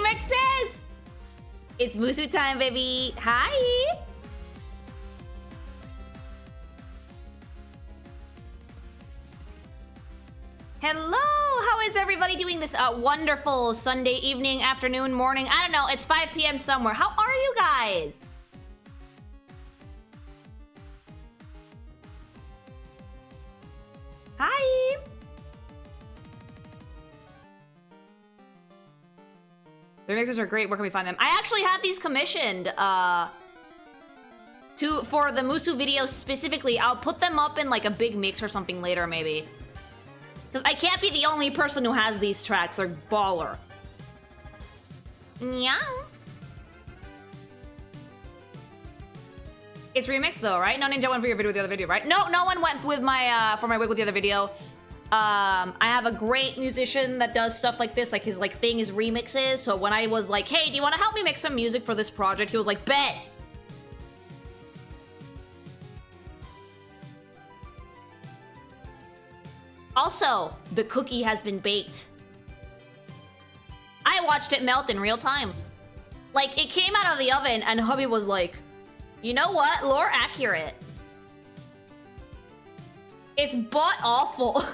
remixes! It's Musu time, baby. Hi! Hello! How is everybody doing this wonderful Sunday evening, afternoon, morning? I don't know. It's 5 p.m. somewhere. How are you guys? Hi! The remixes are great. Where can we find them? I actually have these commissioned for the Musu videos specifically. I'll put them up in like a big mix or something later, maybe. Because I can't be the only person who has these tracks. They're baller. Yeah. It's remixed though, right? No Ninja went for your video with the other video, right? No, no one went with my for my wig with the other video. I have a great musician that does stuff like this, like his like thing is remixes. So when I was like, hey, do you want to help me make some music for this project? He was like, bet. Also, the cookie has been baked. I watched it melt in real time. Like, it came out of the oven and hubby was like, you know what? Lore accurate. It's butt awful,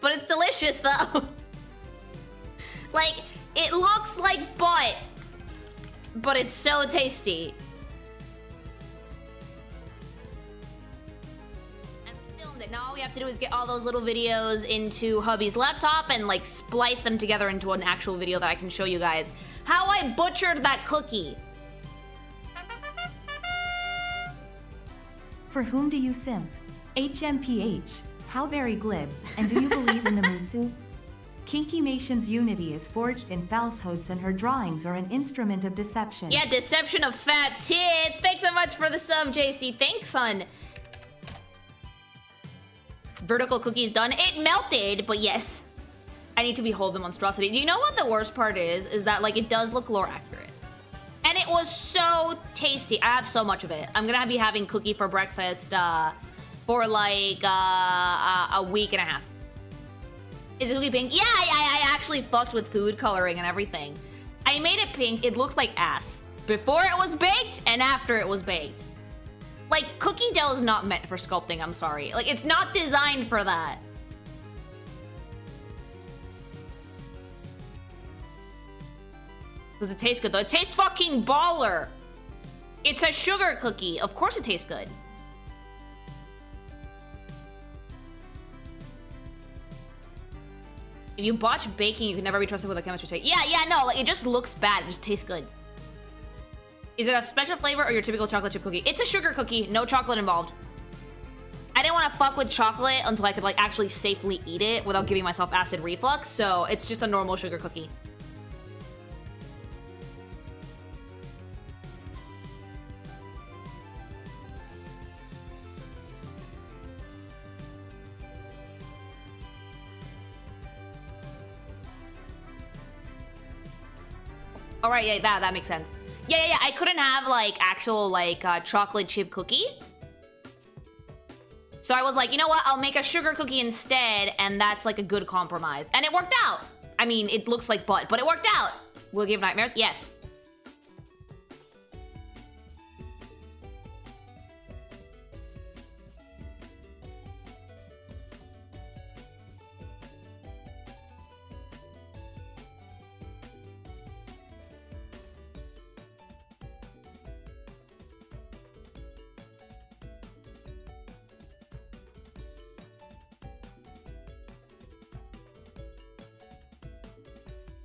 but it's delicious though. Like, it looks like butt, but it's so tasty. Now all we have to do is get all those little videos into hubby's laptop and like splice them together into an actual video that I can show you guys how I butchered that cookie. For whom do you simp? HMPH. How very glib. And do you believe in the Musu? Kinky Mation's unity is forged in falsehoods and her drawings are an instrument of deception. Yeah, deception of fat tits. Thanks so much for the sub, JC. Thanks, son. Vertical cookies done. It melted, but yes. I need to behold the monstrosity. Do you know what the worst part is? Is that, like, it does look lore accurate. And it was so tasty. I have so much of it. I'm gonna be having cookie for breakfast for, like, a week and a half. Is it cookie pink? Yeah, I actually fucked with food coloring and everything. I made it pink. It looks like ass. Before it was baked and after it was baked. Like, cookie dough is not meant for sculpting, I'm sorry. Like, it's not designed for that. Does it taste good, though? It tastes fucking baller. It's a sugar cookie. Of course it tastes good. If you botch baking, you can never be trusted with a chemistry say. Yeah, no, like, it just looks bad. It just tastes good. Is it a special flavor or your typical chocolate chip cookie? It's a sugar cookie, no chocolate involved. I didn't want to fuck with chocolate until I could like actually safely eat it without giving myself acid reflux, so it's just a normal sugar cookie. All right, yeah, that makes sense. Yeah, I couldn't have, like, actual, like, chocolate chip cookie. So I was like, you know what? I'll make a sugar cookie instead, and that's, like, a good compromise. And it worked out. I mean, it looks like butt, but it worked out. Will it give nightmares? Yes.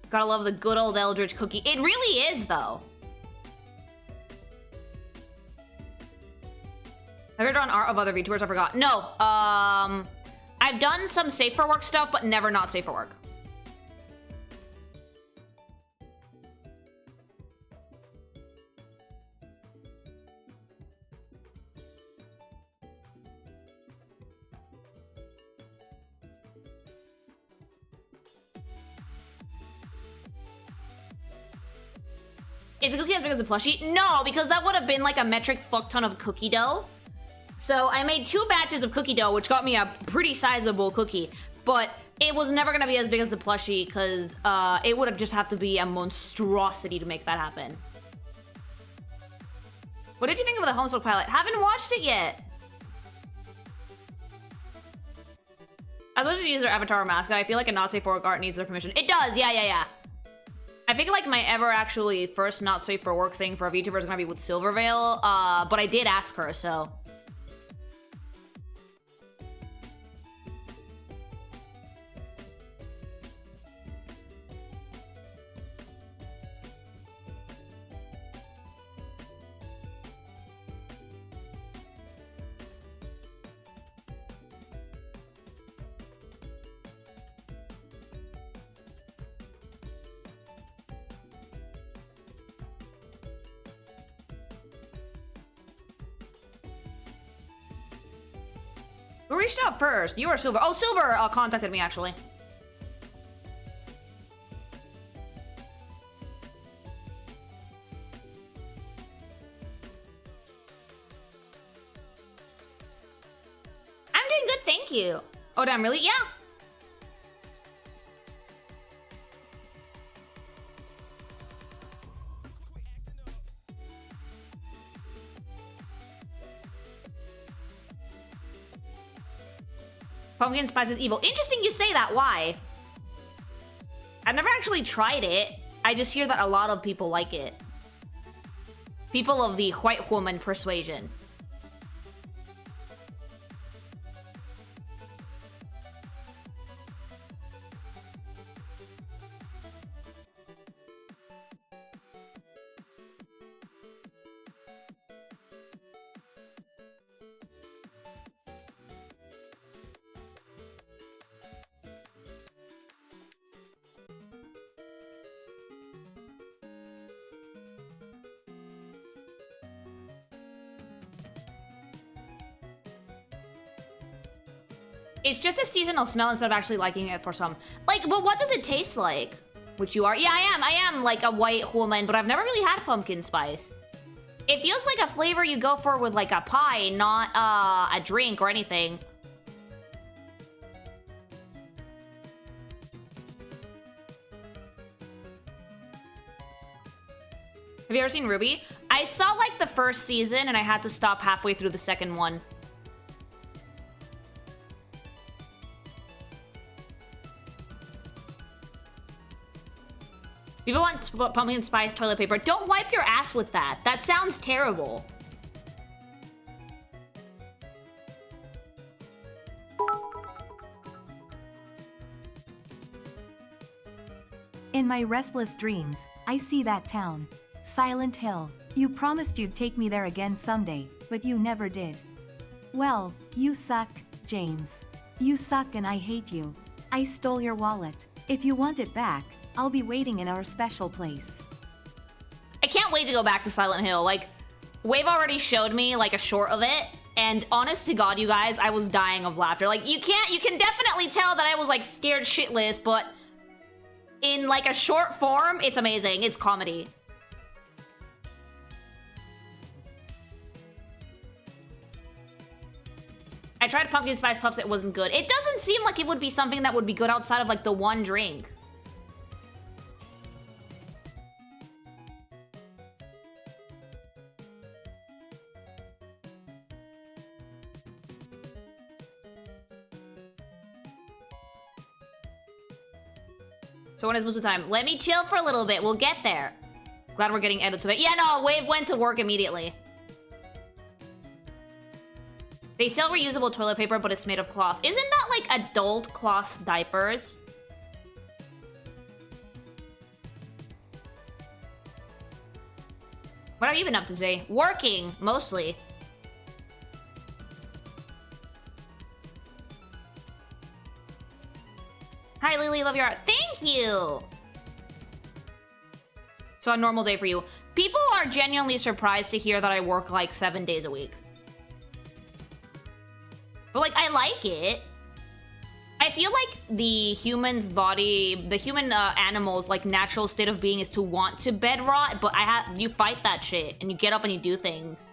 Gotta love the good old Eldritch cookie. It really is, though. Have you ever done art of other VTubers? I forgot. No. I've done some safe for work stuff, but never not safe for work. Is the cookie as big as a plushie? No, because that would have been like a metric fuck ton of cookie dough. So I made 2 batches of cookie dough, which got me a pretty sizable cookie. But it was never gonna be as big as the plushie because it would have just have to be a monstrosity to make that happen. What did you think of the Homeschool pilot? Haven't watched it yet. As much as you use their avatar or mascot, I feel like a not safe for work art needs their permission. It does, yeah. I think like my ever actually first not safe for work thing for a VTuber is gonna be with Silverveil, but I did ask her, so. Who reached out first? You or Silver? Oh, Silver contacted me, actually. I'm doing good, thank you. Oh, damn, really? Yeah. Pumpkin spice is evil. Interesting you say that. Why? I've never actually tried it. I just hear that a lot of people like it. People of the white woman persuasion. It's just a seasonal smell instead of actually liking it for some. Like, but what does it taste like? Which you are. Yeah, I am like a white woman, but I've never really had pumpkin spice. It feels like a flavor you go for with like a pie, not a drink or anything. Have you ever seen Ruby? I saw like the first season and I had to stop halfway through the second one. People want pumpkin spice toilet paper. Don't wipe your ass with that. That sounds terrible. In my restless dreams, I see that town. Silent Hill. You promised you'd take me there again someday, but you never did. Well, you suck, James. You suck and I hate you. I stole your wallet. If you want it back, I'll be waiting in our special place. I can't wait to go back to Silent Hill. Like, Wave already showed me like a short of it, and honest to God, you guys, I was dying of laughter. Like, you can definitely tell that I was like scared shitless, but in like a short form, it's amazing. It's comedy. I tried pumpkin spice puffs, it wasn't good. It doesn't seem like it would be something that would be good outside of like the one drink. So when is Musu time? Let me chill for a little bit. We'll get there. Glad we're getting edits of it. Yeah, no, Wave went to work immediately. They sell reusable toilet paper, but it's made of cloth. Isn't that like adult cloth diapers? What have you been up to today? Working, mostly. Hi, Lily, love your art. Thank you! So a normal day for you. People are genuinely surprised to hear that I work like 7 days a week. But like, I like it. I feel like the human's body, the human animal's like natural state of being is to want to bed rot, but you fight that shit and you get up and you do things.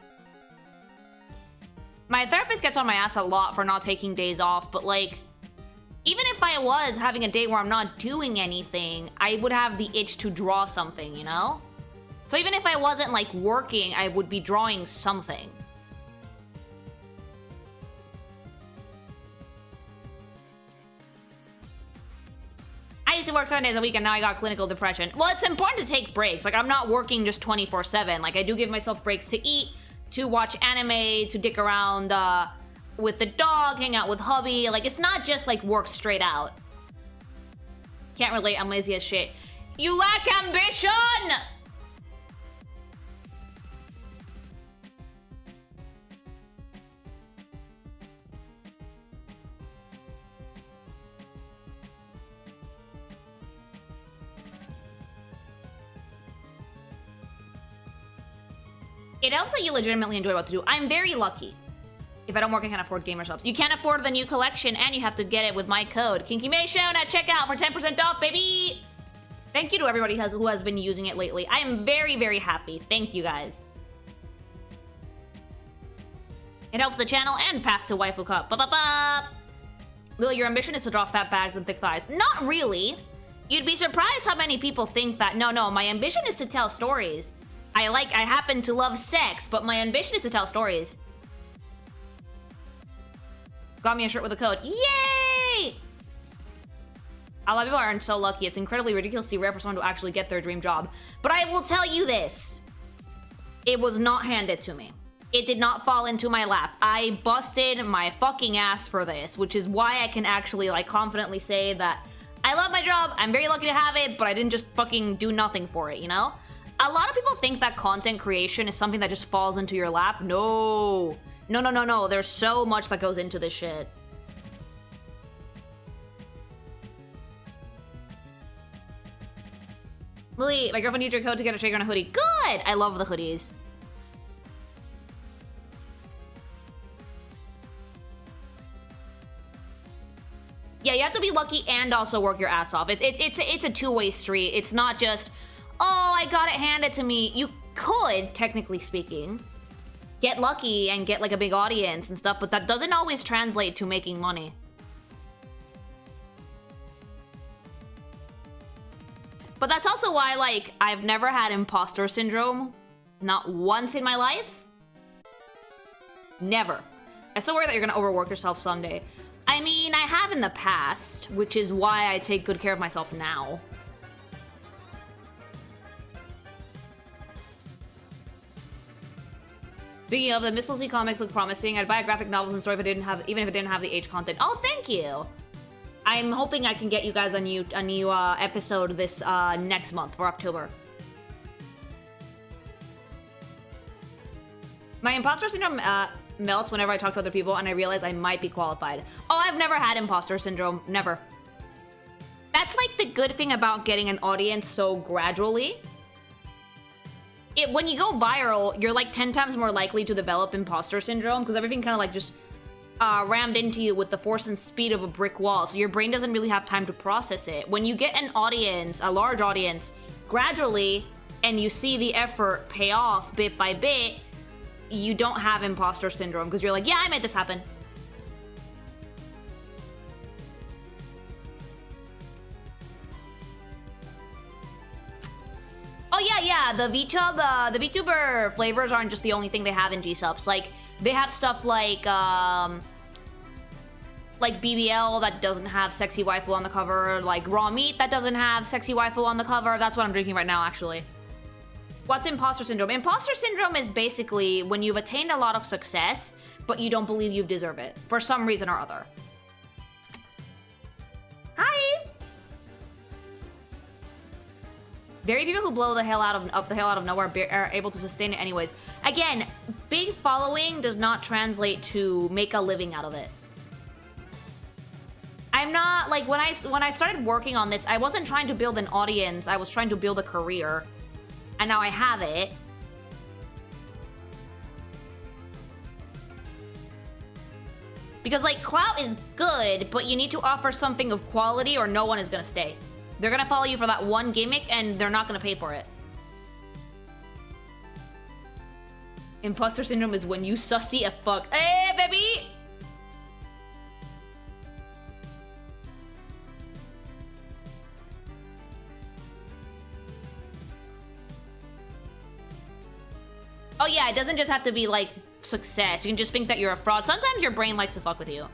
My therapist gets on my ass a lot for not taking days off, but like, Even if I was having a day where I'm not doing anything, I would have the itch to draw something, you know? So even if I wasn't, like, working, I would be drawing something. I used to work 7 days a week, and now I got clinical depression. Well, it's important to take breaks. Like, I'm not working just 24/7. Like, I do give myself breaks to eat, to watch anime, to dick around, with the dog, hang out with hubby. Like, it's not just, like, work straight out. Can't relate, I'm lazy as shit. You lack ambition! It helps that you legitimately enjoy what to do. I'm very lucky. If I don't work, I can't afford gamer shops. You can't afford the new collection, and you have to get it with my code. KinkyMayShown at checkout for 10% off, baby! Thank you to everybody who has been using it lately. I am very, very happy. Thank you, guys. It helps the channel and path to waifu cup. Ba-ba-ba! Lily, your ambition is to draw fat bags and thick thighs. Not really. You'd be surprised how many people think that. No, my ambition is to tell stories. I happen to love sex, but my ambition is to tell stories. Got me a shirt with a code. Yay! A lot of people aren't so lucky. It's incredibly ridiculously rare for someone to actually get their dream job. But I will tell you this. It was not handed to me. It did not fall into my lap. I busted my fucking ass for this, which is why I can actually, like, confidently say that I love my job, I'm very lucky to have it, but I didn't just fucking do nothing for it, you know? A lot of people think that content creation is something that just falls into your lap. No. No. There's so much that goes into this shit. Lily, my girlfriend used your code to get a shaker and a hoodie. Good! I love the hoodies. Yeah, you have to be lucky and also work your ass off. It's a two-way street. It's not just, oh, I got it handed to me. You could, technically speaking, get lucky and get like a big audience and stuff, but that doesn't always translate to making money. But that's also why, like, I've never had imposter syndrome. Not once in my life. Never. I still worry that you're gonna overwork yourself someday. I mean, I have in the past, which is why I take good care of myself now. Speaking of, the Miss Lucy comics look promising. I'd buy a graphic novels and story if even if it didn't have the age content. Oh, thank you! I'm hoping I can get you guys a new episode this next month for October. My imposter syndrome melts whenever I talk to other people and I realize I might be qualified. Oh, I've never had imposter syndrome. Never. That's like the good thing about getting an audience so gradually. When you go viral, you're like 10 times more likely to develop imposter syndrome because everything kind of like just rammed into you with the force and speed of a brick wall, so your brain doesn't really have time to process it. When you get an audience, a large audience, gradually, and you see the effort pay off bit by bit, you don't have imposter syndrome because you're like, yeah, I made this happen. Oh yeah, the VTuber flavors aren't just the only thing they have in gsupps. Like, they have stuff like BBL that doesn't have sexy waifu on the cover, like raw meat that doesn't have sexy waifu on the cover. That's what I'm drinking right now, actually. What's imposter syndrome? Imposter syndrome is basically when you've attained a lot of success, but you don't believe you deserve it for some reason or other. Hi! Very few people who blow the hell out of nowhere are able to sustain it anyways. Again, big following does not translate to make a living out of it. I'm not, like, when I started working on this, I wasn't trying to build an audience, I was trying to build a career. And now I have it. Because, like, clout is good, but you need to offer something of quality or no one is gonna stay. They're gonna follow you for that one gimmick and they're not gonna pay for it. Imposter syndrome is when you sussy a fuck. Hey, baby! Oh yeah, it doesn't just have to be like success. You can just think that you're a fraud. Sometimes your brain likes to fuck with you.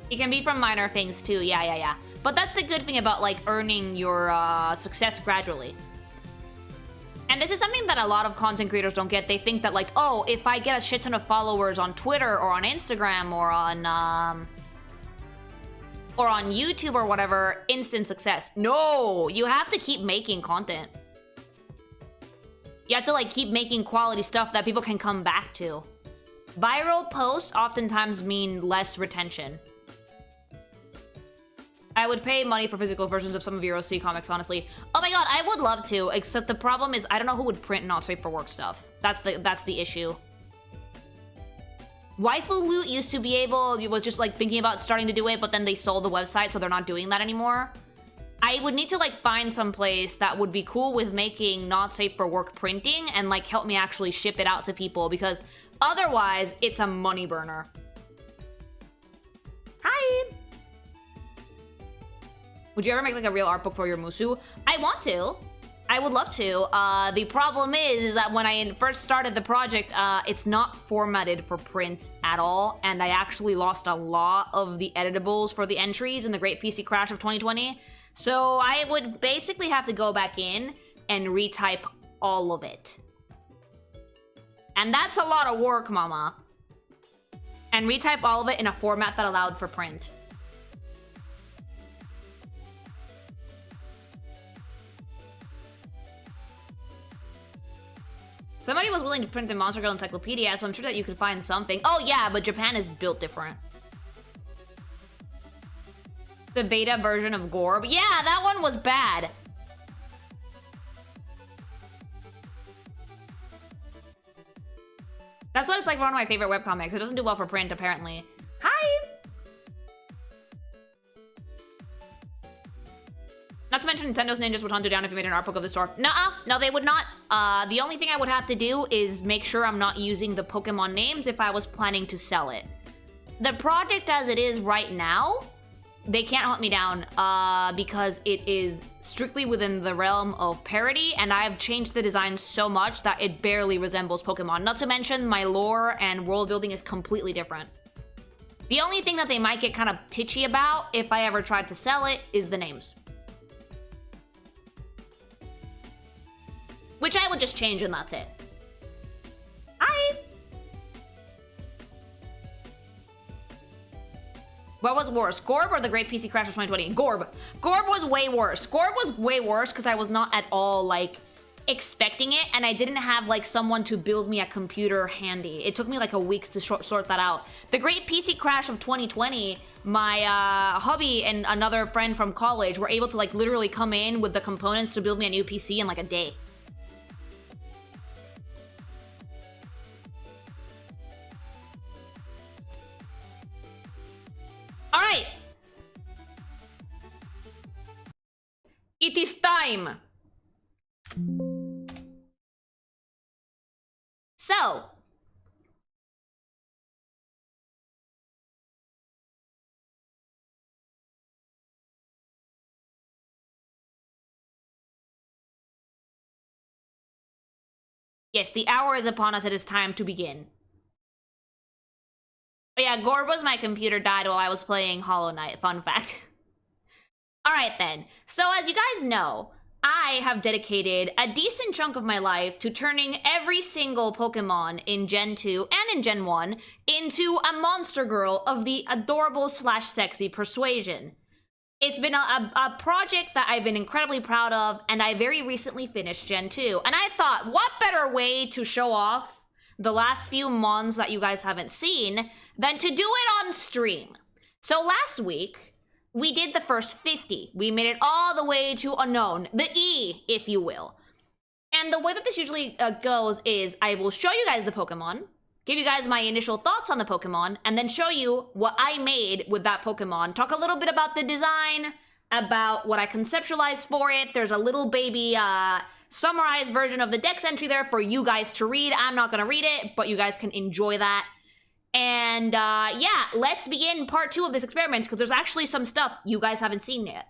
It can be from minor things too, yeah. But that's the good thing about like earning your success gradually. And this is something that a lot of content creators don't get. They think that like, oh, if I get a shit ton of followers on Twitter or on Instagram or on YouTube or whatever, instant success. No, you have to keep making content. You have to like keep making quality stuff that people can come back to. Viral posts oftentimes mean less retention. I would pay money for physical versions of some of your OC comics, honestly. Oh my god, I would love to, except the problem is I don't know who would print not safe for work stuff. That's the issue. Waifu Loot used to be able, was just like thinking about starting to do it, but then they sold the website, so they're not doing that anymore. I would need to like find some place that would be cool with making not safe for work printing and like help me actually ship it out to people, because otherwise it's a money burner. Hi! Would you ever make like a real art book for your Musu? I want to. I would love to. The problem is that when I first started the project, it's not formatted for print at all, and I actually lost a lot of the editables for the entries in the Great PC Crash of 2020. So I would basically have to go back in and retype all of it. And that's a lot of work, mama. And retype all of it in a format that allowed for print. Somebody was willing to print the Monster Girl Encyclopedia, so I'm sure that you could find something. Oh yeah, but Japan is built different. The beta version of Gorb. Yeah, that one was bad. That's what it's like for one of my favorite webcomics. It doesn't do well for print, apparently. Hi! Not to mention Nintendo's ninjas would hunt you down if you made an art book of the store. Nuh-uh, no they would not. The only thing I would have to do is make sure I'm not using the Pokemon names if I was planning to sell it. The project as it is right now, they can't hunt me down because it is strictly within the realm of parody, and I've changed the design so much that it barely resembles Pokemon. Not to mention my lore and world building is completely different. The only thing that they might get kind of titchy about if I ever tried to sell it is the names. Which I would just change and that's it. Hi! What was worse, Gorb or the Great PC Crash of 2020? Gorb. Gorb was way worse. Gorb was way worse because I was not at all, like, expecting it, and I didn't have, like, someone to build me a computer handy. It took me, like, a week to sort that out. The Great PC Crash of 2020, my hubby and another friend from college were able to, like, literally come in with the components to build me a new PC in, like, a day. All right. It is time. So. Yes, the hour is upon us. It is time to begin. But yeah, Gorb was my computer died while I was playing Hollow Knight. Fun fact. Alright then. So as you guys know, I have dedicated a decent chunk of my life to turning every single Pokemon in Gen 2 and in Gen 1 into a monster girl of the adorable / sexy persuasion. It's been a project that I've been incredibly proud of, and I very recently finished Gen 2. And I thought, what better way to show off the last few mons that you guys haven't seen than to do it on stream. So last week, we did the first 50. We made it all the way to Unknown, the E, if you will. And the way that this usually goes is I will show you guys the Pokemon, give you guys my initial thoughts on the Pokemon, and then show you what I made with that Pokemon. Talk a little bit about the design, about what I conceptualized for it. There's a little baby summarized version of the Dex entry there for you guys to read. I'm not going to read it, but you guys can enjoy that. And yeah, let's begin part 2 of this experiment, because there's actually some stuff you guys haven't seen yet.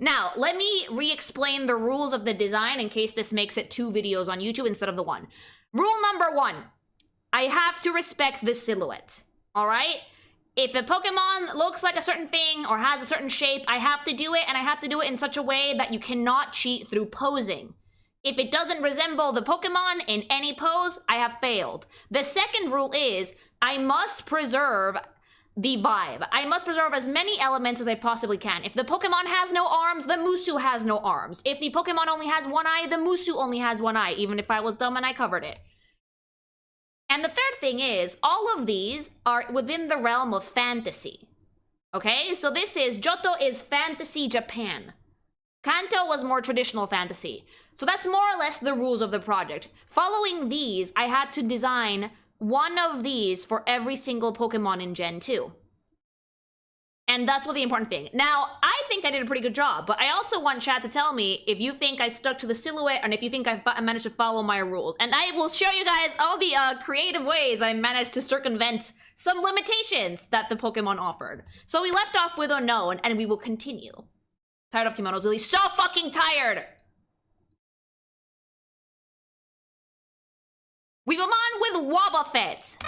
Now, let me re-explain the rules of the design in case this makes it 2 videos on YouTube instead of the 1. Rule number 1, I have to respect the silhouette, all right? If a Pokemon looks like a certain thing or has a certain shape, I have to do it, and I have to do it in such a way that you cannot cheat through posing. If it doesn't resemble the Pokemon in any pose, I have failed. The second rule is, I must preserve the vibe. I must preserve as many elements as I possibly can. If the Pokemon has no arms, the Musu has no arms. If the Pokemon only has one eye, the Musu only has one eye, even if I was dumb and I covered it. And the third thing is, all of these are within the realm of fantasy. Okay, so this is, Johto is fantasy Japan. Kanto was more traditional fantasy. So that's more or less the rules of the project. Following these, I had to design one of these for every single Pokemon in Gen 2. And that's what the important thing. Now, I think I did a pretty good job, but I also want chat to tell me if you think I stuck to the silhouette and if you think I managed to follow my rules. And I will show you guys all the creative ways I managed to circumvent some limitations that the Pokemon offered. So we left off with Unknown, and we will continue. Tired of kimonos, Lily. So fucking tired! We move on with Wobbuffet.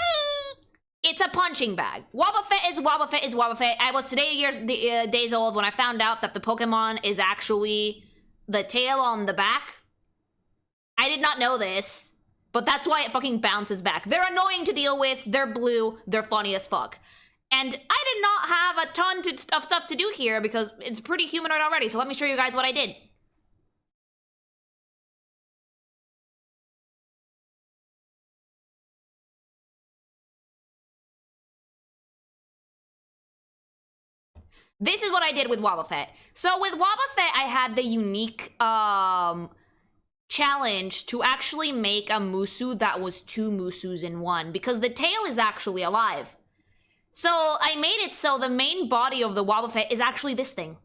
It's a punching bag. Wobbuffet is Wobbuffet is Wobbuffet. I was today days old when I found out that the Pokemon is actually the tail on the back. I did not know this, but that's why it fucking bounces back. They're annoying to deal with, they're blue, they're funny as fuck. And I did not have a ton of stuff to do here because it's pretty humanoid already, so let me show you guys what I did. This is what I did with Wobbuffet. So with Wobbuffet, I had the unique challenge to actually make a Musu that was 2 Musus in one, because the tail is actually alive. So I made it so the main body of the Wobbuffet is actually this thing.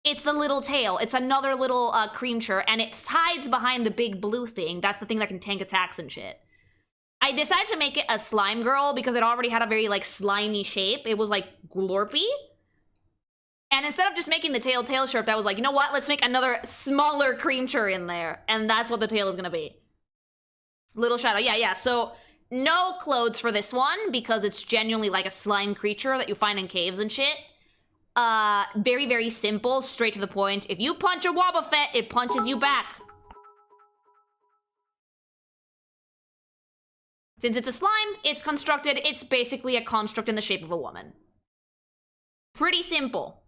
It's the little tail. It's another little creature, and it hides behind the big blue thing. That's the thing that can tank attacks and shit. I decided to make it a slime girl because it already had a very, like, slimy shape. It was, like, glorpy. And instead of just making the tail shaped, I was like, you know what? Let's make another smaller creature in there. And that's what the tail is gonna be. Little shadow. Yeah. So, no clothes for this one because it's genuinely like a slime creature that you find in caves and shit. Very, very simple. Straight to the point. If you punch a Wobbuffet, it punches you back. Since it's a slime, it's constructed, it's basically a construct in the shape of a woman. Pretty simple,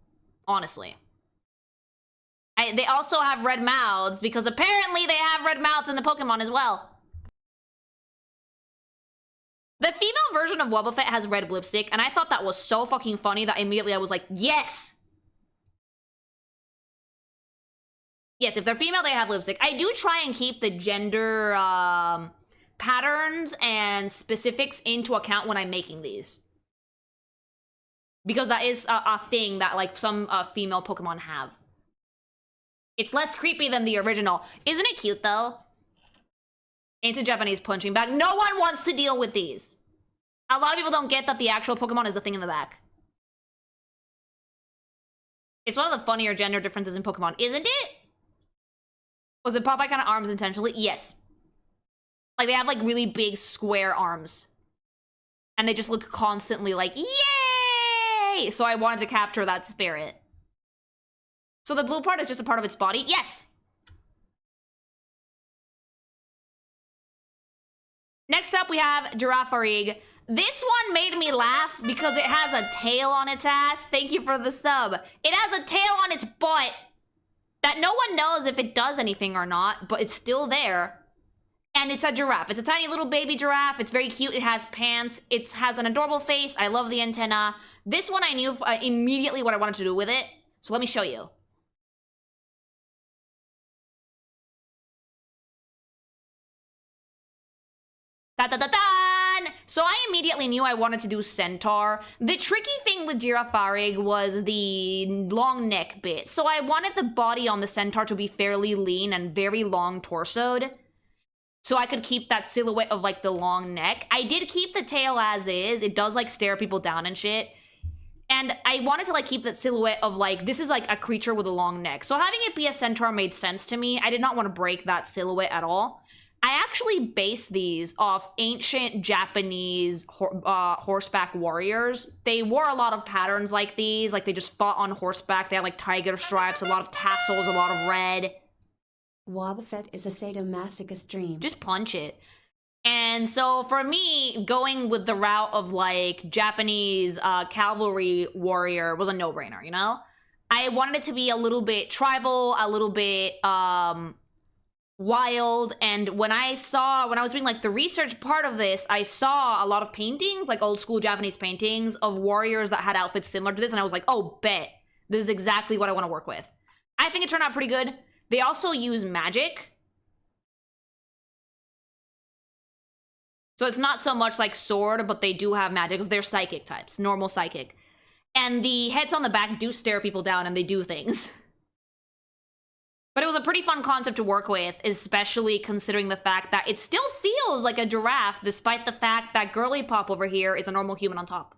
honestly. They also have red mouths, because apparently they have red mouths in the Pokemon as well. The female version of Wobbuffet has red lipstick, and I thought that was so fucking funny that immediately I was like, yes! Yes, if they're female, they have lipstick. I do try and keep the gender, patterns and specifics into account when I'm making these. Because that is a thing that, like, some female Pokemon have. It's less creepy than the original. Isn't it cute, though? Ancient Japanese punching bag. No one wants to deal with these. A lot of people don't get that the actual Pokemon is the thing in the back. It's one of the funnier gender differences in Pokemon, isn't it? Was it Popeye kind of arms intentionally? Yes. Like, they have, like, really big square arms. And they just look constantly like, yay! So I wanted to capture that spirit. So the blue part is just a part of its body? Yes! Next up, we have Girafarig. This one made me laugh because it has a tail on its ass. Thank you for the sub. It has a tail on its butt that no one knows if it does anything or not, but it's still there. And it's a giraffe. It's a tiny little baby giraffe. It's very cute. It has pants. It has an adorable face. I love the antenna. This one I knew immediately what I wanted to do with it. So let me show you. Da-da-da-dan! So I immediately knew I wanted to do Centaur. The tricky thing with Girafarig was the long neck bit. So I wanted the body on the Centaur to be fairly lean and very long torsoed. so I could keep that silhouette of like the long neck. I did keep the tail as is. It does like stare people down and shit. And I wanted to like keep that silhouette of like, this is like a creature with a long neck. So having it be a centaur made sense to me. I did not want to break that silhouette at all. I actually based these off ancient Japanese horseback warriors. They wore a lot of patterns like these. Like they just fought on horseback. They had like tiger stripes, a lot of tassels, a lot of red. Wobbuffet is a sadomasochist dream. Just punch it. And so for me, going with the route of like Japanese cavalry warrior was a no-brainer, you know? I wanted it to be a little bit tribal, a little bit wild. And when I was doing like the research part of this, I saw a lot of paintings, like old school Japanese paintings of warriors that had outfits similar to this. And I was like, oh, bet. This is exactly what I want to work with. I think it turned out pretty good. They also use magic. So it's not so much like sword, but they do have magic. They're psychic types, normal psychic. And the heads on the back do stare people down and they do things. But it was a pretty fun concept to work with, especially considering the fact that it still feels like a giraffe, despite the fact that Girly Pop over here is a normal human on top.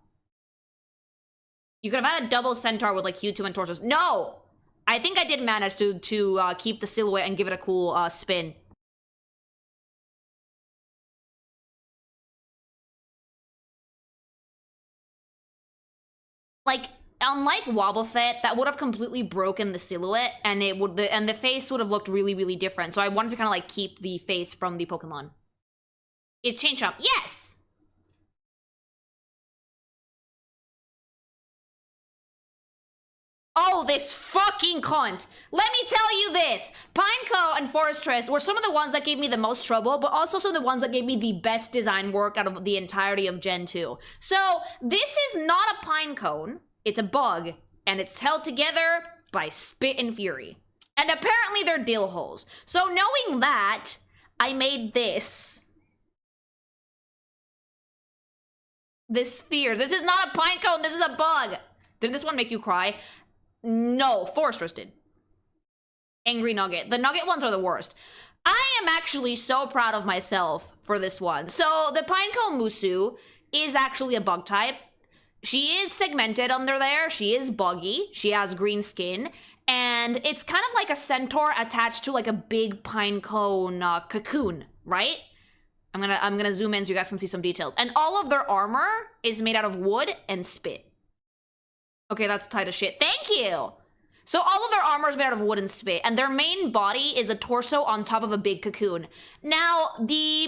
You could have had a double centaur with like huge two and torsos. No! I think I did manage to keep the silhouette and give it a cool spin. Like, unlike Wobbuffet, that would have completely broken the silhouette, and the face would have looked really, really different. So I wanted to kind of like keep the face from the Pokemon. It's Chain Chomp. Yes! Oh, this fucking cunt. Let me tell you this. Pineco and Forretress were some of the ones that gave me the most trouble, but also some of the ones that gave me the best design work out of the entirety of Gen 2. So, this is not a pine cone. It's a bug, and it's held together by spit and fury. And apparently they're dill holes. So, knowing that, I made this. This spheres. This is not a pine cone, this is a bug. Did this one make you cry? No, Forretress did. Angry Nugget. The Nugget ones are the worst. I am actually so proud of myself for this one. So, the Pineco Musu is actually a bug type. She is segmented under there. She is buggy. She has green skin. And it's kind of like a centaur attached to like a big pinecone cocoon, right? I'm gonna zoom in so you guys can see some details. And all of their armor is made out of wood and spit. Okay, that's tight as shit. Thank you! So all of their armor is made out of wood and spit, and their main body is a torso on top of a big cocoon. Now, the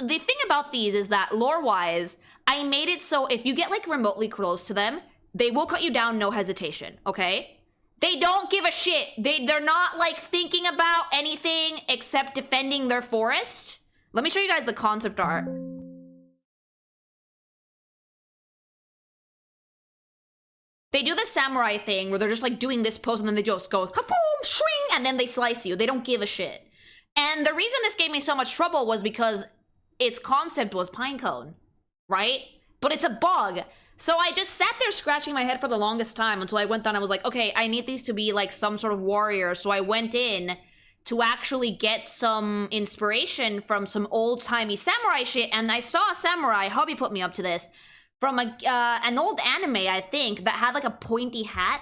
thing about these is that, lore-wise, I made it so if you get, like, remotely close to them, they will cut you down, no hesitation, okay? They don't give a shit. They're not, like, thinking about anything except defending their forest. Let me show you guys the concept art. They do the samurai thing where they're just like doing this pose and then they just go kaboom, shring, and then they slice you. They don't give a shit. And the reason this gave me so much trouble was because its concept was pinecone, right? But it's a bug. So I just sat there scratching my head for the longest time until I went down and was like, okay, I need these to be like some sort of warrior. So I went in to actually get some inspiration from some old-timey samurai shit, and I saw a samurai, hubby put me up to this, from an old anime, I think, that had like a pointy hat.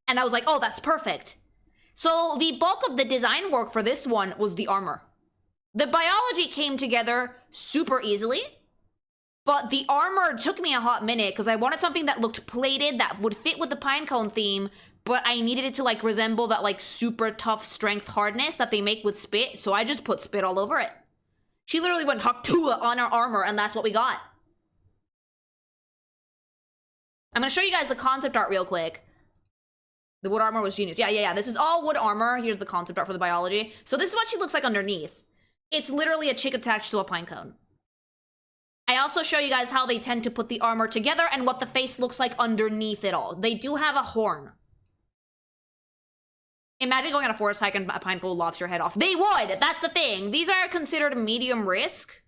And I was like, oh, that's perfect. So the bulk of the design work for this one was the armor. The biology came together super easily, but the armor took me a hot minute because I wanted something that looked plated, that would fit with the pinecone theme, but I needed it to like resemble that like super tough strength hardness that they make with spit, so I just put spit all over it. She literally went Haktua on her armor, and that's what we got. I'm gonna show you guys the concept art real quick. The wood armor was genius. Yeah. This is all wood armor. Here's the concept art for the biology. So this is what she looks like underneath. It's literally a chick attached to a pine cone. I also show you guys how they tend to put the armor together and what the face looks like underneath it all. They do have a horn. Imagine going on a forest hike and a pine pole lops your head off. They would! That's the thing. These are considered medium risk.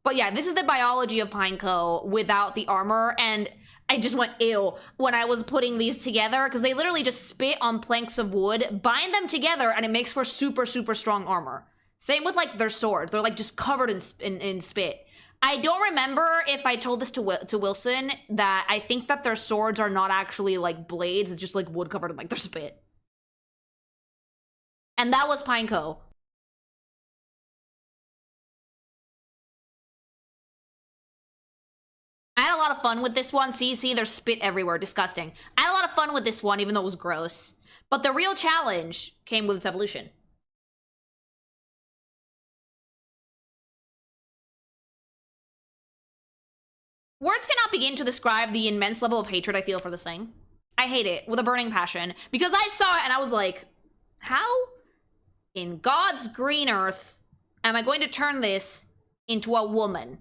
But yeah, this is the biology of Pineco without the armor, and I just went ew when I was putting these together, because they literally just spit on planks of wood, bind them together, and it makes for super, super strong armor. Same with like their swords. They're like just covered in spit. I don't remember if I told this to Wilson, that I think that their swords are not actually like blades. It's just like wood covered in like their spit. And that was Pineco. I had a lot of fun with this one. See, there's spit everywhere. Disgusting. I had a lot of fun with this one, even though it was gross. But the real challenge came with its evolution. Words cannot begin to describe the immense level of hatred I feel for this thing. I hate it with a burning passion. Because I saw it and I was like, how in God's green earth am I going to turn this into a woman?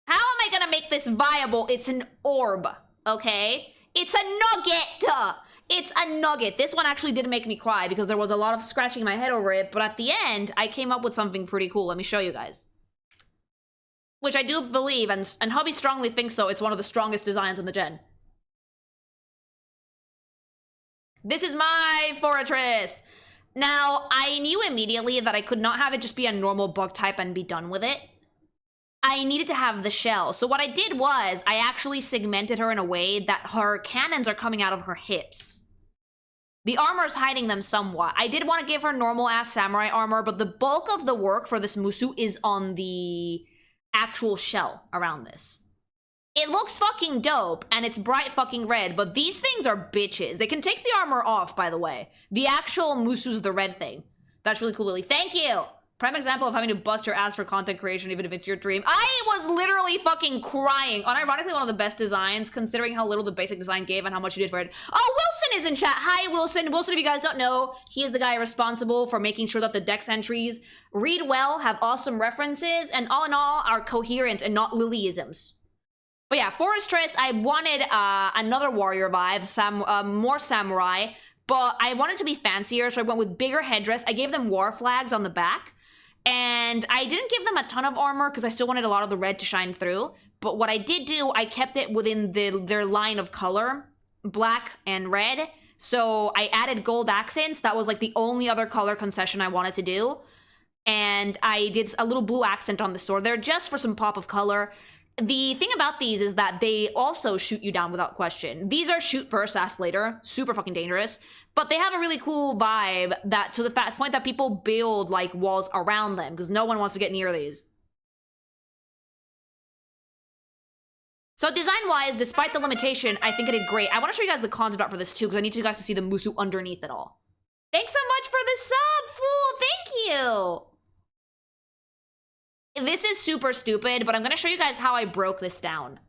How am I gonna make this viable? It's an orb, okay? It's a nugget! It's a nugget. This one actually did make me cry because there was a lot of scratching my head over it, but at the end, I came up with something pretty cool. Let me show you guys. Which I do believe, and Hubby strongly thinks so, it's one of the strongest designs in the gen. This is my Forretress! Now, I knew immediately that I could not have it just be a normal bug type and be done with it. I needed to have the shell. So what I did was, I actually segmented her in a way that her cannons are coming out of her hips. The armor is hiding them somewhat. I did want to give her normal-ass samurai armor, but the bulk of the work for this Musu is on the actual shell around this. It looks fucking dope, and it's bright fucking red, but these things are bitches. They can take the armor off, by the way. The actual Musu's the red thing. That's really cool, Lily. Thank you! Prime example of having to bust your ass for content creation, even if it's your dream. I was literally fucking crying. Unironically, one of the best designs, considering how little the basic design gave and how much you did for it. Oh, Wilson is in chat. Hi, Wilson. Wilson, if you guys don't know, he is the guy responsible for making sure that the dex entries read well, have awesome references, and all in all, are coherent and not Lilyisms. But yeah, Forretress, I wanted another warrior vibe, more samurai, but I wanted to be fancier, so I went with bigger headdress. I gave them war flags on the back. And I didn't give them a ton of armor because I still wanted a lot of the red to shine through. But what I did do, I kept it within their line of color, black and red. So I added gold accents. That was like the only other color concession I wanted to do. And I did a little blue accent on the sword there just for some pop of color. The thing about these is that they also shoot you down without question. These are shoot first, ask later. Super fucking dangerous. But they have a really cool vibe that to the point that people build like walls around them because no one wants to get near these. So design-wise, despite the limitation, I think I did great. I want to show you guys the concept art for this too because I need you guys to see the Musu underneath it all. Thanks so much for the sub, fool! Thank you! This is super stupid, but I'm going to show you guys how I broke this down.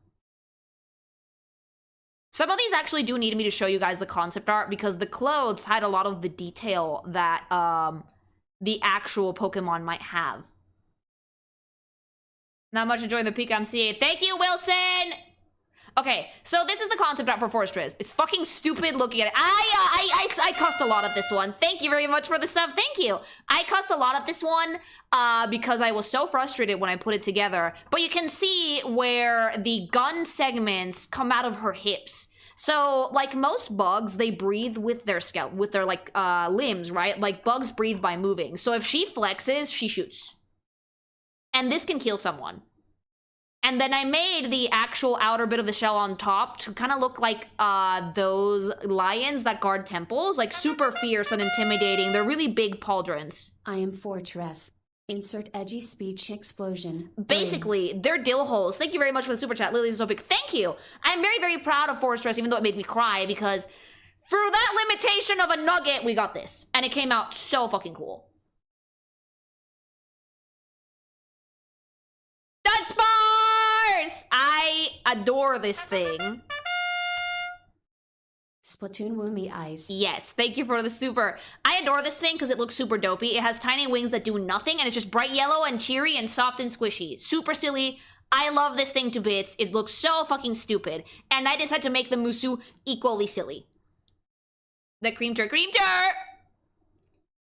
Some of these actually do need me to show you guys the concept art because the clothes had a lot of the detail that the actual Pokemon might have. Not much enjoying the peak MCA. Thank you, Wilson! Okay, so this is the concept art for Forretress. It's fucking stupid looking at it. I cussed a lot at this one. Thank you very much for the sub. Thank you. I cussed a lot at this one because I was so frustrated when I put it together. But you can see where the gun segments come out of her hips. So, like most bugs, they breathe with their like limbs, right? Like bugs breathe by moving. So if she flexes, she shoots. And this can kill someone. And then I made the actual outer bit of the shell on top to kind of look like those lions that guard temples. Like super fierce and intimidating. They're really big pauldrons. I am Forretress. Insert edgy speech explosion. Basically, they're dill holes. Thank you very much for the super chat. Lily's so big. Thank you. I'm very, very proud of Forretress, even though it made me cry, because through that limitation of a nugget, we got this. And it came out so fucking cool. Dunsparce! I adore this thing. Splatoon Woomy Eyes. Yes, thank you for the super. I adore this thing because it looks super dopey. It has tiny wings that do nothing, and it's just bright yellow and cheery and soft and squishy. Super silly. I love this thing to bits. It looks so fucking stupid. And I decided to make the Musu equally silly. The cream tur.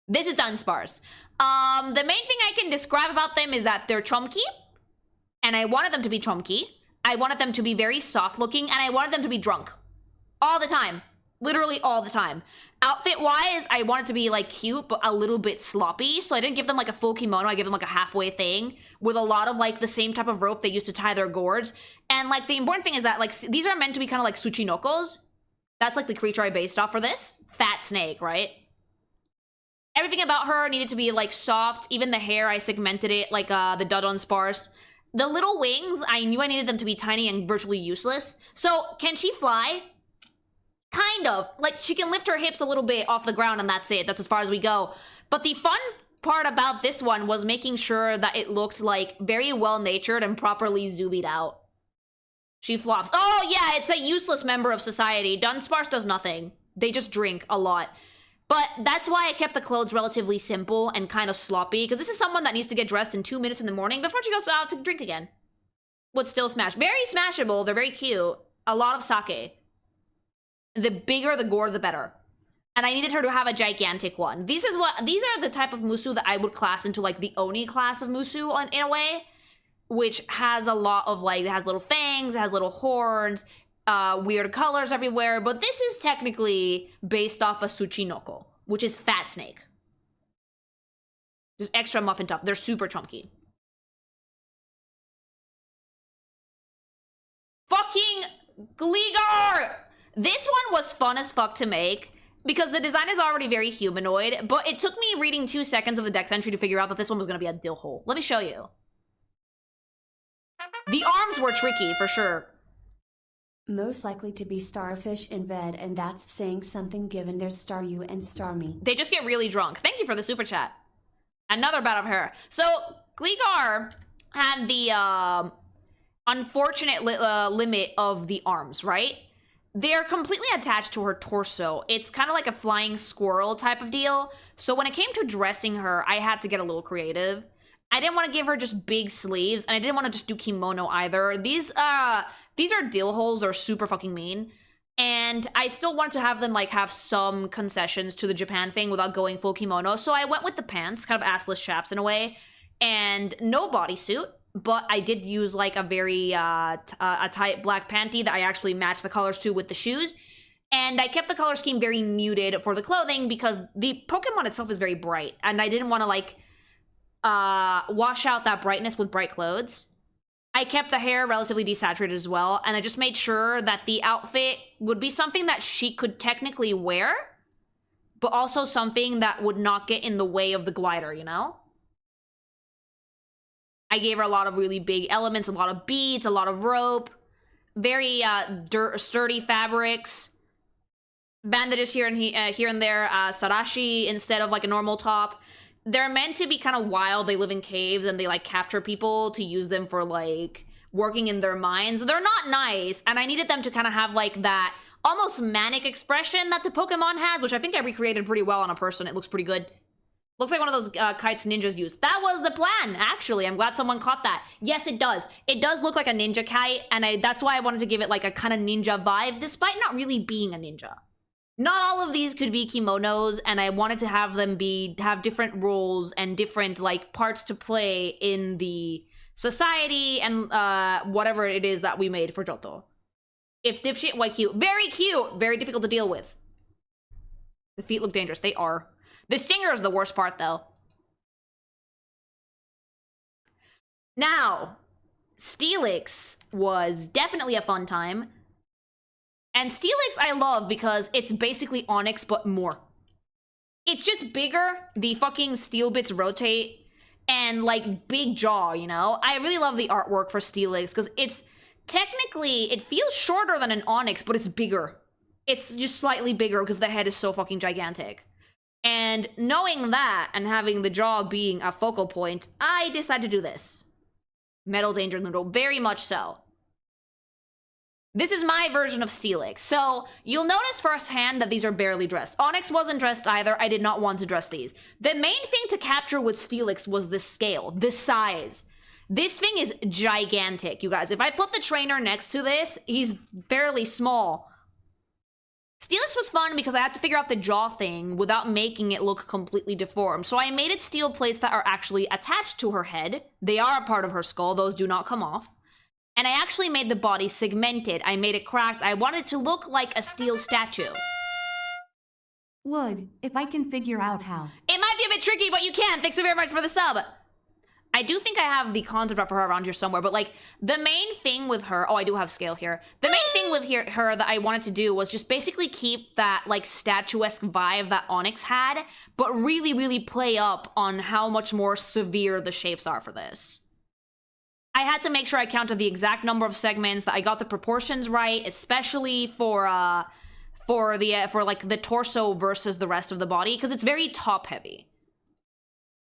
This is Dunsparce. The main thing I can describe about them is that they're chunky. And I wanted them to be chunky. I wanted them to be very soft looking, and I wanted them to be drunk. All the time. Literally all the time. Outfit-wise, I want it to be, like, cute, but a little bit sloppy. So I didn't give them, like, a full kimono. I gave them, like, a halfway thing with a lot of, like, the same type of rope they used to tie their gourds. And, like, the important thing is that, like, these are meant to be kind of like tsuchinokos. That's, like, the creature I based off for this. Fat snake, right? Everything about her needed to be, like, soft. Even the hair, I segmented it like the Dunsparce. The little wings, I knew I needed them to be tiny and virtually useless. So, can she fly? Kind of. Like, she can lift her hips a little bit off the ground and that's it. That's as far as we go. But the fun part about this one was making sure that it looked, like, very well-natured and properly zoomed out. She flops. Oh, yeah, it's a useless member of society. Dunsparce does nothing. They just drink a lot. But that's why I kept the clothes relatively simple and kind of sloppy, because this is someone that needs to get dressed in 2 minutes in the morning before she goes out to drink again. Would still smash. Very smashable. They're very cute. A lot of sake. The bigger the gourd, the better. And I needed her to have a gigantic one. These are the type of Musu that I would class into, like, the Oni class of Musu in a way, which has a lot of, like, it has little fangs, it has little horns, weird colors everywhere, but this is technically based off a Tsuchinoko, which is fat snake. Just extra muffin top. They're super chunky. Fucking Gligar! This one was fun as fuck to make, because the design is already very humanoid, but it took me reading 2 seconds of the dex entry to figure out that this one was going to be a dill hole. Let me show you. The arms were tricky, for sure. Most likely to be starfish in bed, and that's saying something given their star you and star me. They just get really drunk. Thank you for the super chat. Another bad of her. So, Gligar had the unfortunate limit of the arms, right? They're completely attached to her torso. It's kind of like a flying squirrel type of deal. So when it came to dressing her, I had to get a little creative. I didn't want to give her just big sleeves, and I didn't want to just do kimono either. These are dill holes. They're super fucking mean. And I still wanted to have them, like, have some concessions to the Japan thing without going full kimono. So I went with the pants, kind of assless chaps in a way, and no bodysuit. But I did use, like, a very a tight black panty that I actually matched the colors to with the shoes. And I kept the color scheme very muted for the clothing because the Pokemon itself is very bright. And I didn't want to, like, wash out that brightness with bright clothes. I kept the hair relatively desaturated as well. And I just made sure that the outfit would be something that she could technically wear, but also something that would not get in the way of the glider, you know? I gave her a lot of really big elements, a lot of beads, a lot of rope, very sturdy fabrics, bandages here and there, sarashi instead of, like, a normal top. They're meant to be kind of wild. They live in caves and they, like, capture people to use them for, like, working in their mines. They're not nice, and I needed them to kind of have, like, that almost manic expression that the Pokemon has, which I think I recreated pretty well on a person. It looks pretty good. Looks like one of those kites ninjas use. That was the plan, actually. I'm glad someone caught that. Yes, it does. It does look like a ninja kite, and that's why I wanted to give it, like, a kind of ninja vibe, despite not really being a ninja. Not all of these could be kimonos, and I wanted to have them have different roles and different, like, parts to play in the society and whatever it is that we made for Johto. If dipshit, why cute? Very cute! Very difficult to deal with. The feet look dangerous. They are. The stinger is the worst part, though. Now, Steelix was definitely a fun time. And Steelix I love because it's basically Onyx, but more. It's just bigger, the fucking steel bits rotate, and, like, big jaw, you know? I really love the artwork for Steelix, because it's technically, it feels shorter than an Onyx, but it's bigger. It's just slightly bigger because the head is so fucking gigantic. And knowing that, and having the jaw being a focal point, I decided to do this. Metal Danger Noodle, very much so. This is my version of Steelix. So, you'll notice firsthand that these are barely dressed. Onyx wasn't dressed either. I did not want to dress these. The main thing to capture with Steelix was the scale, the size. This thing is gigantic, you guys. If I put the trainer next to this, he's fairly small. Steelix was fun because I had to figure out the jaw thing without making it look completely deformed. So I made it steel plates that are actually attached to her head. They are a part of her skull. Those do not come off. And I actually made the body segmented. I made it cracked. I wanted it to look like a steel statue. Would, if I can figure out how. It might be a bit tricky, but you can. Thanks so very much for the sub. I do think I have the concept art for her around here somewhere, but like the main thing with her, oh, I do have scale here. The main thing with her that I wanted to do was just basically keep that like statuesque vibe that Onyx had, but really, really play up on how much more severe the shapes are for this. I had to make sure I counted the exact number of segments, that I got the proportions right, especially for like the torso versus the rest of the body, because it's very top heavy.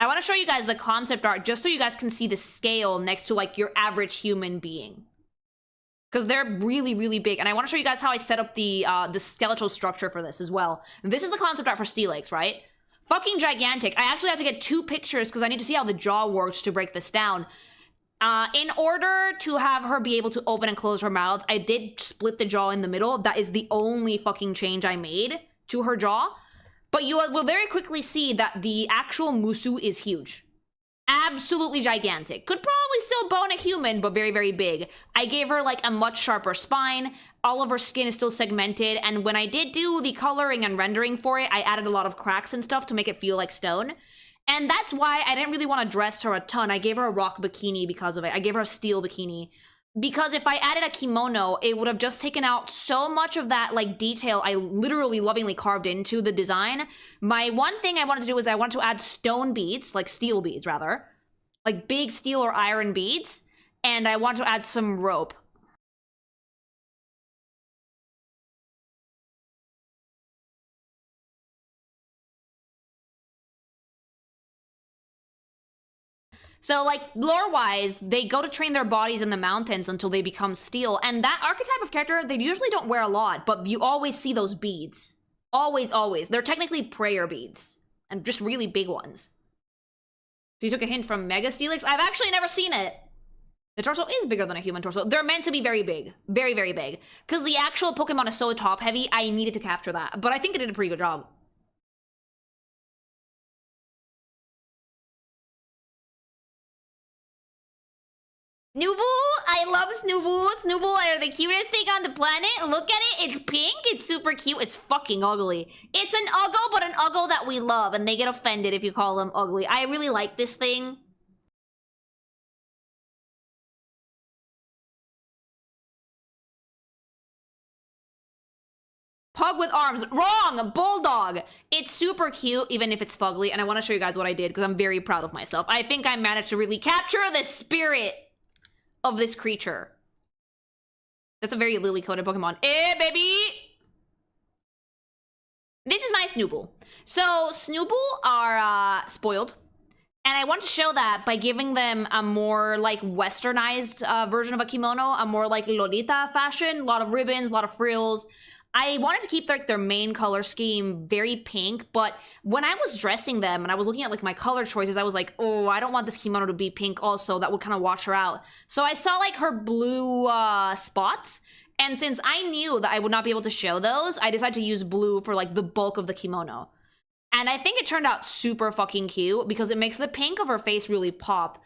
I want to show you guys the concept art just so you guys can see the scale next to like your average human being, because they're really, really big. And I want to show you guys how I set up the skeletal structure for this as well. This is the concept art for Steelix, right? Fucking gigantic. I actually have to get 2 pictures because I need to see how the jaw works to break this down. In order to have her be able to open and close her mouth, I did split the jaw in the middle. That is the only fucking change I made to her jaw. But you will very quickly see that the actual Musu is huge. Absolutely gigantic. Could probably still bone a human, but very, very big. I gave her like a much sharper spine. All of her skin is still segmented. And when I did do the coloring and rendering for it, I added a lot of cracks and stuff to make it feel like stone. And that's why I didn't really want to dress her a ton. I gave her a rock bikini because of it. I gave her a steel bikini. Because if I added a kimono, it would have just taken out so much of that like detail I literally lovingly carved into the design. My one thing I wanted to do is I wanted to add stone beads, like steel beads rather. Like big steel or iron beads. And I wanted to add some rope. So, like, lore-wise, they go to train their bodies in the mountains until they become steel. And that archetype of character, they usually don't wear a lot, but you always see those beads. Always, always. They're technically prayer beads. And just really big ones. So you took a hint from Mega Steelix? I've actually never seen it. The torso is bigger than a human torso. They're meant to be very big. Very, very big. Because the actual Pokemon is so top-heavy, I needed to capture that. But I think it did a pretty good job. Snubbull, I love Snubbull. Snubbull are the cutest thing on the planet. Look at it, it's pink, it's super cute, it's fucking ugly. It's an Uggo, but an Uggo that we love, and they get offended if you call them ugly. I really like this thing. Pug with arms. Wrong! Bulldog! It's super cute, even if it's fugly, and I want to show you guys what I did, because I'm very proud of myself. I think I managed to really capture the spirit of this creature. That's a very lily-coated Pokemon. Eh, baby! This is my Snubbull. So, Snubbull are spoiled. And I want to show that by giving them a more, like, westernized version of a kimono. A more, like, Lolita fashion. A lot of ribbons, a lot of frills. I wanted to keep like their main color scheme very pink, but when I was dressing them and I was looking at like my color choices, I was like, oh, I don't want this kimono to be pink also. That would kind of wash her out. So I saw like her blue spots, and since I knew that I would not be able to show those, I decided to use blue for like the bulk of the kimono. And I think it turned out super fucking cute because it makes the pink of her face really pop.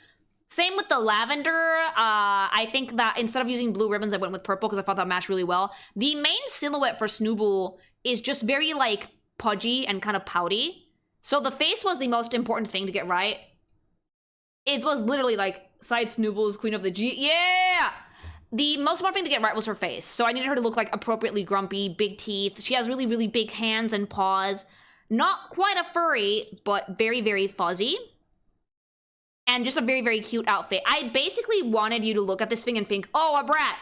Same with the lavender. I think that instead of using blue ribbons, I went with purple because I thought that matched really well. The main silhouette for Snubbull is just very, like, pudgy and kind of pouty. So the face was the most important thing to get right. It was literally, like, side Snubbull's Queen of the G. Yeah! The most important thing to get right was her face. So I needed her to look, like, appropriately grumpy, big teeth. She has really, really big hands and paws. Not quite a furry, but very, very fuzzy. And just a very, very cute outfit. I basically wanted you to look at this thing and think, oh, a brat.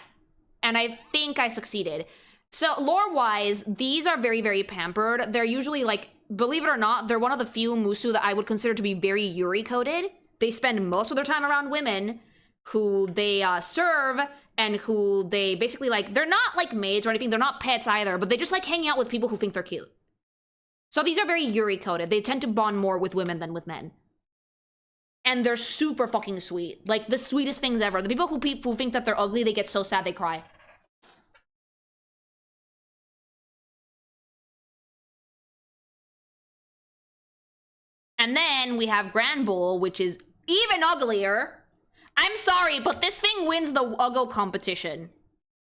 And I think I succeeded. So lore-wise, these are very, very pampered. They're usually like, believe it or not, they're one of the few Musu that I would consider to be very Yuri-coded. They spend most of their time around women who they serve and who they basically like, they're not like maids or anything. They're not pets either, but they just like hanging out with people who think they're cute. So these are very Yuri-coded. They tend to bond more with women than with men. And they're super fucking sweet. Like, the sweetest things ever. The people who think that they're ugly, they get so sad they cry. And then we have Granbull, which is even uglier. I'm sorry, but this thing wins the Uggo competition.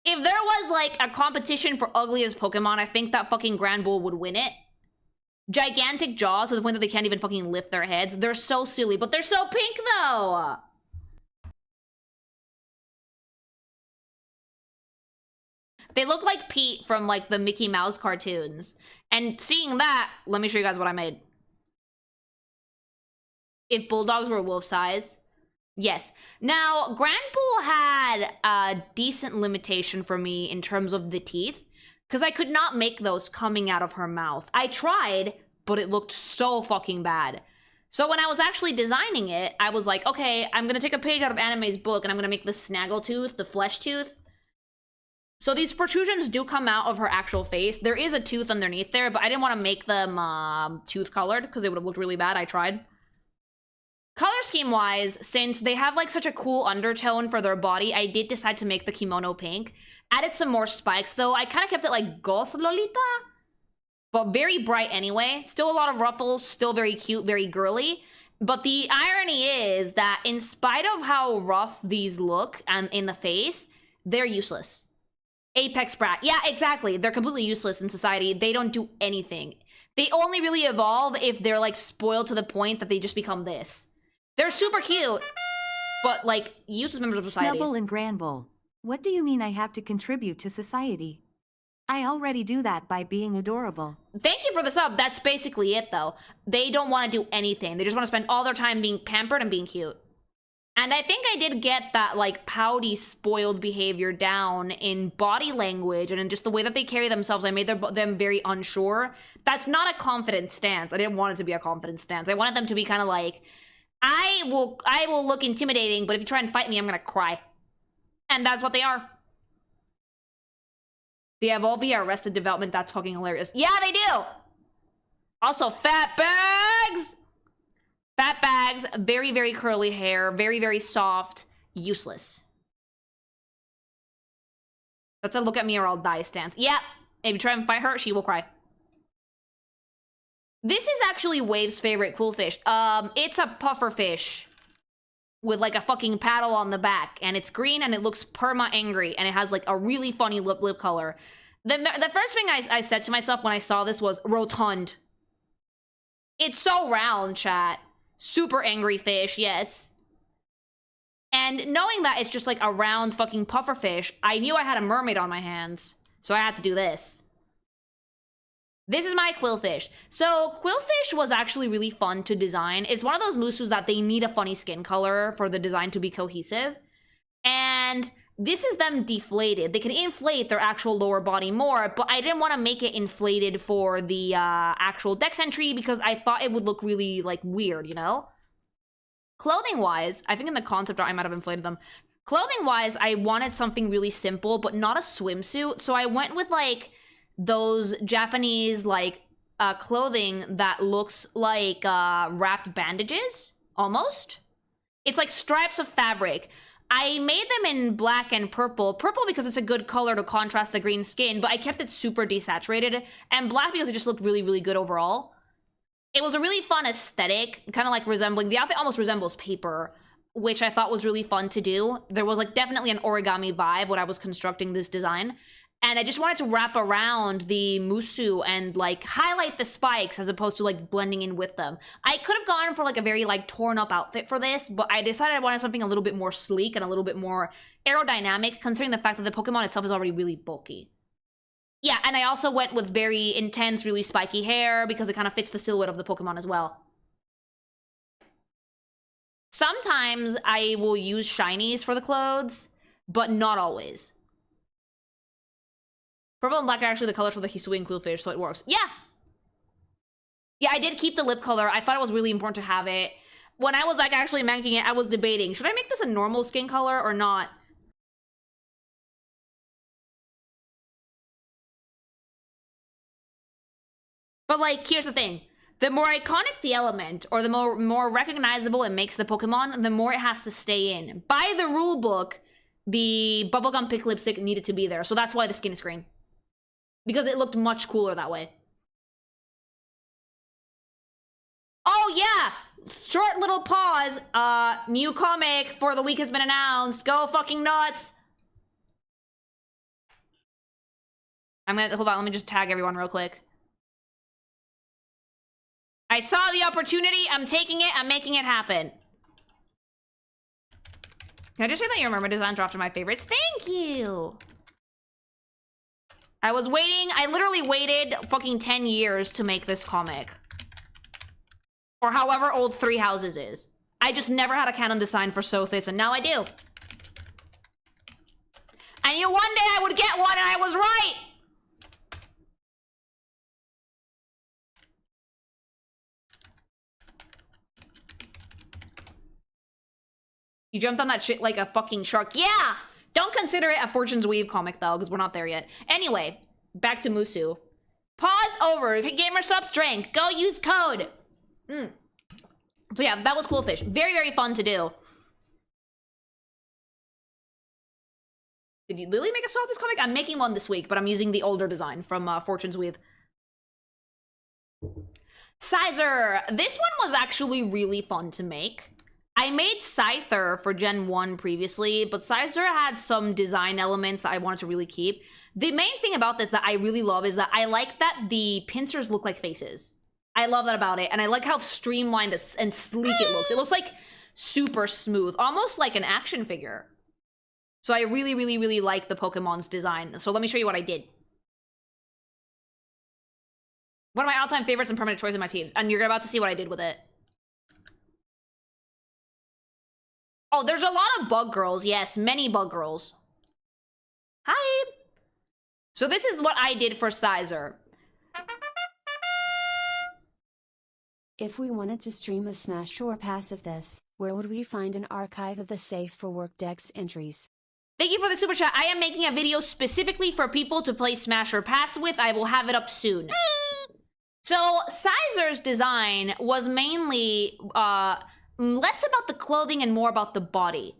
If there was, like, a competition for ugliest Pokemon, I think that fucking Granbull would win it. gigantic jaws to the point that they can't even fucking lift their heads. They're so silly, but they're so pink though. They look like Pete from like the Mickey Mouse cartoons. And seeing that, let me show you guys what I made. If bulldogs were wolf size. Yes. Now, Granbull had a decent limitation for me in terms of the teeth, because I could not make those coming out of her mouth. I tried, but it looked so fucking bad. So when I was actually designing it, I was like, okay, I'm gonna take a page out of Anime's book and I'm gonna make the snaggle tooth, the flesh tooth. So these protrusions do come out of her actual face. There is a tooth underneath there, but I didn't want to make them tooth colored because it would have looked really bad. I tried. Color scheme wise, since they have like such a cool undertone for their body, I did decide to make the kimono pink. Added some more spikes though. I kind of kept it like goth Lolita, but very bright anyway. Still a lot of ruffles, still very cute, very girly. But the irony is that in spite of how rough these look and in the face, they're useless. Apex brat. Yeah, exactly. They're completely useless in society. They don't do anything. They only really evolve if they're like spoiled to the point that they just become this. They're super cute, but like useless members of society. Snubbull and Granbull. What do you mean I have to contribute to society? I already do that by being adorable. Thank you for the sub. That's basically it though. They don't want to do anything. They just want to spend all their time being pampered and being cute. And I think I did get that like pouty, spoiled behavior down in body language and in just the way that they carry themselves. I made them very unsure. That's not a confident stance. I didn't want it to be a confident stance. I wanted them to be kind of like, I will look intimidating, but if you try and fight me, I'm gonna cry. And that's what they are. They evolve via Arrested Development. That's fucking hilarious. Yeah, they do. Also, fat bags. Fat bags, very, very curly hair, very, very soft, useless. That's a look at me or I'll die stance. Yeah, if you try and fight her, she will cry. This is actually Wave's favorite Qwilfish. It's a pufferfish with like a fucking paddle on the back, and it's green and it looks perma angry, and it has like a really funny lip color. The first thing I said to myself when I saw this was rotund. It's so round, chat. Super angry fish, yes. And knowing that it's just like a round fucking pufferfish, I knew I had a mermaid on my hands, so I had to do this. This is my Qwilfish. So Qwilfish was actually really fun to design. It's one of those Musus that they need a funny skin color for the design to be cohesive. And this is them deflated. They can inflate their actual lower body more, but I didn't want to make it inflated for the actual dex entry because I thought it would look really like weird, you know? Clothing-wise, I think in the concept art I might have inflated them. Clothing-wise, I wanted something really simple, but not a swimsuit. So I went with like those Japanese like clothing that looks like wrapped bandages, almost. It's like stripes of fabric. I made them in black and purple. Purple because it's a good color to contrast the green skin, but I kept it super desaturated. And black because it just looked really, really good overall. It was a really fun aesthetic, kind of like resembling, the outfit almost resembles paper, which I thought was really fun to do. There was like definitely an origami vibe when I was constructing this design. And I just wanted to wrap around the Musu and like highlight the spikes as opposed to like blending in with them. I could have gone for like a very like torn up outfit for this, but I decided I wanted something a little bit more sleek and a little bit more aerodynamic, considering the fact that the Pokemon itself is already really bulky. Yeah, and I also went with very intense, really spiky hair because it kind of fits the silhouette of the Pokemon as well. Sometimes I will use shinies for the clothes, but not always. Purple and black are actually the colors for the Hisuian Qwilfish, so it works. Yeah! Yeah, I did keep the lip color. I thought it was really important to have it. When I was like actually making it, I was debating, should I make this a normal skin color or not? But like, here's the thing. The more iconic the element, or the more recognizable it makes the Pokemon, the more it has to stay in. By the rule book, the bubblegum pink lipstick needed to be there, so that's why the skin is green. Because it looked much cooler that way. Oh yeah! Short little pause. New comic for the week has been announced. Go fucking nuts! I'm gonna, hold on, let me just tag everyone real quick. I saw the opportunity. I'm taking it. I'm making it happen. Can I just say that your mermaid designs are often my favorites? Thank you. I was waiting. I literally waited fucking 10 years to make this comic. Or however old Three Houses is. I just never had a canon design for Sothis, and now I do. I knew one day I would get one, and I was right! You jumped on that shit like a fucking shark. Yeah! Don't consider it a Fortune's Weave comic, though, because we're not there yet. Anyway, back to Musu. Pause over. Gamer subs drank. Go use code. So yeah, that was Qwilfish. Very, very fun to do. Did you Lily make a Sothis comic? I'm making one this week, but I'm using the older design from Fortune's Weave. Scizor. This one was actually really fun to make. I made Scyther for Gen 1 previously, but Scizor had some design elements that I wanted to really keep. The main thing about this that I really love is that I like that the pincers look like faces. I love that about it, and I like how streamlined and sleek it looks. It looks like super smooth, almost like an action figure. So I really, really, really like the Pokemon's design. So let me show you what I did. One of my all-time favorites and permanent choice in my teams, and you're about to see what I did with it. Oh, there's a lot of bug girls. Yes, many bug girls. Hi. So this is what I did for Scizor. If we wanted to stream a Smash or Pass of this, where would we find an archive of the Safe for Work Dex entries? Thank you for the super chat. I am making a video specifically for people to play Smash or Pass with. I will have it up soon. So Scizor's design was mainly less about the clothing and more about the body.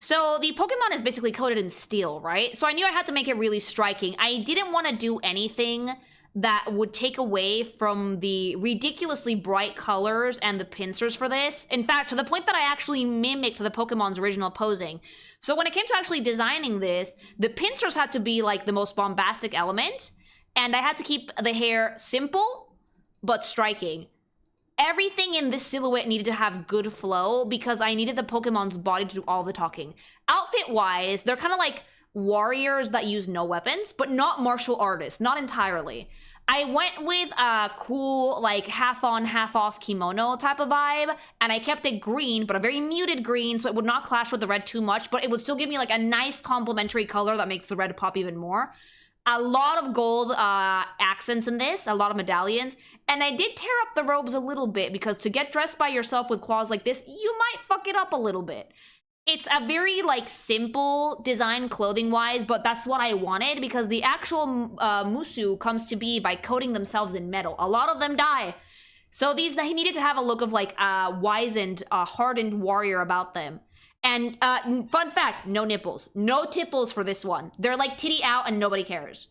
So the Pokemon is basically coated in steel, right? So I knew I had to make it really striking. I didn't want to do anything that would take away from the ridiculously bright colors and the pincers for this. In fact, to the point that I actually mimicked the Pokemon's original posing. So when it came to actually designing this, the pincers had to be like the most bombastic element, and I had to keep the hair simple but striking. Everything in this silhouette needed to have good flow because I needed the Pokemon's body to do all the talking. Outfit-wise, they're kind of like warriors that use no weapons, but not martial artists, not entirely. I went with a cool, like, half-on, half-off kimono type of vibe, and I kept it green, but a very muted green, so it would not clash with the red too much, but it would still give me, like, a nice complementary color that makes the red pop even more. A lot of gold accents in this, a lot of medallions, and I did tear up the robes a little bit, because to get dressed by yourself with claws like this, you might fuck it up a little bit. It's a very, like, simple design clothing-wise, but that's what I wanted, because the actual Musu comes to be by coating themselves in metal. A lot of them die. So these, they needed to have a look of, like, a wizened, hardened warrior about them. And, fun fact, no nipples. No tipples for this one. They're, like, titty out and nobody cares.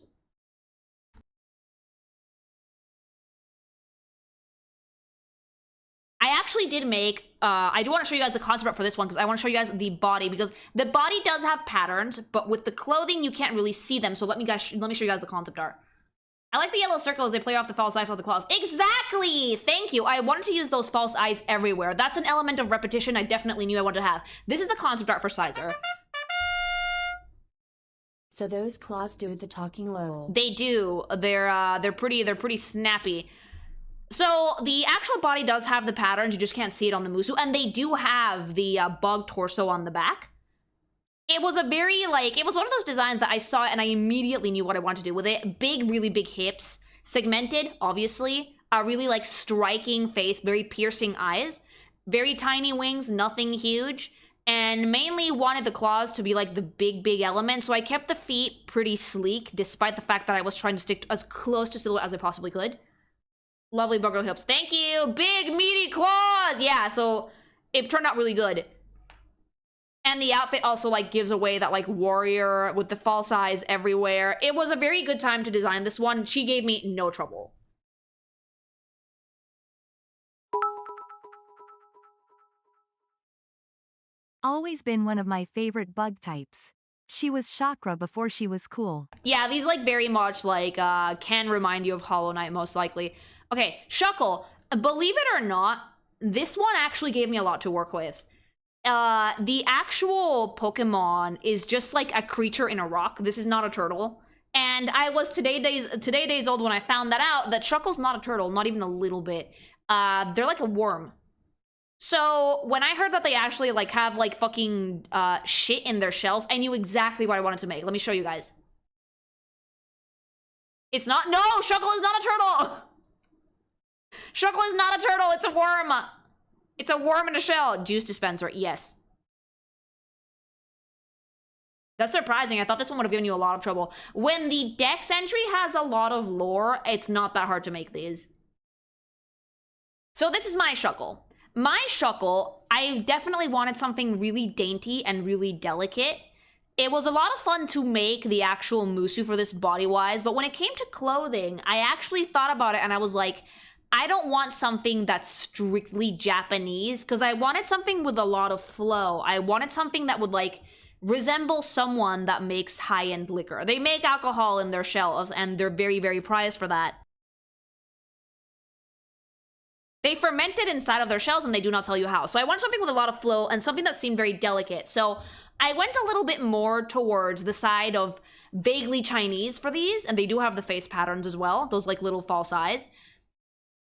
I actually did make, I do want to show you guys the concept art for this one because I want to show you guys the body, because the body does have patterns, but with the clothing, you can't really see them. So let me show you guys the concept art. I like the yellow circles. They play off the false eyes with the claws. Exactly! Thank you. I wanted to use those false eyes everywhere. That's an element of repetition I definitely knew I wanted to have. This is the concept art for Scizor. So those claws do the talking lol. They do. They're pretty snappy. So the actual body does have the patterns, you just can't see it on the Musu, and they do have the bug torso on the back. It was a very, like, it was one of those designs that I saw and I immediately knew what I wanted to do with it. Big, really big hips, segmented, obviously, a really, like, striking face, very piercing eyes, very tiny wings, nothing huge, and mainly wanted the claws to be, like, the big element, so I kept the feet pretty sleek, despite the fact that I was trying to stick as close to silhouette as I possibly could. Lovely bugger hips. Thank you! Big, meaty claws! Yeah, so it turned out really good. And the outfit also, like, gives away that, like, warrior with the false eyes everywhere. It was a very good time to design this one. She gave me no trouble. Always been one of my favorite bug types. She was chakra before she was cool. Yeah, these, like, very much, like, can remind you of Hollow Knight, most likely. Okay, Shuckle. believe it or not, this one actually gave me a lot to work with. The actual Pokemon is just like a creature in a rock. This is not a turtle. And I was today days old when I found that out, that Shuckle's not a turtle, not even a little bit. They're like a worm. So when I heard that they actually like have like fucking shit in their shells, I knew exactly what I wanted to make. Let me show you guys. It's not, no, Shuckle is not a turtle. Shuckle is not a turtle, it's a worm. It's a worm in a shell. Juice dispenser, yes. That's surprising. I thought this one would have given you a lot of trouble. When the Dex entry has a lot of lore, it's not that hard to make these. So this is my Shuckle. My Shuckle, I definitely wanted something really dainty and really delicate. It was a lot of fun to make the actual Musu for this body-wise, but when it came to clothing, I actually thought about it and I was like, I don't want something that's strictly Japanese, because I wanted something with a lot of flow. I wanted something that would, like, resemble someone that makes high-end liquor. They make alcohol in their shells, and they're very, very prized for that. They ferment it inside of their shells, and they do not tell you how. So I want something with a lot of flow, and something that seemed very delicate. So I went a little bit more towards the side of vaguely Chinese for these, and they do have the face patterns as well, those, like, little false eyes.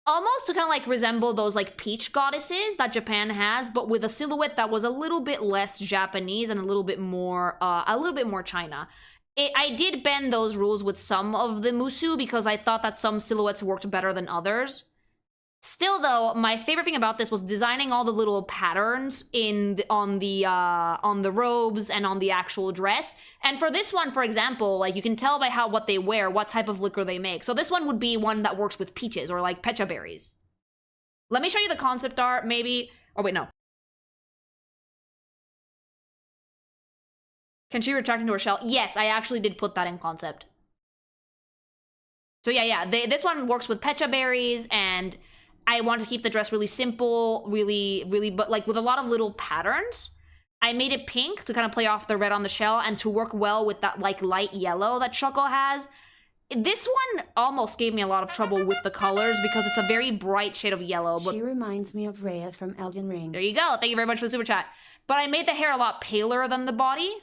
Almost to kind of like resemble those like peach goddesses that Japan has, but with a silhouette that was a little bit less Japanese and a little bit more China. I did bend those rules with some of the Musu because I thought that some silhouettes worked better than others. Still though, my favorite thing about this was designing all the little patterns on the robes and on the actual dress. And for this one, for example, like you can tell by what they wear, what type of liquor they make. So this one would be one that works with peaches or like pecha berries. Let me show you the concept art, maybe. Oh wait, no. Can she retract into her shell? Yes, I actually did put that in concept. So yeah, this one works with pecha berries, and I want to keep the dress really simple, really, but like with a lot of little patterns. I made it pink to kind of play off the red on the shell and to work well with that like light yellow that Shuckle has. This one almost gave me a lot of trouble with the colors because it's a very bright shade of yellow. But she reminds me of Rhea from Elden Ring. There you go. Thank you very much for the super chat. But I made the hair a lot paler than the body,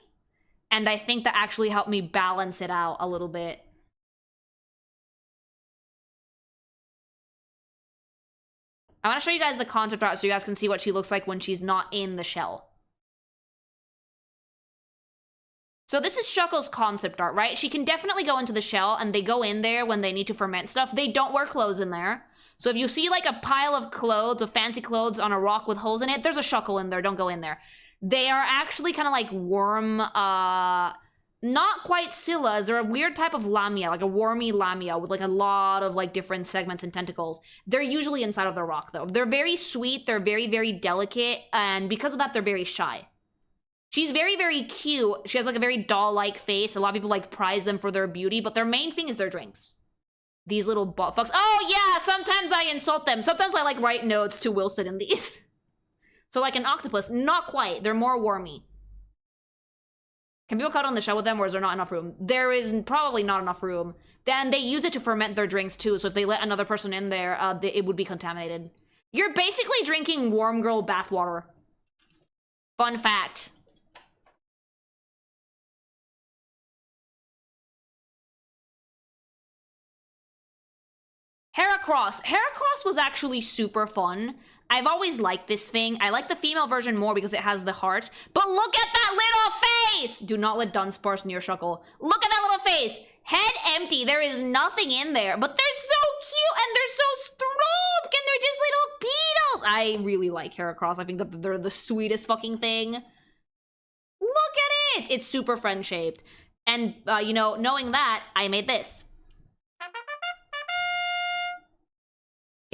and I think that actually helped me balance it out a little bit. I want to show you guys the concept art so you guys can see what she looks like when she's not in the shell. So this is Shuckle's concept art, right? She can definitely go into the shell, and they go in there when they need to ferment stuff. They don't wear clothes in there. So if you see like a pile of clothes, of fancy clothes on a rock with holes in it, there's a Shuckle in there. Don't go in there. They are actually kind of like worm, not quite Scyllas. They're a weird type of Lamia, like a wormy Lamia with like a lot of like different segments and tentacles. They're usually inside of the rock though. They're very sweet, they're very, very delicate, and because of that, they're very shy. She's very, very cute. She has like a very doll-like face. A lot of people like prize them for their beauty, but their main thing is their drinks. These little butt fucks. Oh yeah, sometimes I insult them. Sometimes I like write notes to Wilson in these. So like an octopus, not quite. They're more wormy. Can people cuddle in the shell with them, or is there not enough room? There is probably not enough room. Then they use it to ferment their drinks too, so if they let another person in there, it would be contaminated. You're basically drinking warm girl bathwater. Fun fact. Heracross. Heracross was actually super fun. I've always liked this thing. I like the female version more because it has the heart. But look at that little face! Do not let Dunsparce near Shuckle. Look at that little face! Head empty. There is nothing in there. But they're so cute and they're so strong! And they're just little beetles! I really like Heracross. I think that they're the sweetest fucking thing. Look at it! It's super friend-shaped. And, you know, knowing that, I made this.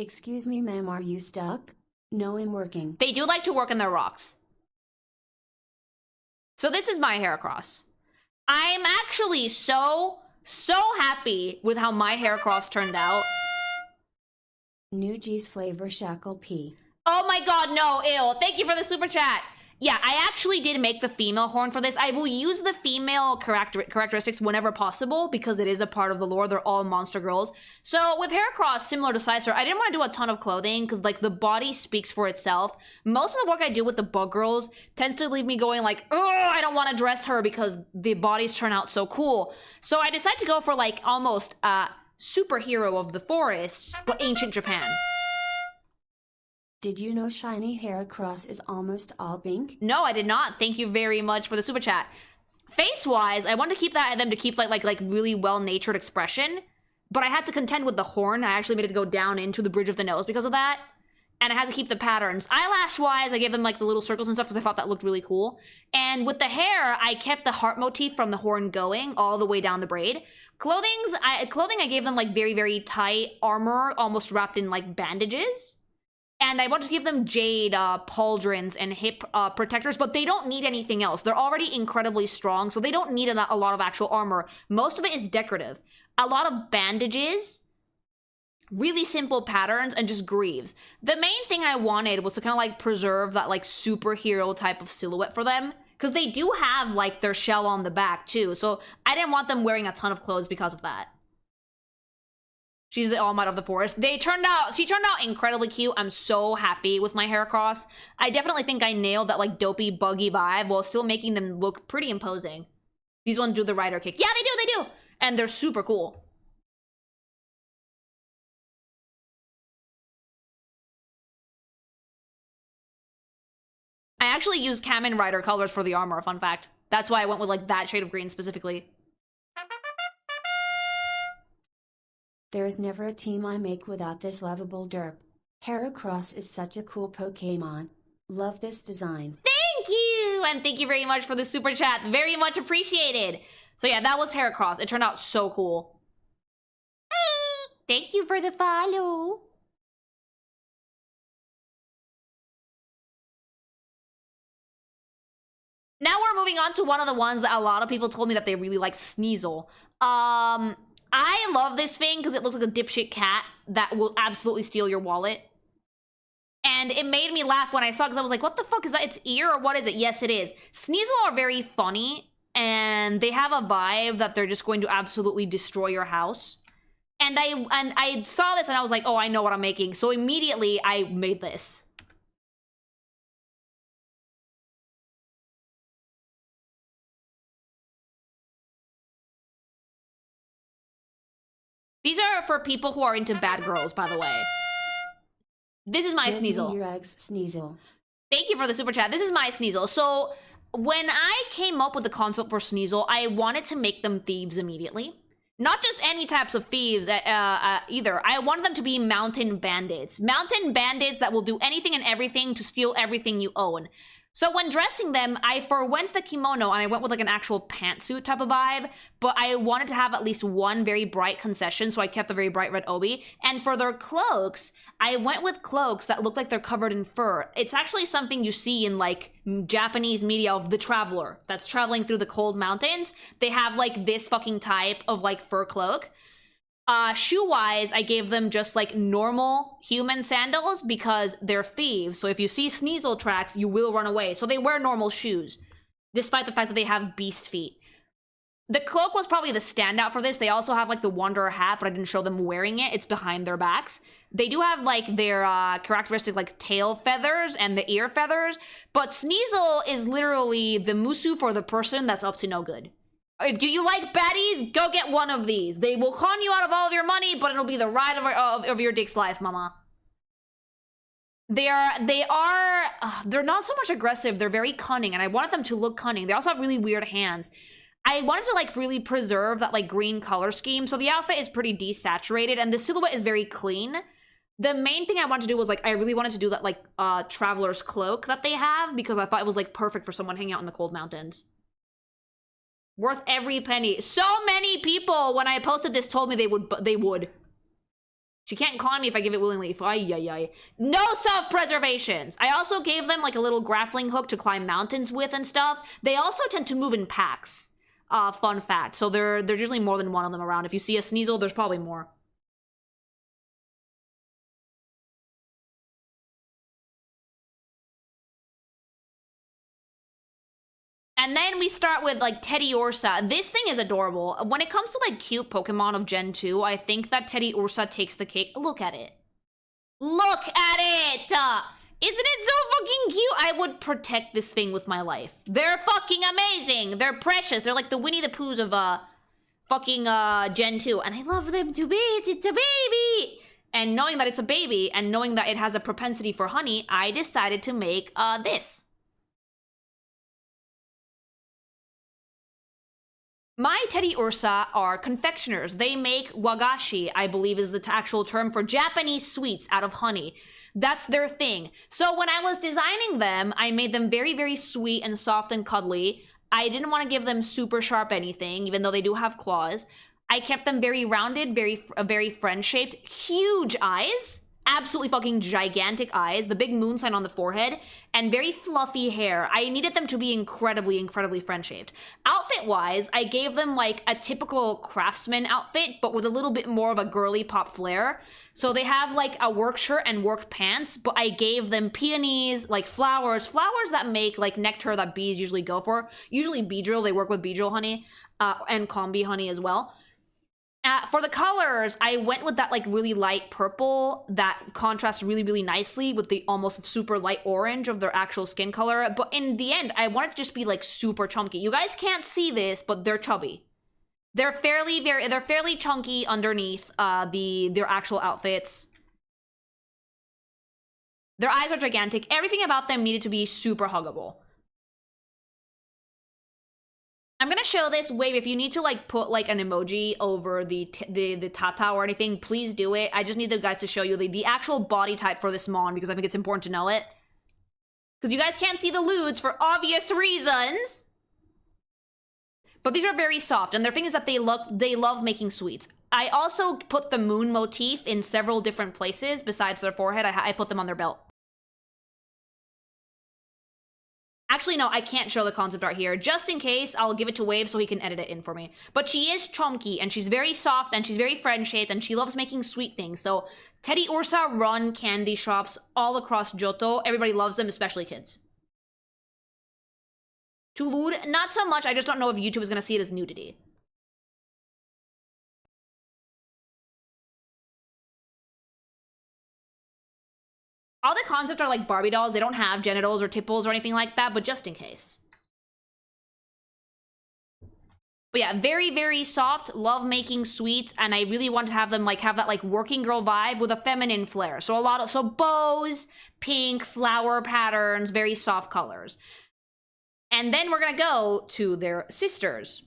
Excuse me, ma'am, are you stuck? No, I'm working. They do like to work in their rocks. So this is my Heracross. I'm actually so happy with how my Heracross turned out. New G's flavor Shuckle P. Oh my god, no, ew. Thank you for the super chat. Yeah, I actually did make the female horn for this. I will use the female characteristics whenever possible because it is a part of the lore. They're all monster girls. So with Heracross, similar to Scizor, I didn't want to do a ton of clothing because like the body speaks for itself. Most of the work I do with the bug girls tends to leave me going like, oh, I don't want to dress her because the bodies turn out so cool. So I decided to go for like almost superhero of the forest, but ancient Japan. Did you know shiny Heracross is almost all pink? No, I did not. Thank you very much for the super chat. Face-wise, I wanted to keep that at them to keep like really well-natured expression, but I had to contend with the horn. I actually made it go down into the bridge of the nose because of that, and I had to keep the patterns. Eyelash-wise, I gave them like the little circles and stuff because I thought that looked really cool. And with the hair, I kept the heart motif from the horn going all the way down the braid. Clothing, I gave them like very, very tight armor, almost wrapped in like bandages. And I wanted to give them jade pauldrons and hip protectors, but they don't need anything else. They're already incredibly strong, so they don't need a lot of actual armor. Most of it is decorative. A lot of bandages, really simple patterns, and just greaves. The main thing I wanted was to kind of like preserve that like superhero type of silhouette for them, because they do have like their shell on the back too, so I didn't want them wearing a ton of clothes because of that. She's the All Might of the Forest. She turned out incredibly cute. I'm so happy with my Heracross. I definitely think I nailed that like dopey, buggy vibe while still making them look pretty imposing. These ones do the rider kick. Yeah, they do. And they're super cool. I actually used Kamen Rider colors for the armor, fun fact. That's why I went with like that shade of green specifically. There is never a team I make without this lovable derp. Heracross is such a cool Pokemon. Love this design. Thank you! And thank you very much for the super chat. Very much appreciated. So yeah, that was Heracross. It turned out so cool. Thank you for the follow. Now we're moving on to one of the ones that a lot of people told me that they really like, Sneasel. I love this thing because it looks like a dipshit cat that will absolutely steal your wallet. And it made me laugh when I saw it because I was like, what the fuck is that? Its ear or what is it? Yes, it is. Sneasel are very funny and they have a vibe that they're just going to absolutely destroy your house. And I saw this and I was like, oh, I know what I'm making. So immediately I made this. These are for people who are into bad girls, by the way. This is my Sneasel. Your eggs, Sneasel. Thank you for the super chat. This is my Sneasel. So when I came up with the concept for Sneasel, I wanted to make them thieves immediately. Not just any types of thieves either. I wanted them to be mountain bandits. Mountain bandits that will do anything and everything to steal everything you own. So when dressing them, I forwent the kimono and I went with like an actual pantsuit type of vibe, but I wanted to have at least one very bright concession, so I kept the very bright red obi. And for their cloaks, I went with cloaks that look like they're covered in fur. It's actually something you see in like Japanese media of the traveler that's traveling through the cold mountains. They have like this fucking type of like fur cloak. Shoe-wise, I gave them just like normal human sandals because they're thieves. So if you see Sneasel tracks, you will run away. So they wear normal shoes, despite the fact that they have beast feet. The cloak was probably the standout for this. They also have like the Wanderer hat, but I didn't show them wearing it. It's behind their backs. They do have like their characteristic like tail feathers and the ear feathers, but Sneasel is literally the Musu for the person that's up to no good. Do you like baddies? Go get one of these. They will con you out of all of your money, but it'll be the ride of your dick's life, mama. They're not so much aggressive. They're very cunning, and I wanted them to look cunning. They also have really weird hands. I wanted to like really preserve that like green color scheme, so the outfit is pretty desaturated, and the silhouette is very clean. The main thing I wanted to do was like, I really wanted to do that like traveler's cloak that they have, because I thought it was like perfect for someone hanging out in the cold mountains. Worth every penny. So many people, when I posted this, told me they would. She can't con me if I give it willingly. Ay. No self-preservations. I also gave them like a little grappling hook to climb mountains with and stuff. They also tend to move in packs. Fun fact. So there's usually more than one of them around. If you see a Sneasel, there's probably more. And then we start with like Teddiursa. This thing is adorable. When it comes to like cute Pokemon of Gen 2, I think that Teddiursa takes the cake. Look at it. Look at it! Isn't it so fucking cute? I would protect this thing with my life. They're fucking amazing. They're precious. They're like the Winnie the Poohs of fucking Gen 2. And I love them to bits. It's a baby! And knowing that it's a baby and knowing that it has a propensity for honey, I decided to make this. My Teddiursa are confectioners. They make wagashi, I believe is the actual term for Japanese sweets out of honey. That's their thing. So when I was designing them, I made them very, very sweet and soft and cuddly. I didn't want to give them super sharp anything, even though they do have claws. I kept them very rounded, very friend-shaped, huge eyes. Absolutely fucking gigantic eyes, the big moon sign on the forehead, and very fluffy hair. I needed them to be incredibly, incredibly friend-shaped. Outfit-wise, I gave them like a typical craftsman outfit, but with a little bit more of a girly pop flair. So they have like a work shirt and work pants, but I gave them peonies, like flowers that make like nectar that bees usually go for. Usually Beedrill, they work with Beedrill honey, and Combi honey as well. For the colors, I went with that like really light purple that contrasts really, really nicely with the almost super light orange of their actual skin color. But in the end, I want it to just be like super chunky. You guys can't see this, but they're chubby. They're fairly chunky underneath their actual outfits. Their eyes are gigantic. Everything about them needed to be super huggable. I'm gonna show this. Wave, if you need to like put like an emoji over the Tata or anything, please do it. I just need the guys to show you the actual body type for this Mon because I think it's important to know it. Because you guys can't see the lewds for obvious reasons. But these are very soft, and their thing is that they love making sweets. I also put the moon motif in several different places besides their forehead. I put them on their belt. Actually, no, I can't show the concept art here. Just in case, I'll give it to Wave so he can edit it in for me. But she is chunky, and she's very soft, and she's very friend-shaped, and she loves making sweet things. So Teddiursa run candy shops all across Johto. Everybody loves them, especially kids. To lewd, not so much. I just don't know if YouTube is going to see it as nudity. All the concepts are like Barbie dolls. They don't have genitals or tipples or anything like that, but just in case. But yeah, very, very soft, love making sweets, and I really want to have them like have that like working girl vibe with a feminine flair. So so bows, pink, flower patterns, very soft colors. And then we're gonna go to their sisters.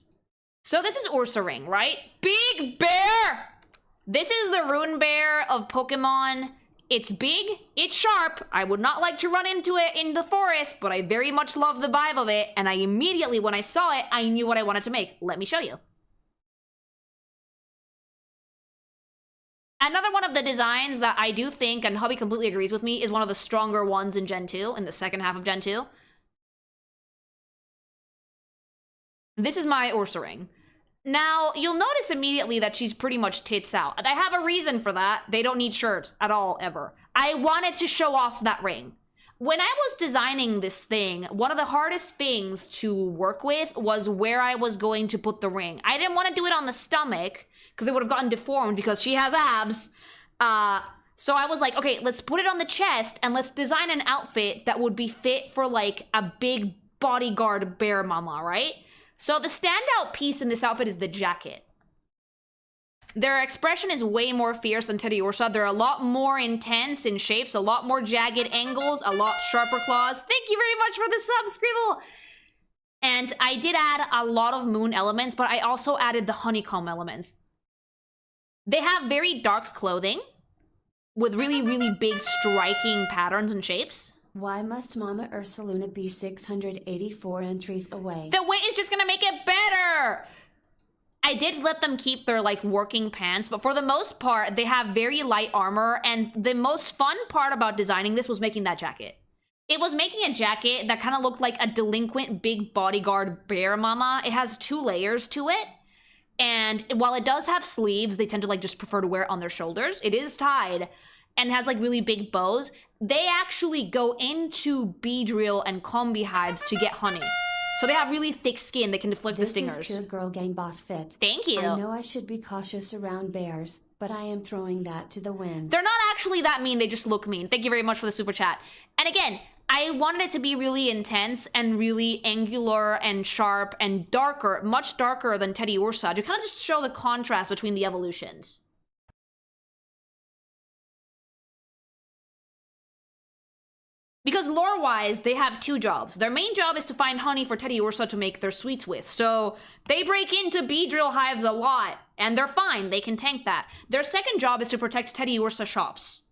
So this is Ursaring, right? Big bear! This is the rune bear of Pokemon. It's big, it's sharp. I would not like to run into it in the forest, but I very much love the vibe of it, and I immediately, when I saw it, I knew what I wanted to make. Let me show you. Another one of the designs that I do think, and Hubby completely agrees with me, is one of the stronger ones in Gen 2, in the second half of Gen 2. This is my Ursaring. Now, you'll notice immediately that she's pretty much tits out. I have a reason for that. They don't need shirts at all, ever. I wanted to show off that ring. When I was designing this thing, one of the hardest things to work with was where I was going to put the ring. I didn't want to do it on the stomach, because it would have gotten deformed because she has abs. So I was like, okay, let's put it on the chest, and let's design an outfit that would be fit for, like, a big bodyguard bear mama, right? So the standout piece in this outfit is the jacket. Their expression is way more fierce than Teddiursa. They're a lot more intense in shapes, a lot more jagged angles, a lot sharper claws. Thank you very much for the sub, Scribble! And I did add a lot of moon elements, but I also added the honeycomb elements. They have very dark clothing with really, really big striking patterns and shapes. Why must Mama Ursaluna be 684 entries away? The weight is just gonna make it better! I did let them keep their, like, working pants, but for the most part, they have very light armor, and the most fun part about designing this was making that jacket. It was making a jacket that kind of looked like a delinquent big bodyguard bear mama. It has 2 layers to it, and while it does have sleeves, they tend to, like, just prefer to wear it on their shoulders. It is tied, and has, like, really big bows. They actually go into Beedrill and Combi hives to get honey. So they have really thick skin that can deflect the This stingers. is pure girl gang boss fit. Thank you. I know I should be cautious around bears, but I am throwing that to the wind. They're not actually that mean, they just look mean. Thank you very much for the super chat. And again, I wanted it to be really intense and really angular and sharp and darker, much darker than Teddiursa, to kind of just show the contrast between the evolutions. Because lore-wise, they have two jobs. Their main job is to find honey for Teddiursa to make their sweets with. So they break into bee drill hives a lot, and they're fine. They can tank that. Their second job is to protect Teddiursa shops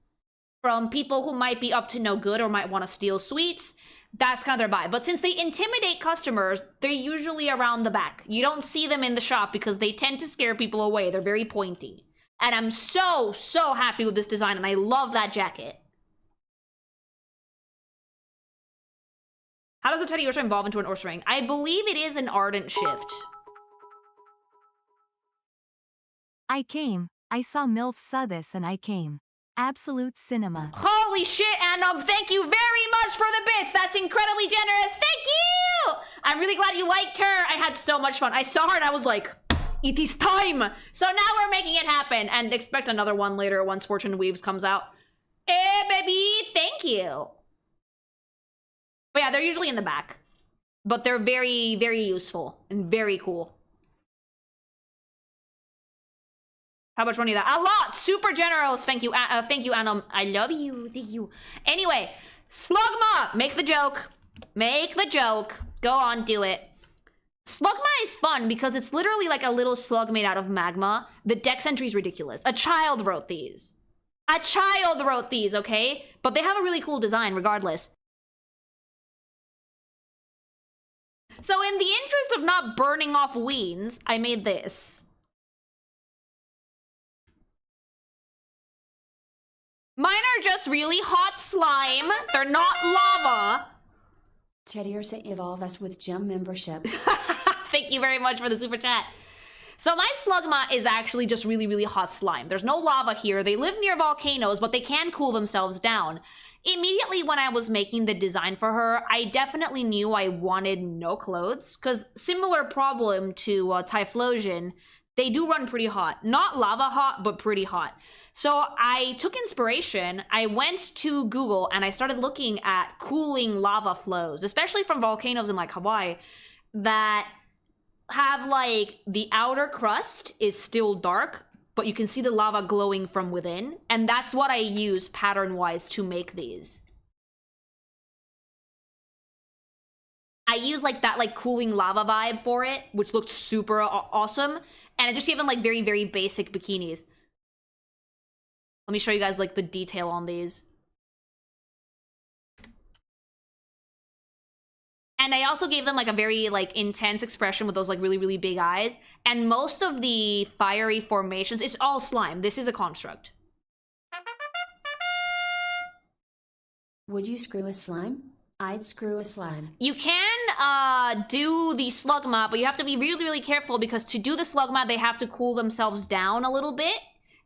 from people who might be up to no good or might want to steal sweets. That's kind of their vibe. But since they intimidate customers, they're usually around the back. You don't see them in the shop because they tend to scare people away. They're very pointy. And I'm so, so happy with this design, and I love that jacket. How does a Teddiursa evolve into an Ursaring? I believe it is an Ardent Shift. I came. I saw MILF saw this and I came. Absolute cinema. Holy shit, Anom, thank you very much for the bits. That's incredibly generous. Thank you! I'm really glad you liked her. I had so much fun. I saw her and I was like, it is time. So now we're making it happen. And expect another one later once Fortune Weaves comes out. Eh, baby, thank you. But yeah, they're usually in the back. But they're very, very useful and very cool. How much money that? A lot! Super generous! Thank you, Anom. I love you. Thank you. Anyway, Slugma! Make the joke. Make the joke. Go on, do it. Slugma is fun because it's literally like a little slug made out of magma. The dex entry is ridiculous. A child wrote these. A child wrote these, okay? But they have a really cool design regardless. So in the interest of not burning off weens, I made this. Mine are just really hot slime. They're not lava. Teddiursa evolve us with gym membership. Thank you very much for the super chat. So my Slugma is actually just really, really hot slime. There's no lava here. They live near volcanoes, but they can cool themselves down. Immediately when I was making the design for her, I definitely knew I wanted no clothes, because similar problem to Typhlosion, they do run pretty hot. Not lava hot, but pretty hot. So I took inspiration, I went to Google, and I started looking at cooling lava flows, especially from volcanoes in like Hawaii, that have like the outer crust is still dark, but you can see the lava glowing from within. And that's what I use pattern-wise to make these. I use like that like cooling lava vibe for it, which looked super awesome. And I just gave them like very, very basic bikinis. Let me show you guys like the detail on these. And I also gave them like a very like intense expression with those like really, really big eyes. And most of the fiery formations, it's all slime. This is a construct. Would you screw a slime? I'd screw a slime. You can do the Slugma, but you have to be really, really careful because to do the Slugma, they have to cool themselves down a little bit.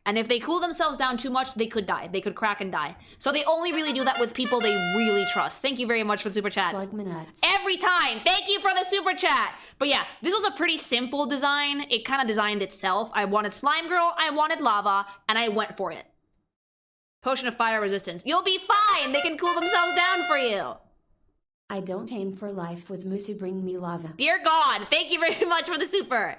And if they cool themselves down too much, they could die. They could crack and die. So they only really do that with people they really trust. Thank you very much for the super chat. Slugma nuts. Every time. Thank you for the super chat. But yeah, this was a pretty simple design. It kind of designed itself. I wanted Slime Girl, I wanted lava, and I went for it. Potion of fire resistance. You'll be fine. They can cool themselves down for you. I don't aim for life with Musu bring me lava. Dear God, thank you very much for the super.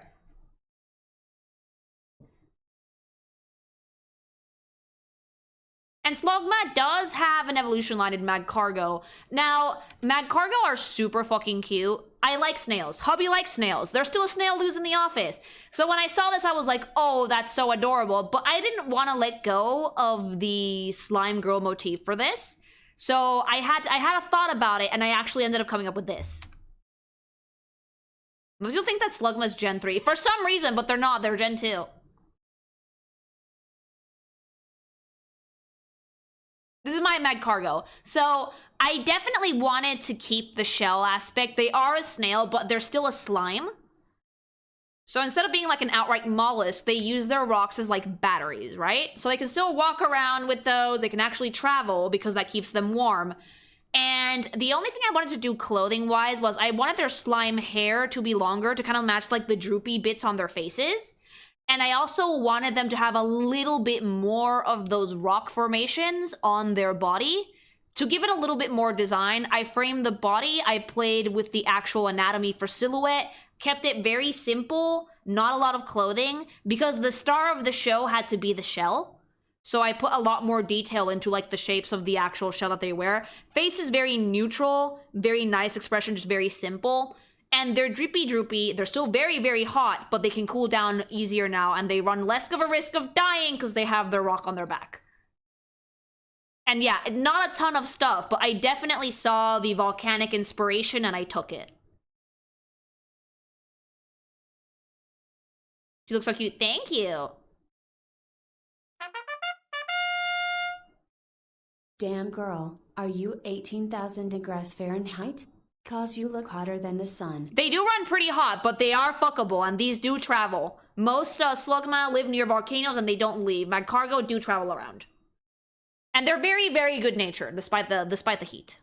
And Slugma does have an evolution line in Magcargo. Now, Magcargo are super fucking cute. I like snails. Hubby likes snails. There's still a snail loose in the office. So when I saw this, I was like, oh, that's so adorable. But I didn't want to let go of the slime girl motif for this. So I had a thought about it, and I actually ended up coming up with this. Most people think that Slugma's Gen 3. For some reason, but they're not. They're Gen 2. This is my Magcargo. So I definitely wanted to keep the shell aspect. They are a snail, but they're still a slime. So instead of being like an outright mollusk, they use their rocks as like batteries, right? So they can still walk around with those. They can actually travel because that keeps them warm. And the only thing I wanted to do clothing-wise was I wanted their slime hair to be longer to kind of match like the droopy bits on their faces. And I also wanted them to have a little bit more of those rock formations on their body. To give it a little bit more design, I framed the body, I played with the actual anatomy for silhouette, kept it very simple, not a lot of clothing, because the star of the show had to be the shell. So I put a lot more detail into like the shapes of the actual shell that they wear. Face is very neutral, very nice expression, just very simple. And they're droopy. They're still very, very hot, but they can cool down easier now, and they run less of a risk of dying because they have their rock on their back. And yeah, not a ton of stuff, but I definitely saw the volcanic inspiration and I took it. She looks so cute. Thank you. Damn girl, are you 18,000 degrees Fahrenheit? Cause you look hotter than the sun. They do run pretty hot, but they are fuckable, and these do travel. Most Slugma live near volcanoes and they don't leave. Magcargo do travel around. And they're very, very good natured, despite the heat.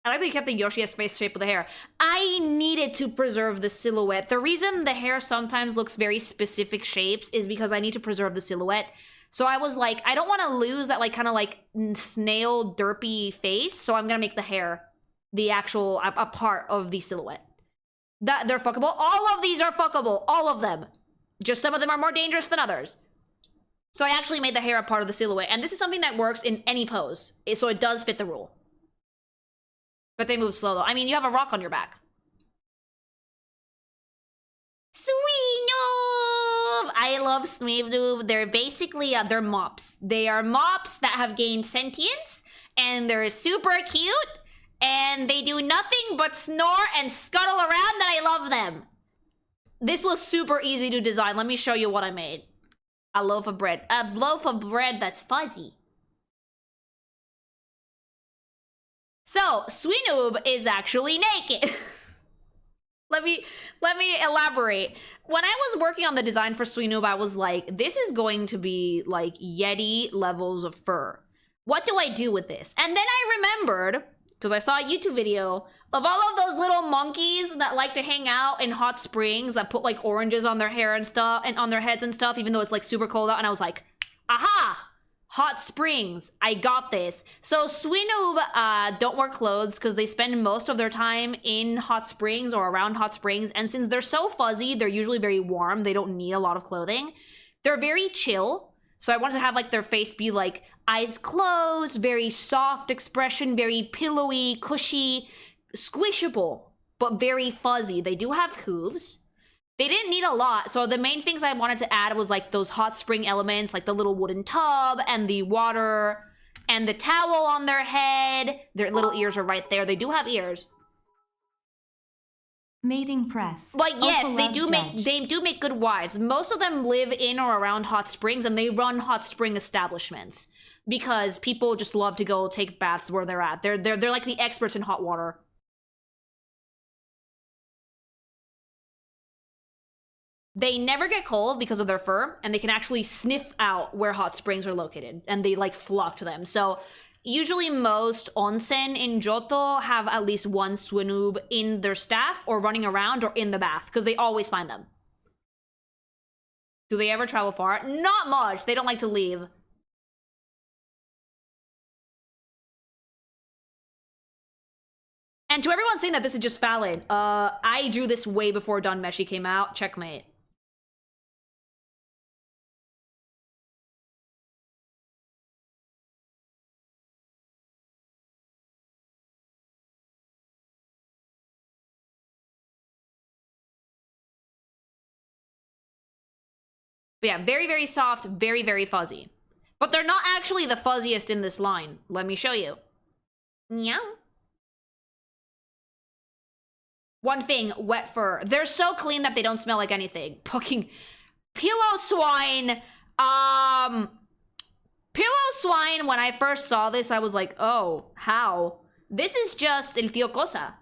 I like that you kept the Yoshi's face shape with the hair. I needed to preserve the silhouette. The reason the hair sometimes looks very specific shapes is because I need to preserve the silhouette. So I was like, I don't want to lose that like kind of like snail derpy face, so I'm gonna make the hair the actual a part of the silhouette. That they're fuckable. All of these are fuckable. All of them. Just some of them are more dangerous than others. So I actually made the hair a part of the silhouette, and this is something that works in any pose, so it does fit the rule. But they move slow though. I mean, you have a rock on your back. Swinub! I love Swinub. They're basically, they're mops. They are mops that have gained sentience, and they're super cute, and they do nothing but snore and scuttle around, and I love them. This was super easy to design. Let me show you what I made. A loaf of bread. A loaf of bread that's fuzzy. So, Swinub is actually naked. Let me elaborate. When I was working on the design for Swinub, I was like, this is going to be like Yeti levels of fur. What do I do with this? And then I remembered, because I saw a YouTube video of all of those little monkeys that like to hang out in hot springs that put like oranges on their hair and stuff and on their heads and stuff, even though it's like super cold out. And I was like, aha! Hot springs. I got this. So Swinub don't wear clothes because they spend most of their time in hot springs or around hot springs. And since they're so fuzzy, they're usually very warm. They don't need a lot of clothing. They're very chill. So I wanted to have like their face be like eyes closed, very soft expression, very pillowy, cushy, squishable, but very fuzzy. They do have hooves. They didn't need a lot, so the main things I wanted to add was like those hot spring elements, like the little wooden tub and the water and the towel on their head. Their little ears are right there. They do have ears. Mating press. But yes, Also they love do make good wives. Most of them live in or around hot springs, and they run hot spring establishments because people just love to go take baths where they're at. They're like the experts in hot water. They never get cold because of their fur, and they can actually sniff out where hot springs are located, and they like flock to them. So usually most onsen in Johto have at least one Swinub in their staff or running around or in the bath because they always find them. Do they ever travel far? Not much. They don't like to leave. And to everyone saying that this is just valid, I drew this way before Don Meshi came out. Checkmate. But yeah, very, very soft, very, very fuzzy. But they're not actually the fuzziest in this line. Let me show you. Meow. One thing, wet fur. They're so clean that they don't smell like anything. Fucking Piloswine. Piloswine, when I first saw this, I was like, oh, how? This is just El Tío Cosa.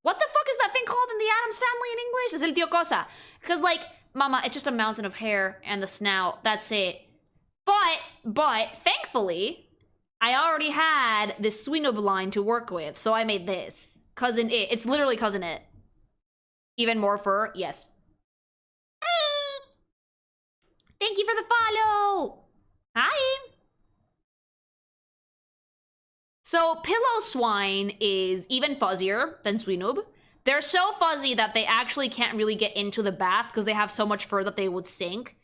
What the fuck is that thing called in the Addams Family in English? It's El Tío Cosa. Because, like, mama, it's just a mountain of hair and the snout. That's it. But, thankfully, I already had this Swinub line to work with, so I made this. Cousin It. It's literally Cousin It. Even more fur? Yes. Thank you for the follow! Hi! So, Piloswine is even fuzzier than Swinub. They're so fuzzy that they actually can't really get into the bath because they have so much fur that they would sink.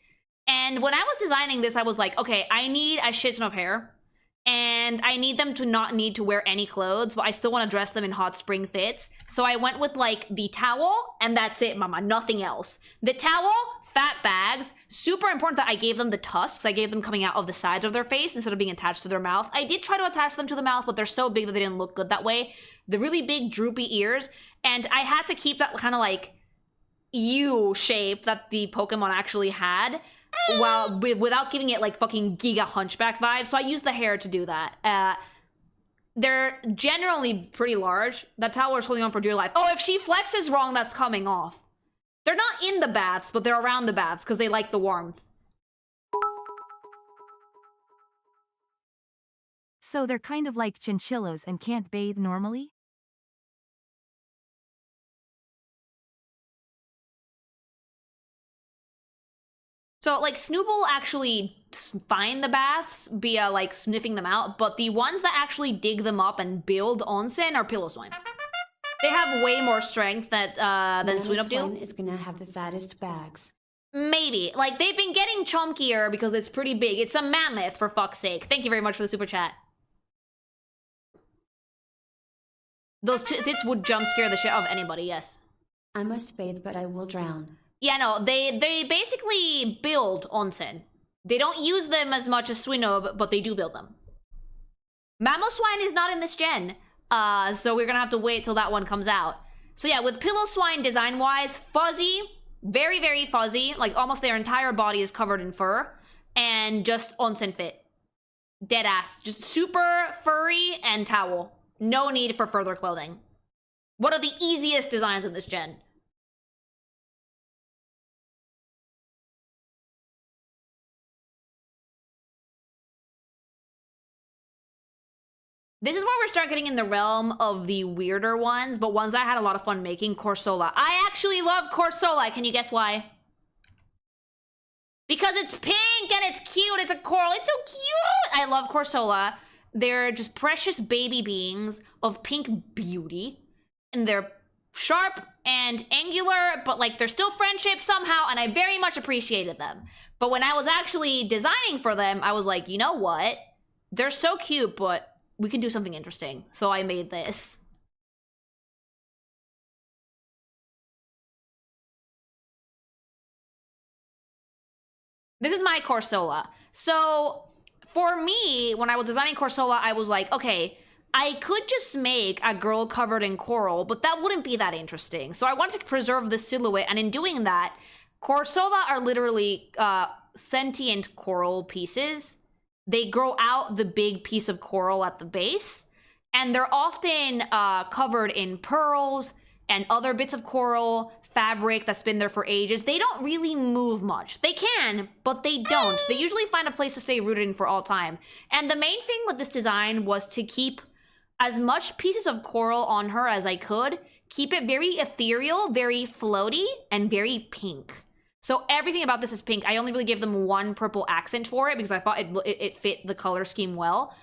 And when I was designing this, I was like, okay, I need a shit ton of hair. And I need them to not need to wear any clothes, but I still want to dress them in hot spring fits. So I went with, like, the towel, and that's it, mama. Nothing else. The towel, fat bags. Super important that I gave them the tusks. I gave them coming out of the sides of their face instead of being attached to their mouth. I did try to attach them to the mouth, but they're so big that they didn't look good that way. The really big, droopy ears. And I had to keep that kind of, like, U shape that the Pokemon actually had, while without giving it like fucking Giga Hunchback vibes. So I used the hair to do that. They're generally pretty large. That towel is holding on for dear life. Oh, if she flexes wrong, that's coming off. They're not in the baths, but they're around the baths because they like the warmth. So they're kind of like chinchillas and can't bathe normally? So, like, Snubbull actually find the baths via, like, sniffing them out, but the ones that actually dig them up and build onsen are Piloswine. They have way more strength than Swinub do. Is gonna have the fattest bags. Maybe. Like, they've been getting chunkier because it's pretty big. It's a mammoth, for fuck's sake. Thank you very much for the super chat. Those tits would jump scare the shit out of anybody, yes. I must bathe, but I will drown. Yeah, no, they basically build onsen. They don't use them as much as Swinub, but they do build them. Mamoswine is not in this gen, so we're gonna have to wait till that one comes out. So yeah, with Piloswine design-wise, fuzzy, very, very fuzzy, like almost their entire body is covered in fur, and just onsen fit. Dead ass, just super furry and towel. No need for further clothing. One of the easiest designs in this gen. This is where we're starting getting in the realm of the weirder ones, but ones I had a lot of fun making. Corsola. I actually love Corsola. Can you guess why? Because it's pink and it's cute. It's a coral. It's so cute. I love Corsola. They're just precious baby beings of pink beauty. And they're sharp and angular, but like they're still friendship somehow, and I very much appreciated them. But when I was actually designing for them, I was like, you know what? They're so cute, but we can do something interesting. So I made this. This is my Corsola. So for me, when I was designing Corsola, I was like, okay, I could just make a girl covered in coral, but that wouldn't be that interesting. So I wanted to preserve the silhouette, and in doing that, Corsola are literally sentient coral pieces. They grow out the big piece of coral at the base, and they're often covered in pearls and other bits of coral, fabric that's been there for ages. They don't really move much. They can, but they don't. They usually find a place to stay rooted in for all time. And the main thing with this design was to keep as much pieces of coral on her as I could, keep it very ethereal, very floaty, and very pink. So everything about this is pink. I only really gave them one purple accent for it because I thought it fit the color scheme well.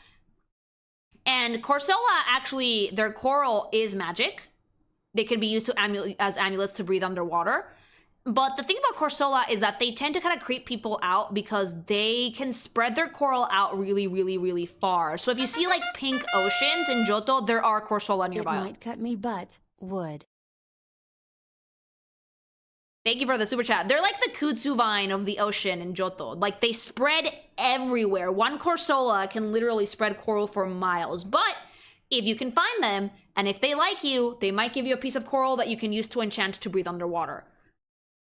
And Corsola, actually, their coral is magic. They can be used to as amulets to breathe underwater. But the thing about Corsola is that they tend to kind of creep people out because they can spread their coral out really, really, really far. So if you see like pink oceans in Johto, there are Corsola nearby. It might cut me, but would. Thank you for the super chat. They're like the kudzu vine of the ocean in Johto. Like, they spread everywhere. One Corsola can literally spread coral for miles. But if you can find them, and if they like you, they might give you a piece of coral that you can use to enchant to breathe underwater.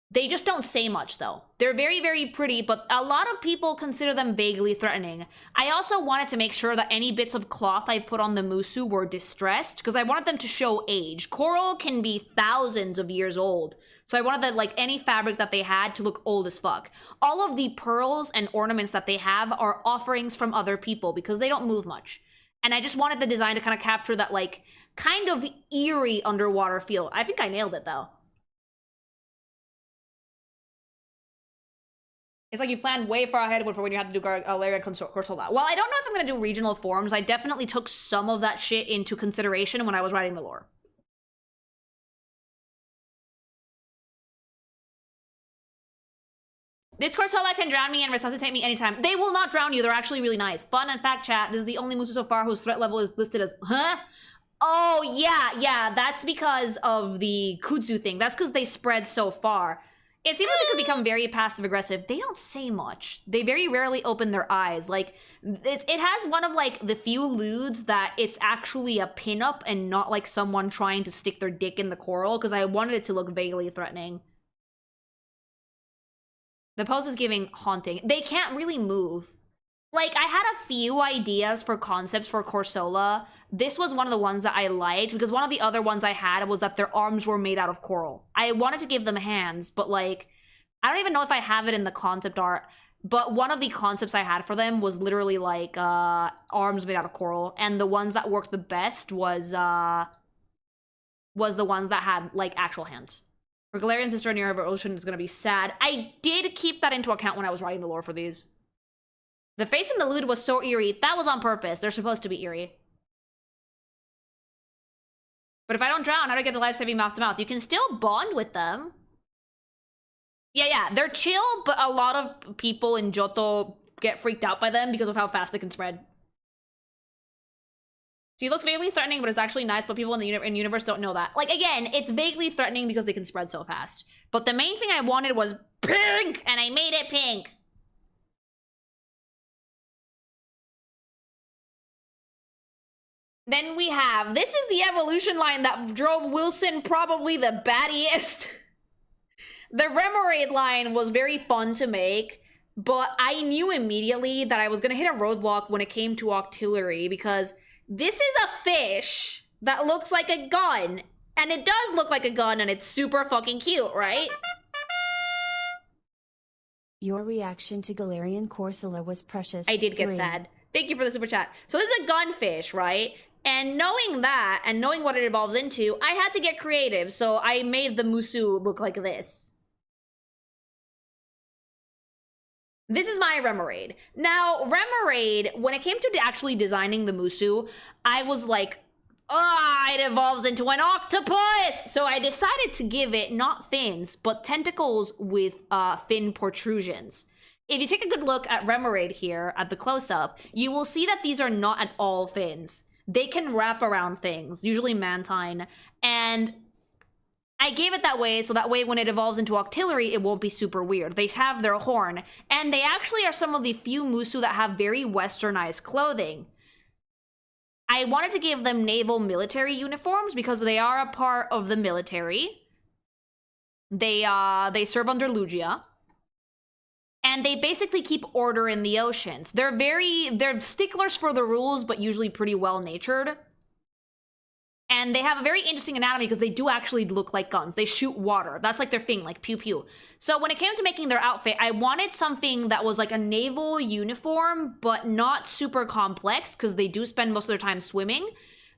They just don't say much, though. They're very, very pretty, but a lot of people consider them vaguely threatening. I also wanted to make sure that any bits of cloth I put on the Musu were distressed, because I wanted them to show age. Coral can be thousands of years old. So I wanted like any fabric that they had to look old as fuck. All of the pearls and ornaments that they have are offerings from other people because they don't move much. And I just wanted the design to kind of capture that like kind of eerie underwater feel. I think I nailed it though. It's like you planned way far ahead for when you had to do Galarian and Corsola. Well, I don't know if I'm going to do regional forms. I definitely took some of that shit into consideration when I was writing the lore. This Corsola can drown me and resuscitate me anytime. They will not drown you. They're actually really nice. Fun and fact chat. This is the only Musu so far whose threat level is listed as... Huh? Oh, yeah. That's because of the Kudzu thing. That's because they spread so far. It seems like they could become very passive-aggressive. They don't say much. They very rarely open their eyes. Like, it has one of, like, the few lewds that it's actually a pinup and not, like, someone trying to stick their dick in the coral, because I wanted it to look vaguely threatening. The pose is giving haunting. They can't really move. Like, I had a few ideas for concepts for Corsola. This was one of the ones that I liked, because one of the other ones I had was that their arms were made out of coral. I wanted to give them hands, but, like, I don't even know if I have it in the concept art, but one of the concepts I had for them was literally, like, arms made out of coral, and the ones that worked the best was the ones that had, like, actual hands. For Galarian sister near River Ocean is going to be sad. I did keep that into account when I was writing the lore for these. The face in the lewd was so eerie. That was on purpose. They're supposed to be eerie. But if I don't drown, how do I get the life-saving mouth-to-mouth? You can still bond with them. Yeah. They're chill, but a lot of people in Johto get freaked out by them because of how fast they can spread. She looks vaguely threatening, but it's actually nice, but people in the universe don't know that. Like, again, it's vaguely threatening because they can spread so fast. But the main thing I wanted was pink, and I made it pink. Then we have, this is the evolution line that drove Wilson probably the battiest. The Remoraid line was very fun to make, but I knew immediately that I was going to hit a roadblock when it came to Octillery, because this is a fish that looks like a gun, and it does look like a gun, and it's super fucking cute, right? Your reaction to Galarian Corsola was precious. I did get sad. Thank you for the super chat. So this is a gunfish, right? And knowing that, and knowing what it evolves into, I had to get creative, so I made the Musu look like this. This is my Remoraid. Now, Remoraid, when it came to actually designing the Musu, I was like, it evolves into an octopus! So I decided to give it not fins, but tentacles with fin protrusions. If you take a good look at Remoraid here, at the close-up, you will see that these are not at all fins. They can wrap around things, usually Mantine, and I gave it that way so that way when it evolves into Octillery, it won't be super weird. They have their horn, and they actually are some of the few Musu that have very westernized clothing. I wanted to give them naval military uniforms because they are a part of the military. They serve under Lugia. And they basically keep order in the oceans. They're sticklers for the rules, but usually pretty well-natured. And they have a very interesting anatomy because they do actually look like guns. They shoot water. That's like their thing, like pew pew. So when it came to making their outfit, I wanted something that was like a naval uniform, but not super complex because they do spend most of their time swimming.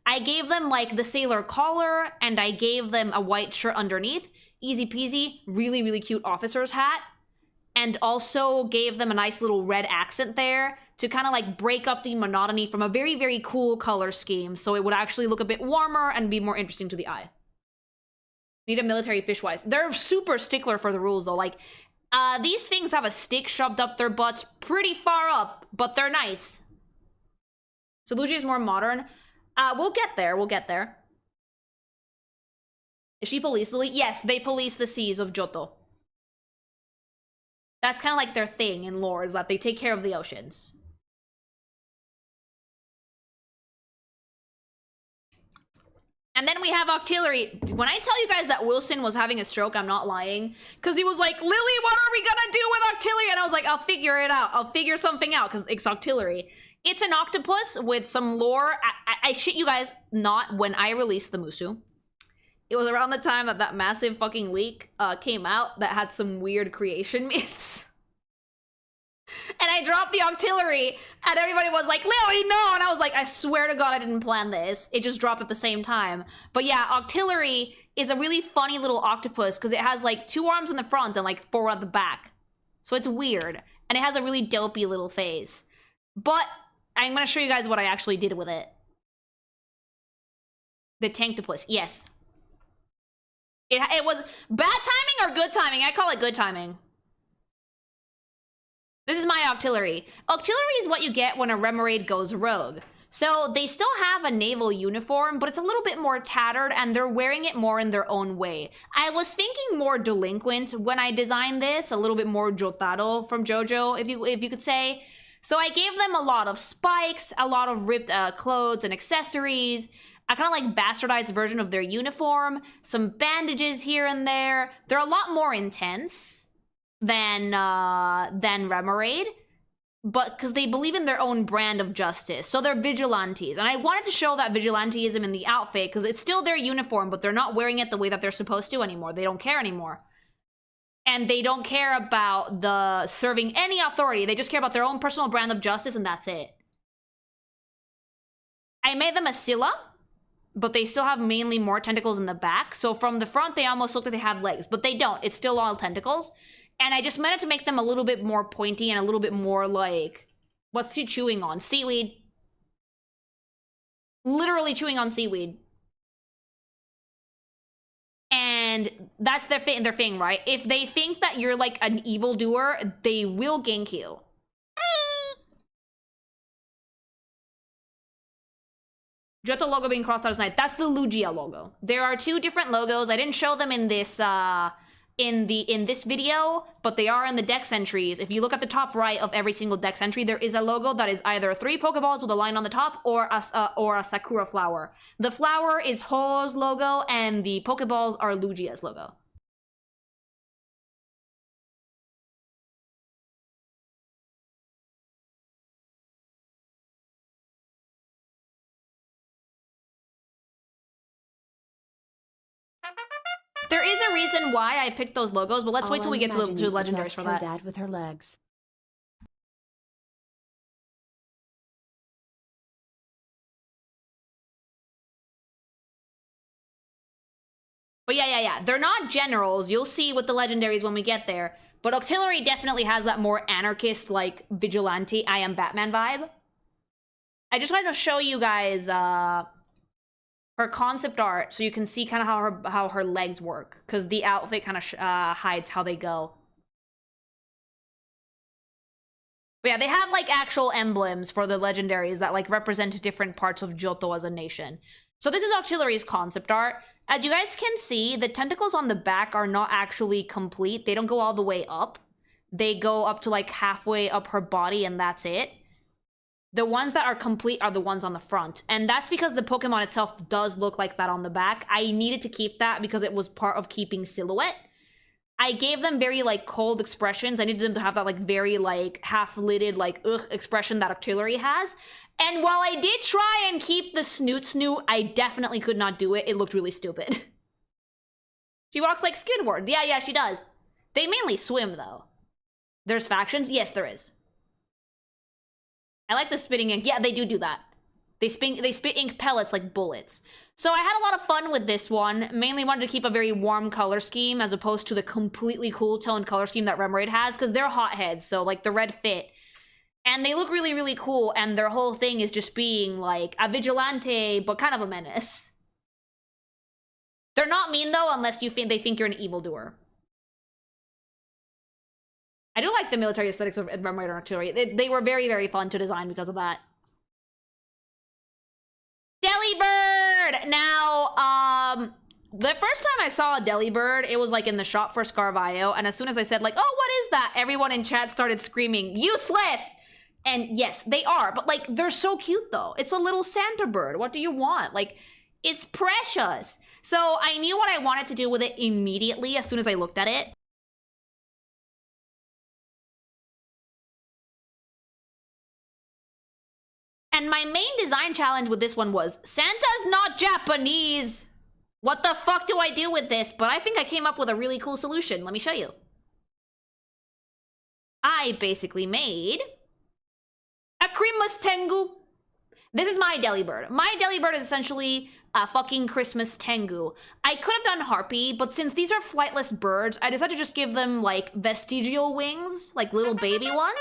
I gave them like the sailor collar, and I gave them a white shirt underneath. Easy peasy, really, really cute officer's hat. And also gave them a nice little red accent there to kind of like break up the monotony from a very, very cool color scheme, so it would actually look a bit warmer and be more interesting to the eye. Need a military fishwife. They're super stickler for the rules though. Like, these things have a stick shoved up their butts pretty far up, but they're nice. So Lugia is more modern. We'll get there, we'll get there. Is she police Lily? Yes, they police the seas of Johto. That's kind of like their thing in lore, is that they take care of the oceans. And then we have Octillery. When I tell you guys that Wilson was having a stroke, I'm not lying. Because he was like, Lily, what are we gonna do with Octillery? And I was like, I'll figure it out. I'll figure something out, because it's Octillery. It's an octopus with some lore. I shit you guys not, when I released the Musu, It was around the time that that massive fucking leak came out that had some weird creation myths. And I dropped the Octillery, and everybody was like, Lily, no! And I was like, I swear to God I didn't plan this. It just dropped at the same time. But yeah, Octillery is a really funny little octopus because it has like 2 arms in the front and like 4 at the back. So it's weird. And it has a really dopey little face. But I'm going to show you guys what I actually did with it. The Tanktopus, yes. It was bad timing or good timing? I call it good timing. This is my Octillery. Octillery is what you get when a Remoraid goes rogue. So they still have a naval uniform, but it's a little bit more tattered and they're wearing it more in their own way. I was thinking more delinquent when I designed this, a little bit more Jotaro from JoJo, if you could say. So I gave them a lot of spikes, a lot of ripped clothes and accessories, a kind of like bastardized version of their uniform, some bandages here and there. They're a lot more intense than Remoraid, but because they believe in their own brand of justice. So they're vigilantes. And I wanted to show that vigilantism in the outfit because it's still their uniform, but they're not wearing it the way that they're supposed to anymore. They don't care anymore. And they don't care about the serving any authority. They just care about their own personal brand of justice, and that's it. I made them a Scylla, but they still have mainly more tentacles in the back. So from the front, they almost look like they have legs, but they don't. It's still all tentacles. And I just meant it to make them a little bit more pointy and a little bit more like... What's he chewing on? Seaweed. Literally chewing on seaweed. And that's their thing, right? If they think that you're like an evildoer, they will gank you. Johto logo being crossed out is nice. That's the Lugia logo. There are 2 different logos. I didn't show them in this in this video, but they are in the dex entries. If you look at the top right of every single dex entry, there is a logo that is either 3 Pokeballs with a line on the top or a Sakura flower. The flower is Ho's logo and the Pokeballs are Lugia's logo. There is a reason why I picked those logos, but let's wait till we get to legendaries for that. Dad with her legs. But yeah. They're not generals. You'll see with the legendaries when we get there. But Octillery definitely has that more anarchist, like, vigilante, I am Batman vibe. I just wanted to show you guys her concept art so you can see kind of how her legs work. Because the outfit kind of hides how they go. But yeah, they have, like, actual emblems for the legendaries that, like, represent different parts of Johto as a nation. So this is Octillery's concept art. As you guys can see, the tentacles on the back are not actually complete. They don't go all the way up. They go up to, like, halfway up her body, and that's it. The ones that are complete are the ones on the front. And that's because the Pokemon itself does look like that on the back. I needed to keep that because it was part of keeping silhouette. I gave them very, like, cold expressions. I needed them to have that, like, very, like, half-lidded, like, ugh expression that Octillery has. And while I did try and keep the snoot, I definitely could not do it. It looked really stupid. She walks like Skidward. Yeah, she does. They mainly swim, though. There's factions? Yes, there is. I like the spitting ink. Yeah, they do that. They spit ink pellets like bullets. So I had a lot of fun with this one. Mainly wanted to keep a very warm color scheme as opposed to the completely cool toned color scheme that Remoraid has, because they're hotheads, so like the red fit. And they look really, really cool, and their whole thing is just being like a vigilante, but kind of a menace. They're not mean though, unless they think you're an evildoer. I do like the military aesthetics of Remoraid and Octillery. They were very, very fun to design because of that. Delibird! Now, the first time I saw a Delibird, it was like in the shop for Scarvaio, and as soon as I said like, oh, what is that? Everyone in chat started screaming, useless! And yes, they are, but like, they're so cute though. It's a little Santa bird. What do you want? Like, it's precious. So I knew what I wanted to do with it immediately as soon as I looked at it. And my main design challenge with this one was, Santa's not Japanese. What the fuck do I do with this? But I think I came up with a really cool solution. Let me show you. I basically made a creamless Tengu. This is my Delibird. My Delibird is essentially a fucking Christmas Tengu. I could have done Harpy, but since these are flightless birds, I decided to just give them, like, vestigial wings, like little baby ones,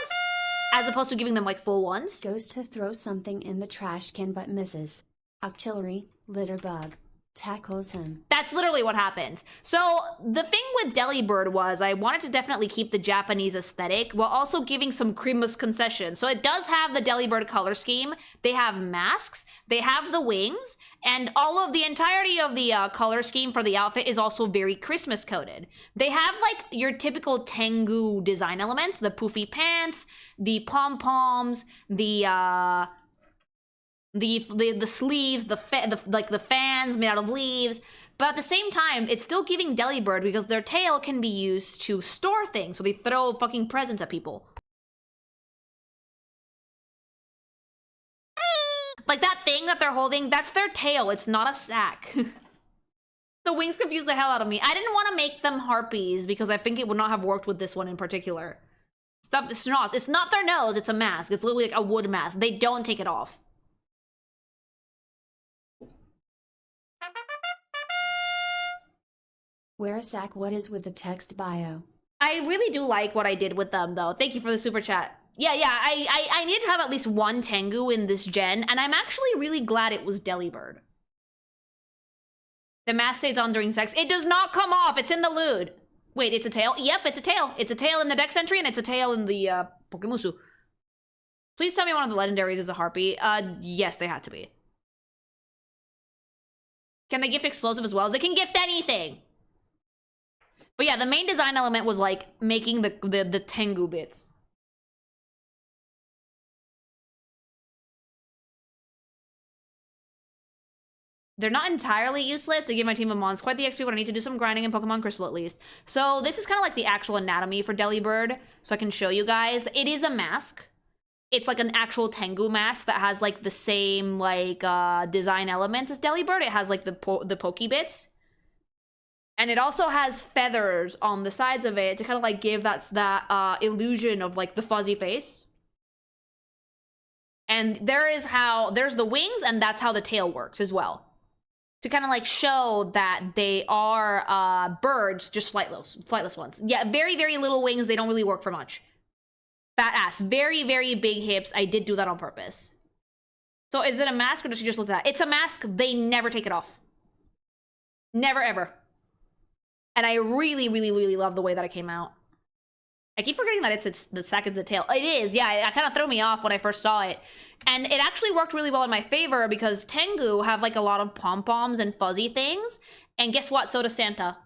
as opposed to giving them, like, full ones. Goes to throw something in the trash can but misses. Octillery, litterbug, tackles him. That's literally what happens. So the thing with Delibird was I wanted to definitely keep the Japanese aesthetic while also giving some creamless concessions. So it does have the Delibird color scheme. They have masks, they have the wings, and all of the entirety of the color scheme for the outfit is also very Christmas coded. They have like your typical Tengu design elements, the poofy pants, the pom-poms, the sleeves, the fans made out of leaves, but at the same time, it's still giving Delibird because their tail can be used to store things, so they throw fucking presents at people. Like that thing that they're holding, that's their tail, it's not a sack. The wings confused the hell out of me. I didn't want to make them harpies because I think it would not have worked with this one in particular. It's not their nose, it's a mask. It's literally like a wood mask. They don't take it off. Wear a sack. What is with the text bio? I really do like what I did with them, though. Thank you for the super chat. Yeah, I need to have at least one Tengu in this gen, and I'm actually really glad it was Delibird. The mask stays on during sex. It does not come off. It's in the lewd. Wait, it's a tail? Yep, it's a tail. It's a tail in the Dex entry, and it's a tail in the Pokemusu. Please tell me one of the legendaries is a Harpy. Yes, they had to be. Can they gift explosive as well? They can gift anything. But yeah, the main design element was like making the Tengu bits. They're not entirely useless. They give my team a Mons quite the XP, but I need to do some grinding in Pokemon Crystal at least. So this is kind of like the actual anatomy for Delibird. So I can show you guys. It is a mask. It's like an actual Tengu mask that has like the same like design elements as Delibird. It has like the Poke bits. And it also has feathers on the sides of it to kind of like give that illusion of like the fuzzy face. And there's the wings, and that's how the tail works as well. To kind of like show that they are birds, just flightless ones. Yeah, very, very little wings. They don't really work for much. Fat ass. Very, very big hips. I did do that on purpose. So is it a mask or does she just look at that? It's a mask. They never take it off. Never, ever. And I really, really, really love the way that it came out. I keep forgetting that it's the sack is the tail. It is, yeah, it kind of threw me off when I first saw it. And it actually worked really well in my favor because Tengu have like a lot of pom-poms and fuzzy things. And guess what? So does Santa.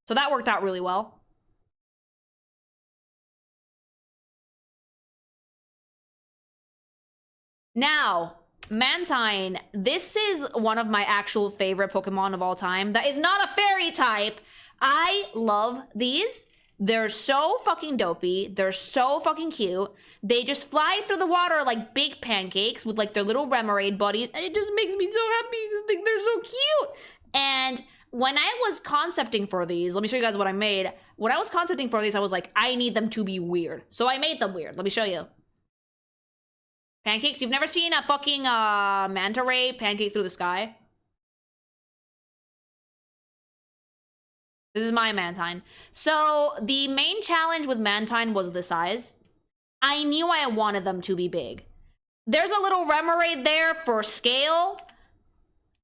So that worked out really well. Now, Mantine. This is one of my actual favorite Pokemon of all time. That is not a fairy type. I love these. They're so fucking dopey. They're so fucking cute. They just fly through the water like big pancakes with like their little Remoraid buddies. And it just makes me so happy. I think they're so cute. And when I was concepting for these, let me show you guys what I made. When I was concepting for these, I was like, I need them to be weird. So I made them weird. Let me show you. Pancakes? You've never seen a fucking manta ray pancake through the sky? This is my Mantine. So the main challenge with Mantine was the size. I knew I wanted them to be big. There's a little Remoraid there for scale.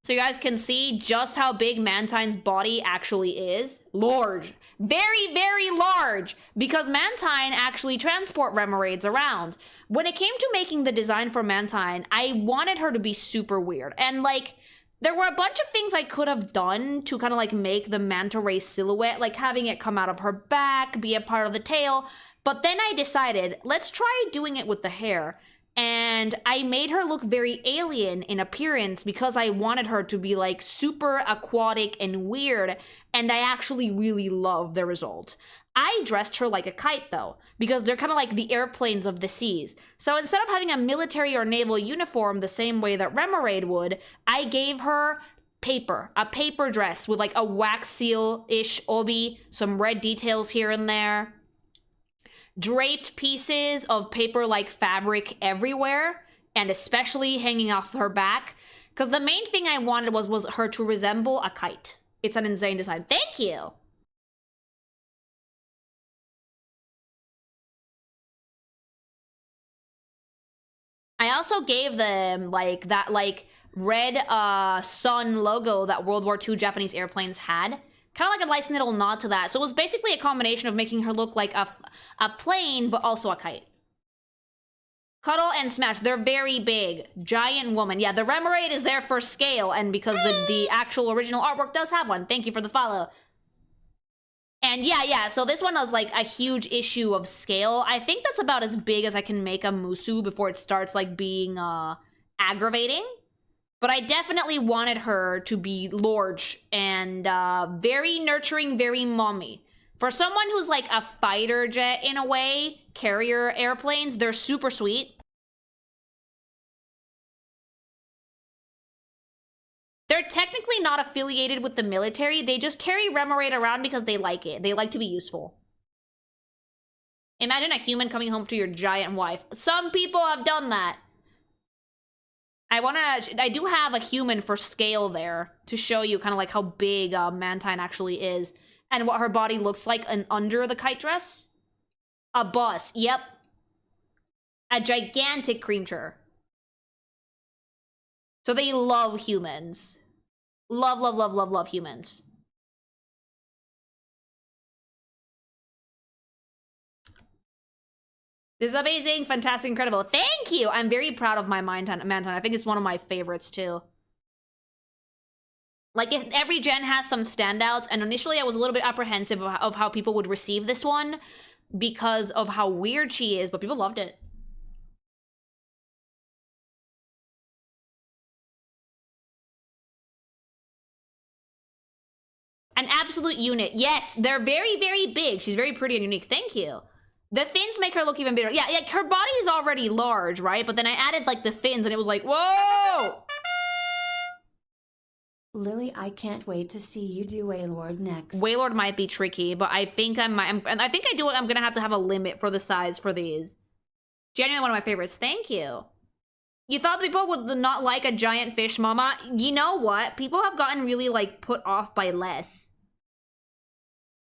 So you guys can see just how big Mantine's body actually is. Large. Very, very large. Because Mantine actually transport Remoraids around. When it came to making the design for Mantine, I wanted her to be super weird. And like, there were a bunch of things I could have done to kind of like make the manta ray silhouette, like having it come out of her back, be a part of the tail. But then I decided, let's try doing it with the hair. And I made her look very alien in appearance because I wanted her to be like super aquatic and weird. And I actually really love the result. I dressed her like a kite though, because they're kind of like the airplanes of the seas. So instead of having a military or naval uniform the same way that Remoraid would, I gave her paper. A paper dress with like a wax seal-ish obi, some red details here and there. Draped pieces of paper-like fabric everywhere, and especially hanging off her back. Because the main thing I wanted was her to resemble a kite. It's an insane design. Thank you! I also gave them, like, that, like, red sun logo that World War II Japanese airplanes had. Kind of like a nice little nod to that. So it was basically a combination of making her look like a plane, but also a kite. Cuddle and Smash, they're very big. Giant woman. Yeah, the Remoraid is there for scale, and because the actual original artwork does have one. Thank you for the follow. And yeah, so this one was like a huge issue of scale. I think that's about as big as I can make a Musu before it starts like being aggravating. But I definitely wanted her to be large and very nurturing, very mommy. For someone who's like a fighter jet in a way, carrier airplanes, they're super sweet. They're technically not affiliated with the military. They just carry Remoraid around because they like it. They like to be useful. Imagine a human coming home to your giant wife. Some people have done that. I do have a human for scale there to show you kind of like how big Mantine actually is and what her body looks like under the kite dress. A bus, yep. A gigantic creature. So they love humans. Love, love, love, love, love humans. This is amazing, fantastic, incredible. Thank you! I'm very proud of my Mantine. I think it's one of my favorites, too. Like, if every gen has some standouts, and initially I was a little bit apprehensive of how people would receive this one because of how weird she is, but people loved it. An absolute unit. Yes, they're very, very big. She's very pretty and unique. Thank you. The fins make her look even bigger. Yeah, like her body is already large, right? But then I added like the fins and it was like, whoa! Lily, I can't wait to see you do Wailord next. Wailord might be tricky, but I think I'm gonna have to have a limit for the size for these. Genuinely one of my favorites. Thank you. You thought people would not like a giant fish mama? You know what? People have gotten really, like, put off by less.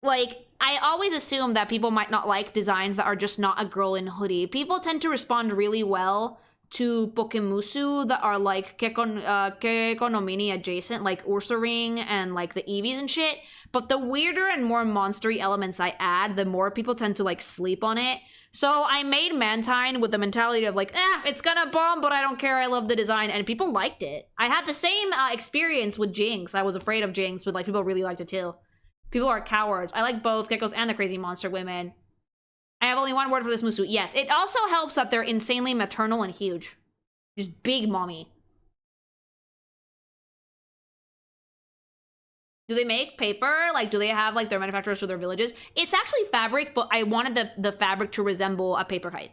Like, I always assume that people might not like designs that are just not a girl in hoodie. People tend to respond really well to Pokemusu that are, like, Keiko no Mini adjacent, like Ursaring and, like, the Eevees and shit. But the weirder and more monstery elements I add, the more people tend to, like, sleep on it. So I made Mantine with the mentality of like, it's gonna bomb, but I don't care, I love the design, and people liked it. I had the same experience with Jinx. I was afraid of Jinx, but like people really liked it too. People are cowards. I like both geckos and the crazy monster women. I have only one word for this Musu. Yes, it also helps that they're insanely maternal and huge. Just big mommy. Do they make paper? Like, do they have, like, their manufacturers for their villages? It's actually fabric, but I wanted the fabric to resemble a paper kite.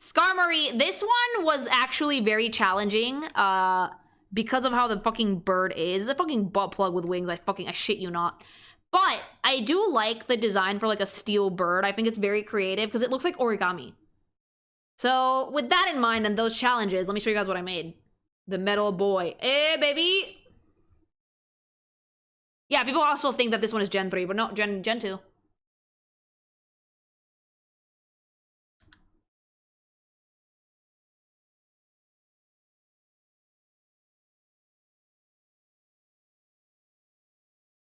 Skarmory, this one was actually very challenging, because of how the fucking bird is. It's a fucking butt plug with wings, I shit you not. But I do like the design for, like, a steel bird. I think it's very creative, because it looks like origami. So, with that in mind and those challenges, let me show you guys what I made. The metal boy. Eh, baby! Yeah, people also think that this one is Gen 3, but no, Gen 2.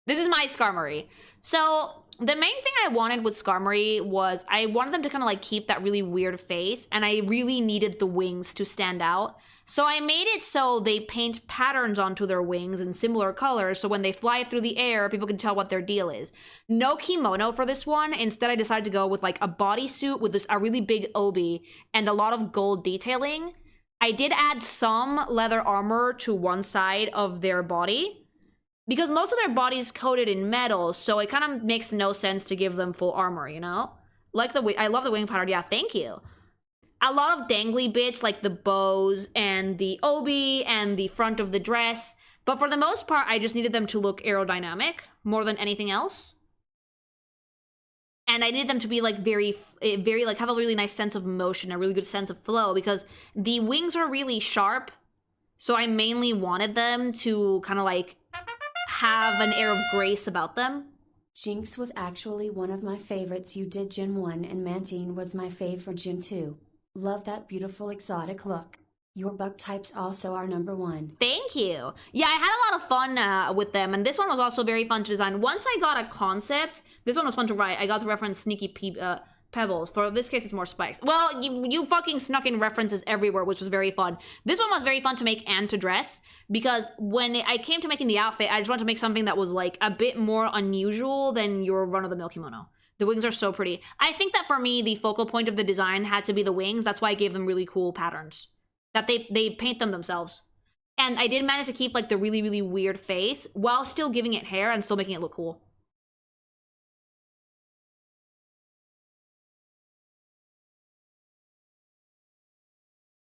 This is my Skarmory. So, the main thing I wanted with Skarmory was I wanted them to kind of like keep that really weird face, and I really needed the wings to stand out. So I made it so they paint patterns onto their wings in similar colors, so when they fly through the air, people can tell what their deal is. No kimono for this one. Instead, I decided to go with like a bodysuit with a really big obi and a lot of gold detailing. I did add some leather armor to one side of their body, because most of their body's coated in metal, so it kind of makes no sense to give them full armor, you know? Like I love the wing pattern. Yeah, thank you. a lot of dangly bits like the bows and the obi and the front of the dress. But for the most part, I just needed them to look aerodynamic more than anything else. And I needed them to be like very like have a really nice sense of motion, a really good sense of flow, because the wings are really sharp. So I mainly wanted them to kind of like have an air of grace about them. Jinx was actually one of my favorites you did Gen 1, and Mantine was my fave for Gen 2. Love that beautiful exotic look. Your bug types also are number 1. Thank you. Yeah, I had a lot of fun with them, and this one was also very fun to design. Once I got a concept, this one was fun to write. I got to reference sneaky pebbles. For this case, it's more spikes. Well, you fucking snuck in references everywhere, which was very fun. This one was very fun to make and to dress, because when I came to making the outfit, I just wanted to make something that was like a bit more unusual than your run-of-the-mill kimono. The wings are so pretty. I think that for me, the focal point of the design had to be the wings. That's why I gave them really cool patterns. That they paint them themselves. And I did manage to keep like the really, really weird face while still giving it hair and still making it look cool.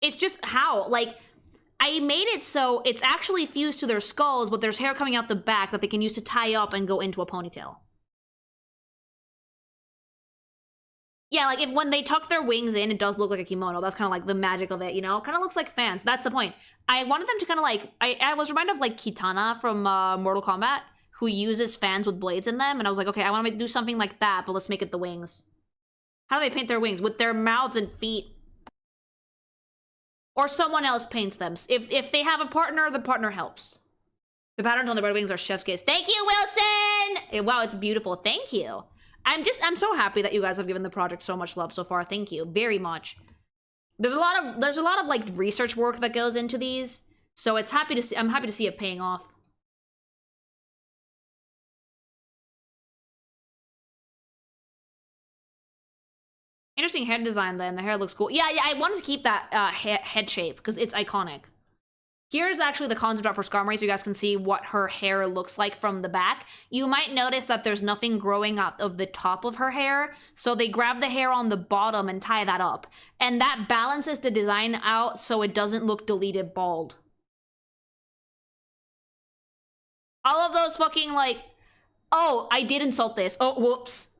It's just how, like, I made it so it's actually fused to their skulls, but there's hair coming out the back that they can use to tie up and go into a ponytail. Yeah, like when they tuck their wings in, it does look like a kimono. That's kind of like the magic of it, you know? Kind of looks like fans. That's the point. I wanted them to kind of like... I was reminded of like Kitana from Mortal Kombat, who uses fans with blades in them. And I was like, okay, I want to do something like that, but let's make it the wings. How do they paint their wings? With their mouths and feet. Or someone else paints them. If they have a partner, the partner helps. The patterns on the red wings are chef's kiss. Thank you, Wilson! Wow, it's beautiful. Thank you. I'm so happy that you guys have given the project so much love so far. Thank you very much. There's a lot of like research work that goes into these, so I'm happy to see it paying off. Interesting head design then. The hair looks cool. Yeah, I wanted to keep that head shape because it's iconic. Here's actually the concept art for Skarmory so you guys can see what her hair looks like from the back. You might notice that there's nothing growing out of the top of her hair, so they grab the hair on the bottom and tie that up. And that balances the design out so it doesn't look deleted bald. All of those fucking like, oh, I did insult this. Oh, whoops.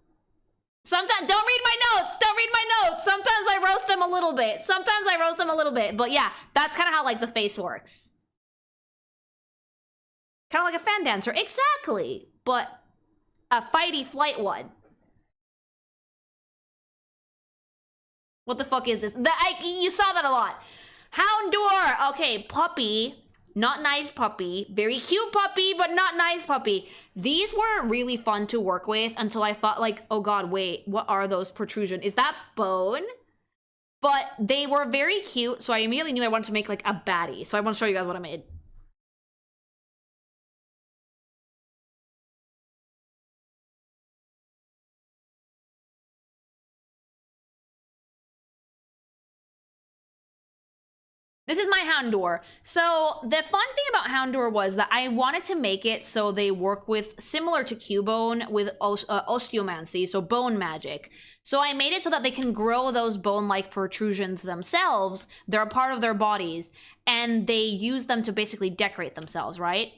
Sometimes, don't read my notes. Don't read my notes. Sometimes I roast them a little bit. Sometimes I roast them a little bit. But yeah, that's kind of how like the face works. Kind of like a fan dancer. Exactly. But a fighty flight one. What the fuck is this? You saw that a lot. Houndour. Okay, puppy. Not nice puppy. Very cute puppy, but not nice puppy. These were really fun to work with until I thought like, oh god, wait, what are those protrusions? Is that bone? But they were very cute, so I immediately knew I wanted to make like a baddie. So I want to show you guys what I made. This is my Houndour. So the fun thing about Houndour was that I wanted to make it so they work with, similar to Cubone, with osteomancy, so bone magic. So I made it so that they can grow those bone-like protrusions themselves. They're a part of their bodies, and they use them to basically decorate themselves, right?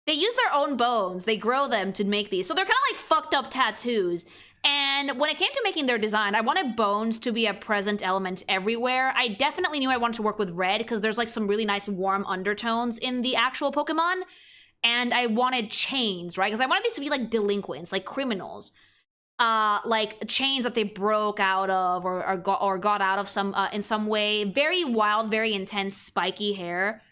They use their own bones. They grow them to make these. So they're kind of like fucked up tattoos. And when it came to making their design, I wanted bones to be a present element everywhere. I definitely knew I wanted to work with red because there's like some really nice warm undertones in the actual Pokemon. And I wanted chains, right? Because I wanted these to be like delinquents, like criminals. Like chains that they broke out of or got out of some in some way. Very wild, very intense, spiky hair.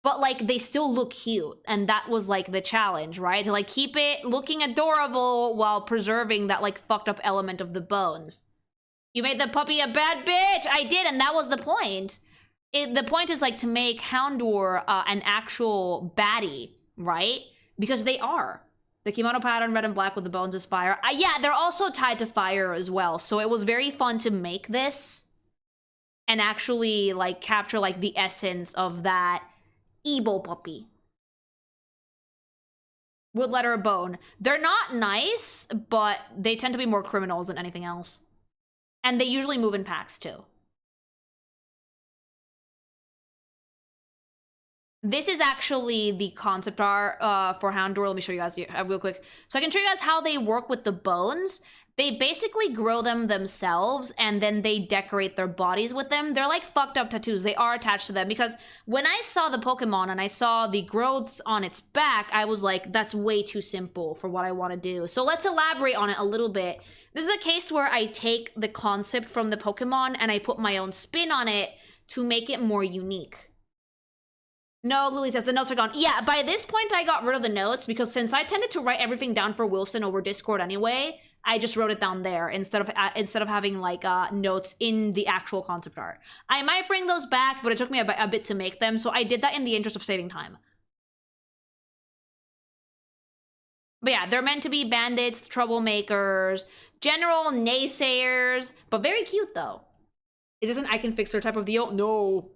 But, like, they still look cute, and that was, like, the challenge, right? To, like, keep it looking adorable while preserving that, like, fucked up element of the bones. You made the puppy a bad bitch! I did, and that was the point. The point is, like, to make Houndour an actual baddie, right? Because they are. The kimono pattern, red and black with the bones is fire. Yeah, they're also tied to fire as well, so it was very fun to make this and actually, like, capture, like, the essence of that evil puppy. Woodletter, Bone. They're not nice, but they tend to be more criminals than anything else. And they usually move in packs, too. This is actually the concept art for Houndour. Let me show you guys real quick. So I can show you guys how they work with the bones. They basically grow them themselves, and then they decorate their bodies with them. They're like fucked up tattoos. They are attached to them, because when I saw the Pokemon and I saw the growths on its back, I was like, that's way too simple for what I want to do. So let's elaborate on it a little bit. This is a case where I take the concept from the Pokemon and I put my own spin on it to make it more unique. No, Lily says the notes are gone. Yeah, by this point I got rid of the notes, because since I tended to write everything down for Wilson over Discord anyway, I just wrote it down there instead of having like notes in the actual concept art. I might bring those back, but it took me a bit to make them, so I did that in the interest of saving time. But yeah, they're meant to be bandits, troublemakers, general naysayers, but very cute though. It isn't I can fix their type of deal. No.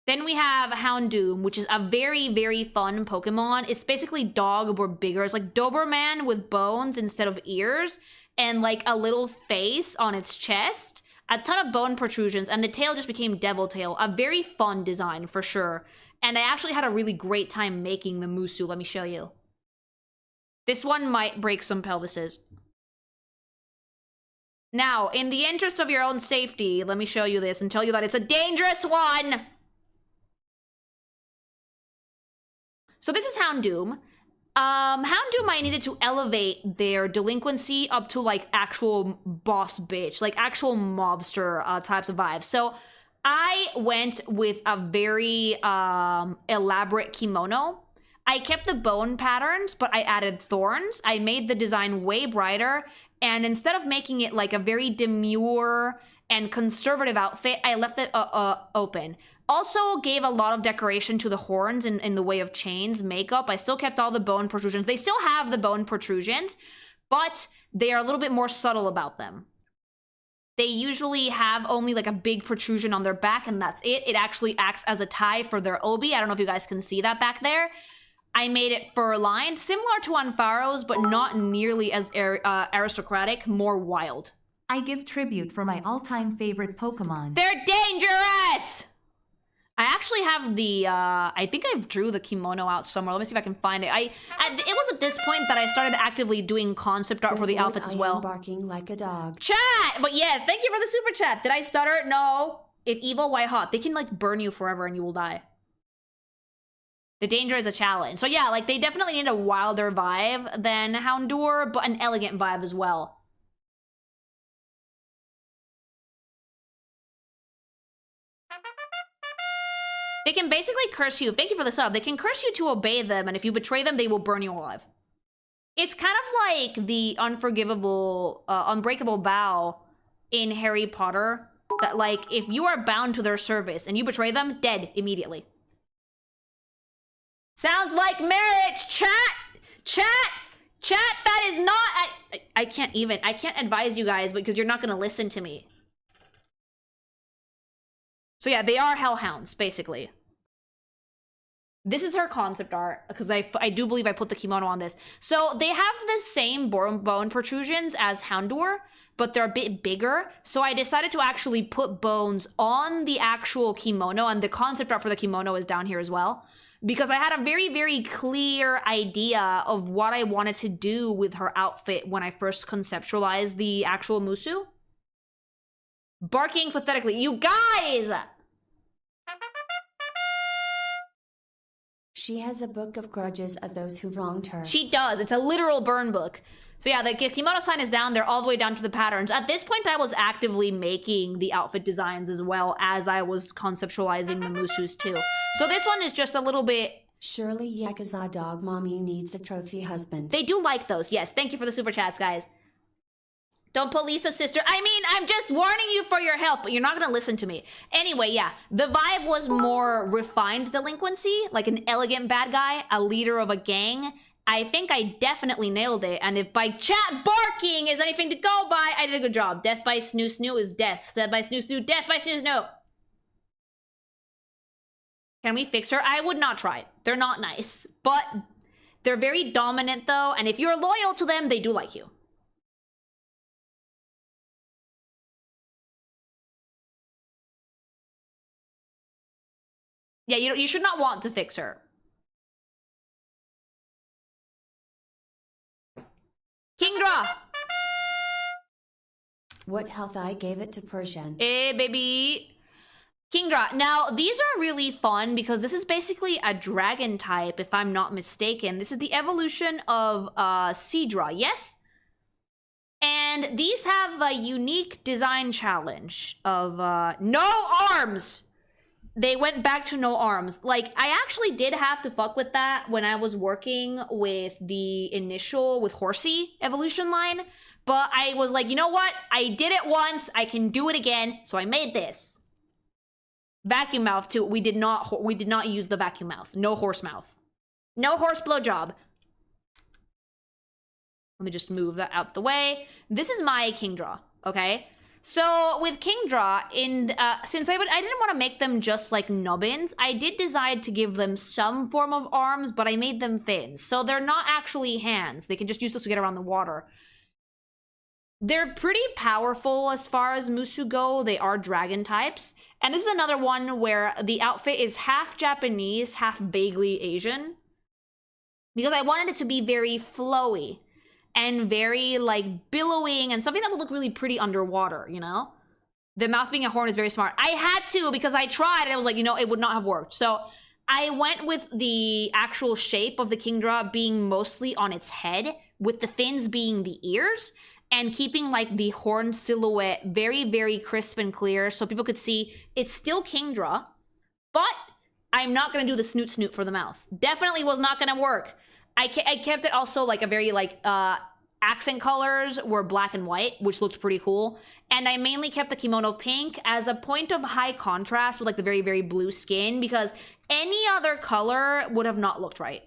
Then we have Houndoom, which is a very, very fun Pokemon. It's basically dog, but bigger. It's like Doberman with bones instead of ears, and like a little face on its chest, a ton of bone protrusions, and the tail just became Devil Tail. A very fun design for sure. And I actually had a really great time making the Musu. Let me show you. This one might break some pelvises. Now, in the interest of your own safety, let me show you this and tell you that it's a dangerous one. So this is Houndoom. Houndoom, I needed to elevate their delinquency up to like actual boss bitch, like actual mobster types of vibes. So I went with a very elaborate kimono. I kept the bone patterns, but I added thorns. I made the design way brighter, and instead of making it like a very demure and conservative outfit, I left it open. Also gave a lot of decoration to the horns in the way of chains, makeup. I still kept all the bone protrusions. They still have the bone protrusions, but they are a little bit more subtle about them. They usually have only like a big protrusion on their back, and that's it. It actually acts as a tie for their obi. I don't know if you guys can see that back there. I made it fur-lined, similar to Ampharo's, but not nearly as aristocratic, more wild. I give tribute for my all-time favorite Pokemon. They're dangerous! I actually have the, I think I drew the kimono out somewhere. Let me see if I can find it. It was at this point that I started actively doing concept art for the outfits as well. Barking like a dog. Chat! But yes, thank you for the super chat. Did I stutter? No. If evil, why hot? They can, like, burn you forever and you will die. The danger is a challenge. So yeah, like, they definitely need a wilder vibe than Houndour, but an elegant vibe as well. They can basically curse you. Thank you for the sub. They can curse you to obey them, and if you betray them, they will burn you alive. It's kind of like the unforgivable, unbreakable vow in Harry Potter. That, like, if you are bound to their service and you betray them, dead immediately. Sounds like marriage, chat! Chat! Chat, that is not... I can't advise you guys because you're not going to listen to me. So yeah, they are hellhounds, basically. This is her concept art, because I do believe I put the kimono on this. So they have the same bone protrusions as Houndour, but they're a bit bigger. So I decided to actually put bones on the actual kimono, and the concept art for the kimono is down here as well. Because I had a very, very clear idea of what I wanted to do with her outfit when I first conceptualized the actual Musu. Barking pathetically. You guys! She has a book of grudges of those who wronged her. She does. It's a literal burn book. So yeah, the kimono sign is down. They're all the way down to the patterns. At this point, I was actively making the outfit designs as well as I was conceptualizing the Musus too. So this one is just a little bit... Surely Yakuza dog mommy needs a trophy husband. They do like those. Yes, thank you for the super chats, guys. Don't police a sister. I mean, I'm just warning you for your health, but you're not gonna listen to me. Anyway, yeah, the vibe was more refined delinquency, like an elegant bad guy, a leader of a gang. I think I definitely nailed it, and if by chat barking is anything to go by, I did a good job. Death by snoo snoo is death. Death by snoo snoo, death by snoo snoo. Can we fix her? I would not try. They're not nice. But they're very dominant, though. And if you're loyal to them, they do like you. Yeah, you should not want to fix her. Kingdra! What health I gave it to Persian. Hey, baby. Kingdra. Now, these are really fun because this is basically a dragon type, if I'm not mistaken. This is the evolution of Seadra, yes? And these have a unique design challenge of no arms! They went back to no arms. Like, I actually did have to fuck with that when I was working with the initial, with Horsey evolution line. But I was like, you know what? I did it once. I can do it again. So I made this. Vacuum mouth, too. We did not use the vacuum mouth. No horse mouth. No horse blowjob. Let me just move that out the way. This is my Kingdra, okay? So with Kingdra, since I didn't want to make them just like nubbins, I did decide to give them some form of arms, but I made them fins. So they're not actually hands. They can just use those to get around the water. They're pretty powerful as far as Musu go. They are dragon types. And this is another one where the outfit is half Japanese, half vaguely Asian. Because I wanted it to be very flowy. And very, like, billowing, and something that would look really pretty underwater, you know? The mouth being a horn is very smart. I had to, because I tried, and I was like, you know, it would not have worked. So, I went with the actual shape of the Kingdra being mostly on its head, with the fins being the ears, and keeping, like, the horn silhouette very, very crisp and clear, so people could see it's still Kingdra, but I'm not gonna do the snoot for the mouth. Definitely was not gonna work. I kept it also like a very like accent colors were black and white, which looked pretty cool. And I mainly kept the kimono pink as a point of high contrast with like the very, very blue skin because any other color would have not looked right.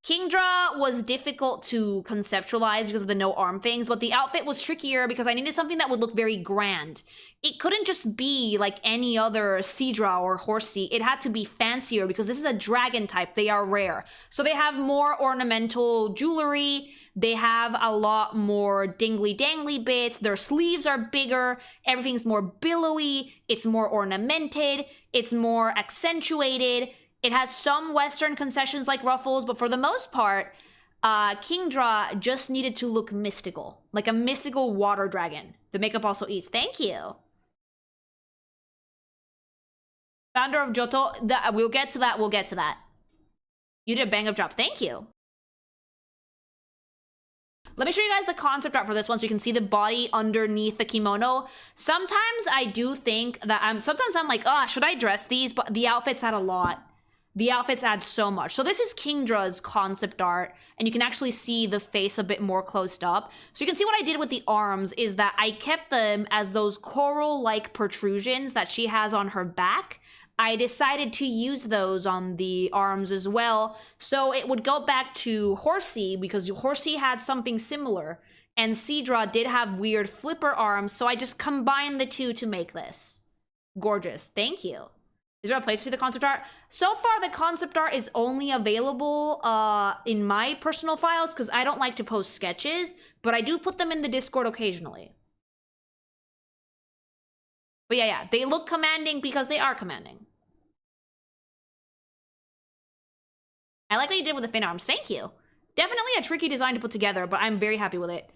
Kingdra was difficult to conceptualize because of the no arm things, but the outfit was trickier because I needed something that would look very grand. It couldn't just be like any other Seadra or Horsey. It had to be fancier because this is a dragon type. They are rare. So they have more ornamental jewelry. They have a lot more dingly-dangly bits. Their sleeves are bigger. Everything's more billowy. It's more ornamented. It's more accentuated. It has some Western concessions like ruffles, but for the most part, Kingdra just needed to look mystical. Like a mystical water dragon. The makeup also eats. Thank you. Founder of Johto. We'll get to that. We'll get to that. You did a bang-up job. Thank you. Let me show you guys the concept art for this one so you can see the body underneath the kimono. Sometimes I do think that sometimes I'm like, oh, should I dress these? But the outfits add a lot. The outfits add so much. So this is Kingdra's concept art, and you can actually see the face a bit more closed up. So you can see what I did with the arms is that I kept them as those coral-like protrusions that she has on her back. I decided to use those on the arms as well. So it would go back to Horsey, because Horsey had something similar, and Seadra did have weird flipper arms, so I just combined the two to make this. Gorgeous. Thank you. Is there a place to see the concept art? So far, the concept art is only available in my personal files because I don't like to post sketches, but I do put them in the Discord occasionally. But yeah, they look commanding because they are commanding. I like what you did with the fin arms. Thank you. Definitely a tricky design to put together, but I'm very happy with it.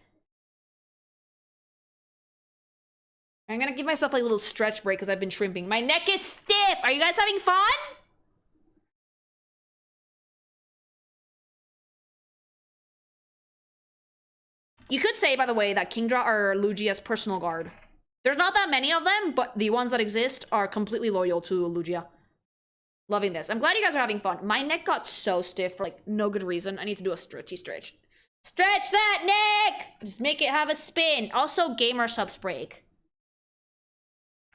I'm gonna give myself like a little stretch break because I've been shrimping. My neck is stiff! Are you guys having fun? You could say, by the way, that Kingdra are Lugia's personal guard. There's not that many of them, but the ones that exist are completely loyal to Lugia. Loving this. I'm glad you guys are having fun. My neck got so stiff for like no good reason. I need to do a stretchy stretch. Stretch that neck! Just make it have a spin. Also, gamer subs break.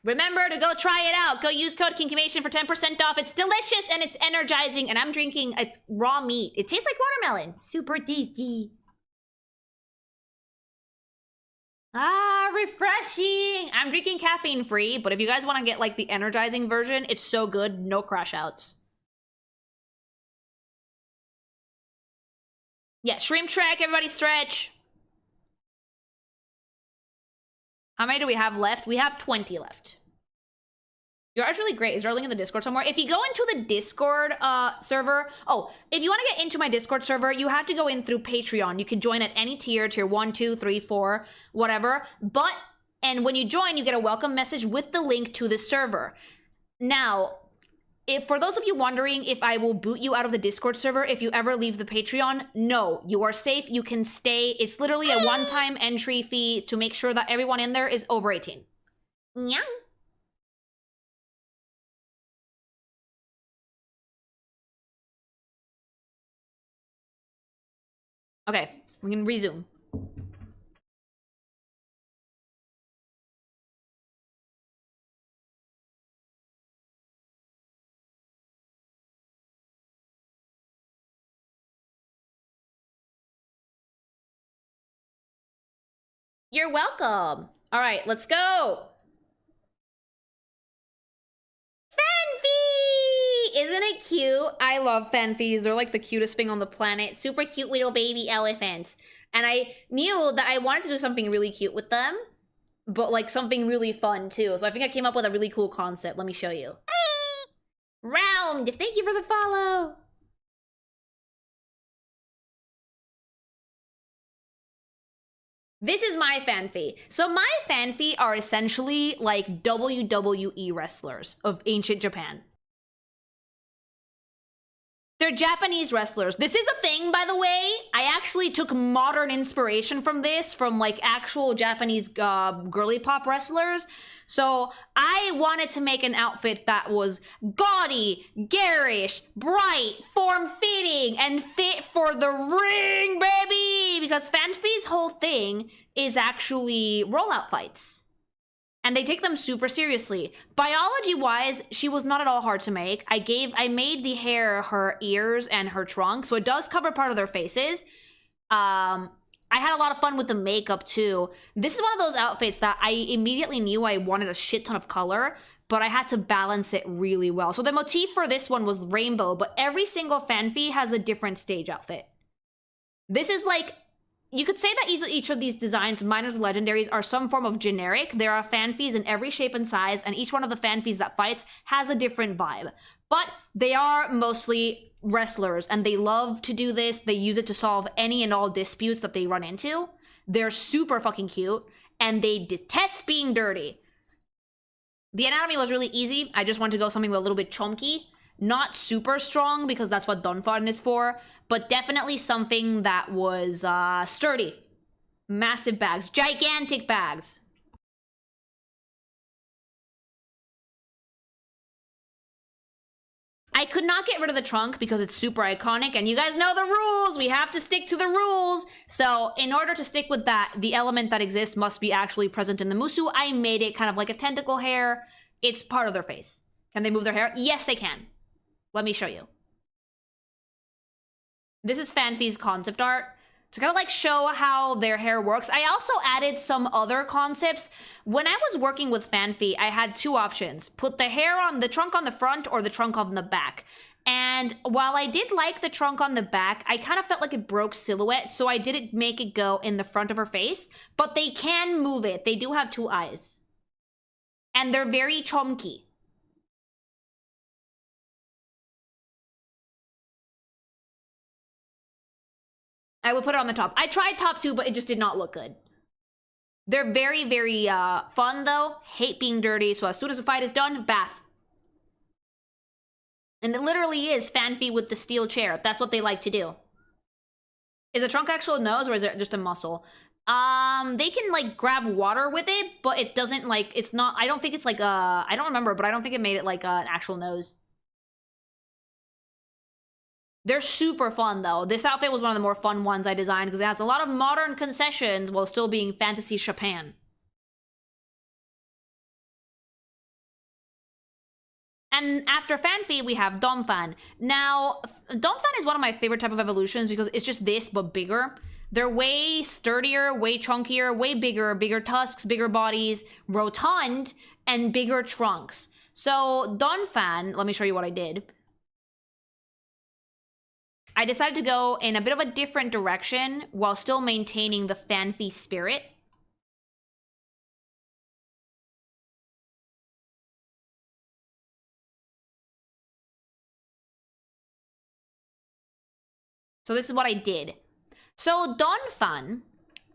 Remember to go try it out. Go use code KINKIMATION for 10% off. It's delicious and it's energizing. And I'm drinking, it's raw meat. It tastes like watermelon. Super tasty. Ah, refreshing. I'm drinking caffeine free, but if you guys want to get like the energizing version, it's so good. No crash outs. Yeah, shrimp track, everybody stretch. How many do we have left? We have 20 left. You're actually great. Is there a link in the Discord somewhere? If you go into the Discord server, if you want to get into my Discord server, you have to go in through Patreon. You can join at any tier 1, 2, 3, 4, whatever. And when you join, you get a welcome message with the link to the server. Now, for those of you wondering if I will boot you out of the Discord server if you ever leave the Patreon, no, you are safe. You can stay. It's literally a one-time entry fee to make sure that everyone in there is over 18. Yeah. Okay, we can resume. You're welcome. All right, let's go. Phanpy! Isn't it cute? I love Phanpys. They're like the cutest thing on the planet. Super cute little baby elephants. And I knew that I wanted to do something really cute with them, but like something really fun too. So I think I came up with a really cool concept. Let me show you. Round! Thank you for the follow. This is my Phanpy. So my Phanpy are essentially like WWE wrestlers of ancient Japan. They're Japanese wrestlers. This is a thing, by the way. I actually took modern inspiration from this, from like actual Japanese girly pop wrestlers. So I wanted to make an outfit that was gaudy, garish, bright, form-fitting, and fit for the ring, baby! Because Phanpy's whole thing is actually rollout fights. And they take them super seriously. Biology-wise, she was not at all hard to make. I made the hair her ears and her trunk, so it does cover part of their faces. I had a lot of fun with the makeup too. This is one of those outfits that I immediately knew I wanted a shit ton of color, but I had to balance it really well. So the motif for this one was rainbow, but every single Phanpy has a different stage outfit. This is like, you could say that each of these designs, minors and legendaries, are some form of generic. There are Phanpys in every shape and size, and each one of the Phanpys that fights has a different vibe. But they are mostly wrestlers, and they love to do this. They use it to solve any and all disputes that they run into. They're super fucking cute, and they detest being dirty. The anatomy was really easy. I just wanted to go something a little bit chunky. Not super strong, because that's what Dunsparce is for, but definitely something that was sturdy. Massive bags. Gigantic bags. I could not get rid of the trunk because it's super iconic, and you guys know the rules! We have to stick to the rules! So, in order to stick with that, the element that exists must be actually present in the Musu. I made it kind of like a tentacle hair. It's part of their face. Can they move their hair? Yes, they can. Let me show you. This is Phanpy's concept art. To kind of like show how their hair works. I also added some other concepts. When I was working with Phanpy, I had two options. Put the hair on the trunk on the front or the trunk on the back. And while I did like the trunk on the back, I kind of felt like it broke silhouette, so I didn't make it go in the front of her face. But they can move it. They do have two eyes. And they're very chunky. I would put it on the top. I tried top two, but it just did not look good. They're very, very fun, though. Hate being dirty, so as soon as the fight is done, bath. And it literally is Phanpy with the steel chair. That's what they like to do. Is the trunk actual nose, or is it just a muscle? They can, like, grab water with it, but it doesn't, like, it's not... I don't think it's, like, I don't remember, but I don't think it made it, like, an actual nose. They're super fun, though. This outfit was one of the more fun ones I designed because it has a lot of modern concessions while still being fantasy Japan. And after Phanpy, we have Donphan. Now, Donphan is one of my favorite type of evolutions because it's just this, but bigger. They're way sturdier, way chunkier, way bigger. Bigger tusks, bigger bodies, rotund, and bigger trunks. So, Donphan, let me show you what I did. I decided to go in a bit of a different direction while still maintaining the Phanpy spirit. So this is what I did. So Donphan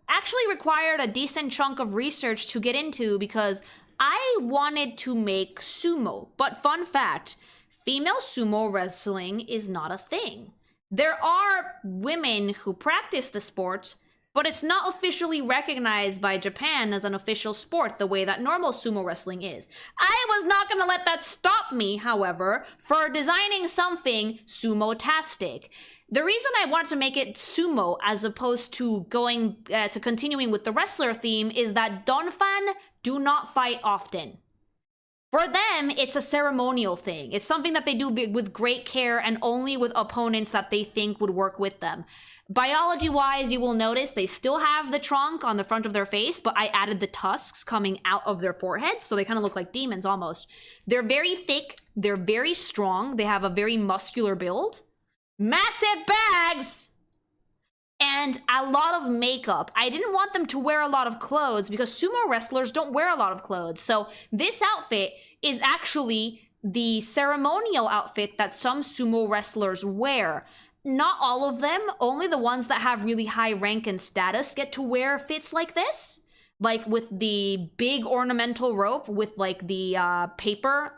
actually required a decent chunk of research to get into because I wanted to make sumo. But fun fact, female sumo wrestling is not a thing. There are women who practice the sport, but it's not officially recognized by Japan as an official sport the way that normal sumo wrestling is. I was not going to let that stop me, however, for designing something sumo-tastic. The reason I wanted to make it sumo as opposed to going to continuing with the wrestler theme is that Donphan do not fight often. For them, it's a ceremonial thing. It's something that they do with great care and only with opponents that they think would work with them. Biology-wise, you will notice they still have the trunk on the front of their face, but I added the tusks coming out of their foreheads, so they kind of look like demons almost. They're very thick, they're very strong, they have a very muscular build. Massive bags! And a lot of makeup. I didn't want them to wear a lot of clothes because sumo wrestlers don't wear a lot of clothes. So this outfit is actually the ceremonial outfit that some sumo wrestlers wear. Not all of them, only the ones that have really high rank and status get to wear fits like this. Like with the big ornamental rope with like the paper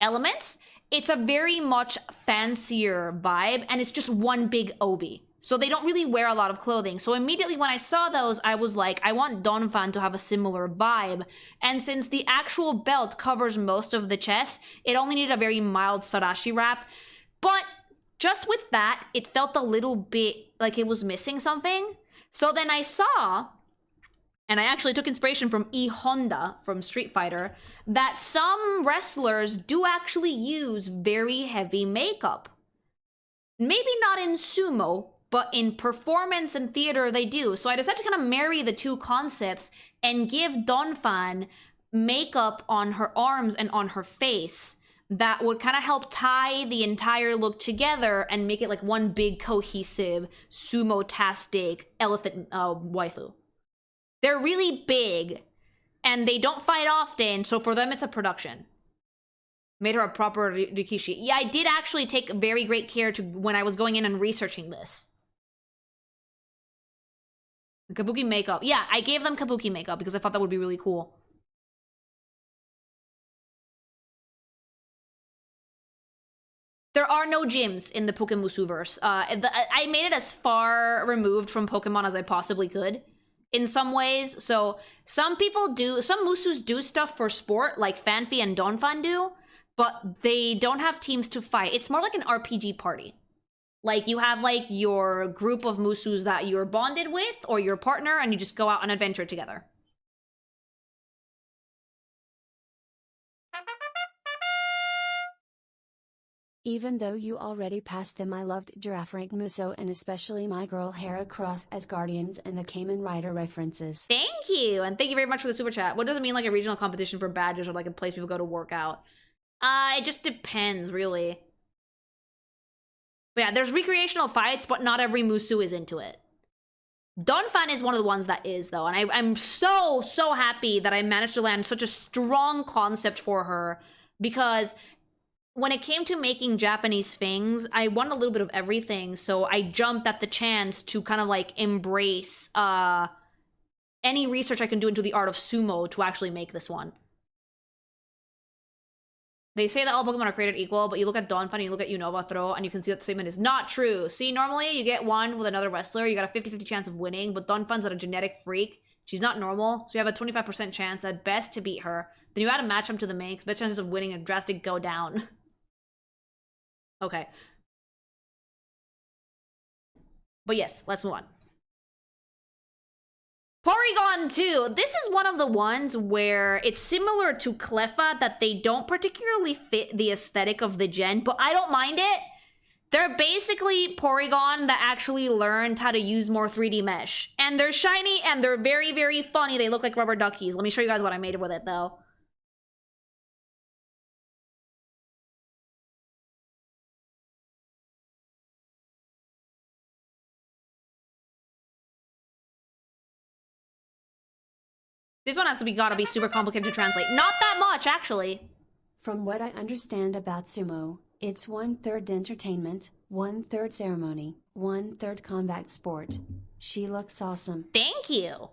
elements. It's a very much fancier vibe, and it's just one big obi. So they don't really wear a lot of clothing. So immediately when I saw those, I was like, I want Donphan to have a similar vibe. And since the actual belt covers most of the chest, it only needed a very mild Sarashi wrap. But just with that, it felt a little bit like it was missing something. So then I saw, and I actually took inspiration from E Honda from Street Fighter, that some wrestlers do actually use very heavy makeup. Maybe not in sumo, but in performance and theater they do. So I decided to kind of marry the two concepts and give Donphan makeup on her arms and on her face that would kind of help tie the entire look together and make it like one big cohesive sumo-tastic elephant waifu. They're really big, and they don't fight often, so for them it's a production. Made her a proper Rikishi. Yeah, I did actually take very great care to when I was going in and researching this. The kabuki makeup. Yeah, I gave them kabuki makeup because I thought that would be really cool. There are no gyms in the Pokemusuverse. I made it as far removed from Pokemon as I possibly could in some ways. So some people do, some Musus do stuff for sport, like Phanpy and Donphan do, but they don't have teams to fight. It's more like an RPG party. Like you have like your group of Musus that you're bonded with or your partner, and you just go out on an adventure together. Even though you already passed them, I loved Girafarig Muso and especially my girl Heracross as Guardians and the Kamen Rider references. Thank you, and thank you very much for the super chat. What does it mean, like a regional competition for badges or like a place people go to work out? It just depends, really. But yeah, there's recreational fights, but not every Musu is into it. Donphan is one of the ones that is, though, and I'm so happy that I managed to land such a strong concept for her, because when it came to making Japanese things, I want a little bit of everything, so I jumped at the chance to kind of like embrace any research I can do into the art of sumo to actually make this one. They say that all Pokemon are created equal, but you look at Donphan and you look at Unova Throw, and you can see that the statement is not true. See, normally you get one with another wrestler, you got a 50-50 chance of winning, but Donphan's a genetic freak. She's not normal, so you have a 25% chance at best to beat her. Then you add a matchup to the mix, best chances of winning a drastic go down. Okay. But yes, let's move on. Porygon 2. This is one of the ones where it's similar to Cleffa, that they don't particularly fit the aesthetic of the gen, but I don't mind it. They're basically Porygon that actually learned how to use more 3D mesh. And they're shiny and they're very funny. They look like rubber duckies. Let me show you guys what I made with it, though. This one has to be gotta be super complicated to translate. Not that much, actually. From what I understand about sumo, it's 1/3 entertainment, 1/3 ceremony, 1/3 combat sport. She looks awesome. Thank you.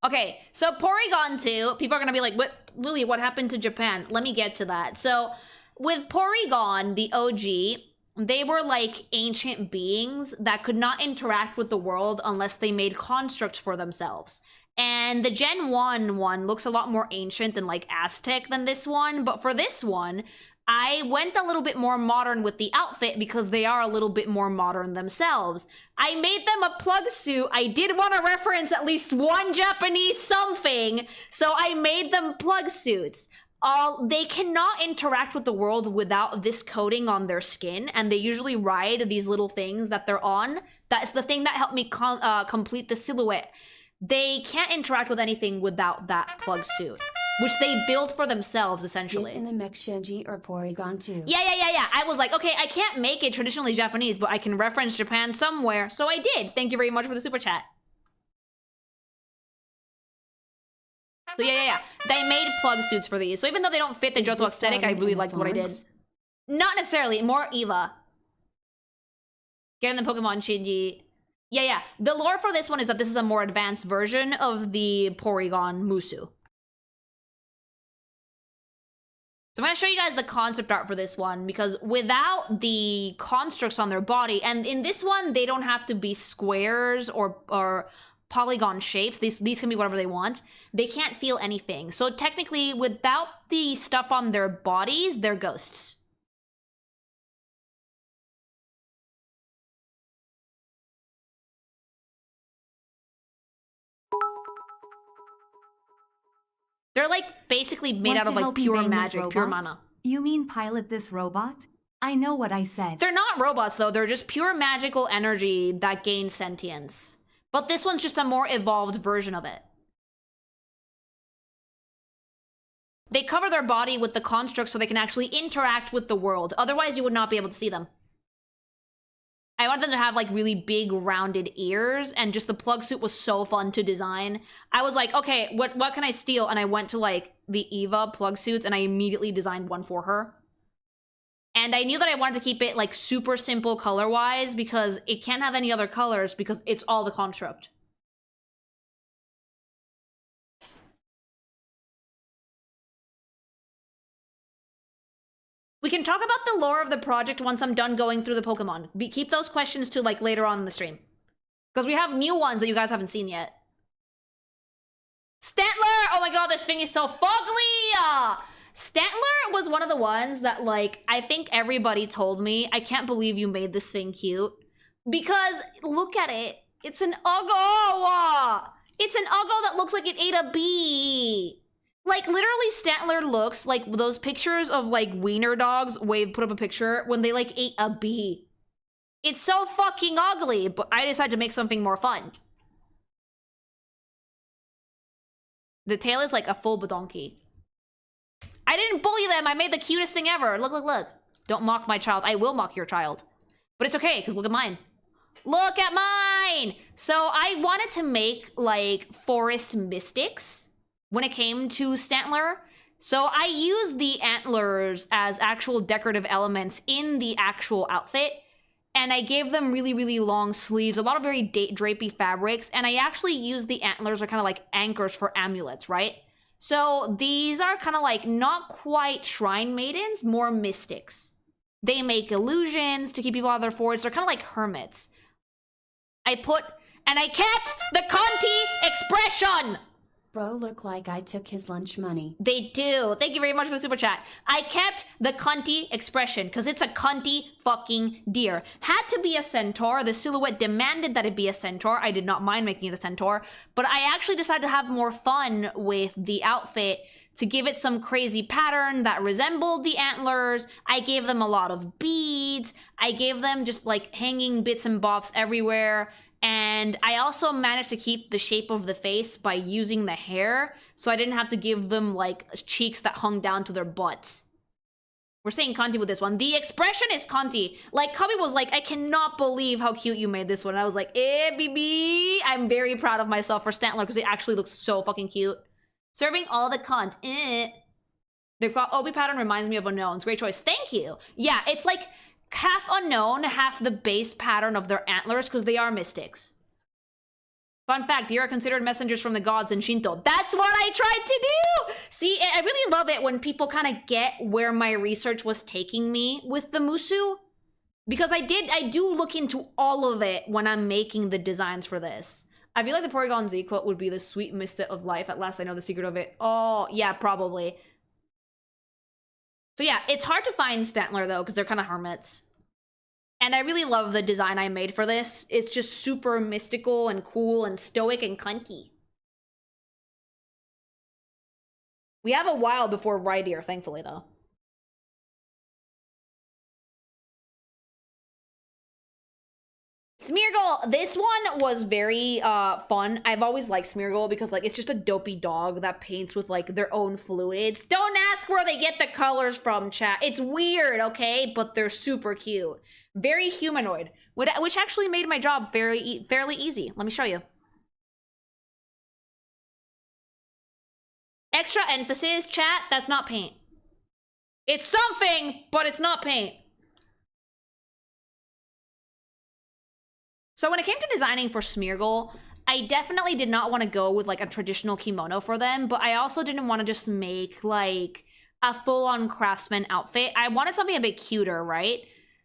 Okay, so Porygon 2, people are gonna be like, "What, Lily, what happened to Japan?" Let me get to that. So, with Porygon, the OG, they were like ancient beings that could not interact with the world unless they made constructs for themselves. And the Gen 1 one looks a lot more ancient and like Aztec than this one, but for this one, I went a little bit more modern with the outfit because they are a little bit more modern themselves. I made them a plug suit. I did want to reference at least one Japanese something, so I made them plug suits. They cannot interact with the world without this coating on their skin, and they usually ride these little things that they're on. That's the thing that helped me complete the silhouette. They can't interact with anything without that plug suit, which they build for themselves, essentially. Get in the mech Shinji or Porygon 2. Yeah. I was like, okay, I can't make it traditionally Japanese, but I can reference Japan somewhere, so I did. Thank you very much for the super chat. So yeah. They made plug suits for these. So even though they don't fit the Johto aesthetic, I really liked what I did. Not necessarily, more Eva. Get in the Pokemon Shinji. Yeah. The lore for this one is that this is a more advanced version of the Porygon Musu. So I'm going to show you guys the concept art for this one, because without the constructs on their body, and in this one, they don't have to be squares or polygon shapes. These can be whatever they want. They can't feel anything. So technically, without the stuff on their bodies, they're ghosts. They're like basically made out of like pure magic, pure mana. You mean pilot this robot? I know what I said. They're not robots though, they're just pure magical energy that gains sentience. But this one's just a more evolved version of it. They cover their body with the construct so they can actually interact with the world. Otherwise, you would not be able to see them. I wanted them to have like really big rounded ears, and just the plug suit was so fun to design. I was like, okay, what can I steal? And I went to like the Eva plug suits and I immediately designed one for her. And I knew that I wanted to keep it like super simple color-wise because it can't have any other colors because it's all the construct. We can talk about the lore of the project once I'm done going through the Pokemon. Keep those questions to like later on in the stream. Because we have new ones that you guys haven't seen yet. Stantler! Oh my god, this thing is so fugly! Stantler was one of the ones that like, I think everybody told me, I can't believe you made this thing cute. Because, look at it. It's an Uggo! It's an Uggo that looks like it ate a bee! Like, literally, Stantler looks like those pictures of, like, wiener dogs. Wade put up a picture when they, like, ate a bee. It's so fucking ugly, but I decided to make something more fun. The tail is, like, a full badonkey. I didn't bully them! I made the cutest thing ever! Look. Don't mock my child. I will mock your child. But it's okay, because look at mine. Look at mine! So, I wanted to make, like, forest mystics when it came to Stantler. So I used the antlers as actual decorative elements in the actual outfit, and I gave them really, really long sleeves, a lot of very drapey fabrics, and I actually used the antlers are kind of like anchors for amulets, right? So these are kind of like not quite shrine maidens, more mystics. They make illusions to keep people out of their forests. They're kind of like hermits. I kept the Conti expression! Bro, look like I took his lunch money. They do. Thank you very much for the super chat. I kept the cunty expression because it's a cunty fucking deer. Had to be a centaur. The silhouette demanded that it be a centaur. I did not mind making it a centaur, but I actually decided to have more fun with the outfit to give it some crazy pattern that resembled the antlers. I gave them a lot of beads. I gave them just like hanging bits and bobs everywhere. And I also managed to keep the shape of the face by using the hair, so I didn't have to give them, like, cheeks that hung down to their butts. We're saying Conti with this one. The expression is Conti. Like, Cubby was like, I cannot believe how cute you made this one. And I was like, baby. I'm very proud of myself for Stantler, because it actually looks so fucking cute. Serving all the cunt. They've got Obi pattern reminds me of Unknowns. Great choice. Thank you. Yeah, it's like half Unknown, half the base pattern of their antlers because they are mystics. Fun fact, you are considered messengers from the gods in Shinto. That's what I tried to do! See, I really love it when people kind of get where my research was taking me with the Musu. Because I do look into all of it when I'm making the designs for this. I feel like the Porygon Z quote would be the sweet mystic of life. At last I know the secret of it. Oh, yeah, probably. So yeah, it's hard to find Stantler though, because they're kind of hermits. And I really love the design I made for this. It's just super mystical and cool and stoic and cunty. We have a while before Rhydeer, thankfully though. Smeargle, this one was very fun. I've always liked Smeargle because like it's just a dopey dog that paints with like their own fluids. Don't ask where they get the colors from, chat. It's weird, okay? But they're super cute. Very humanoid, which actually made my job fairly easy. Let me show you. Extra emphasis, chat, that's not paint. It's something, but it's not paint. So when it came to designing for Smeargle, I definitely did not want to go with like a traditional kimono for them, but I also didn't want to just make like a full-on craftsman outfit. I wanted something a bit cuter, right?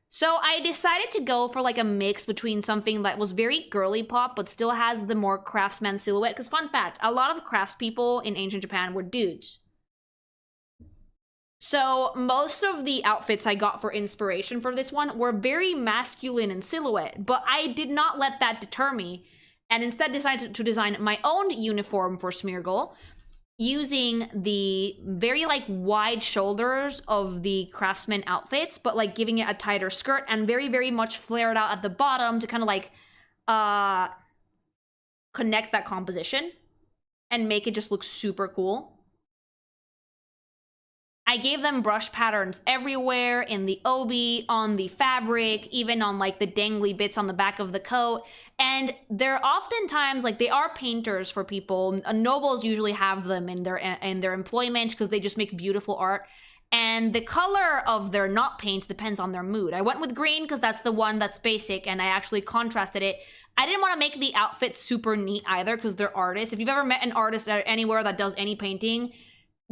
So I decided to go for like a mix between something that was very girly pop, but still has the more craftsman silhouette. Because fun fact, a lot of craftspeople in ancient Japan were dudes. So most of the outfits I got for inspiration for this one were very masculine in silhouette, but I did not let that deter me, and instead decided to design my own uniform for Smeargle, using the very like wide shoulders of the craftsman outfits, but like giving it a tighter skirt and very much flared out at the bottom to kind of like connect that composition and make it just look super cool. I gave them brush patterns everywhere, in the obi, on the fabric, even on like the dangly bits on the back of the coat. And they're oftentimes like, they are painters for people. Nobles usually have them in their employment because they just make beautiful art. And the color of their not paint depends on their mood. I went with green because that's the one that's basic, and I actually contrasted it. I didn't want to make the outfit super neat either because they're artists. If you've ever met an artist anywhere that does any painting,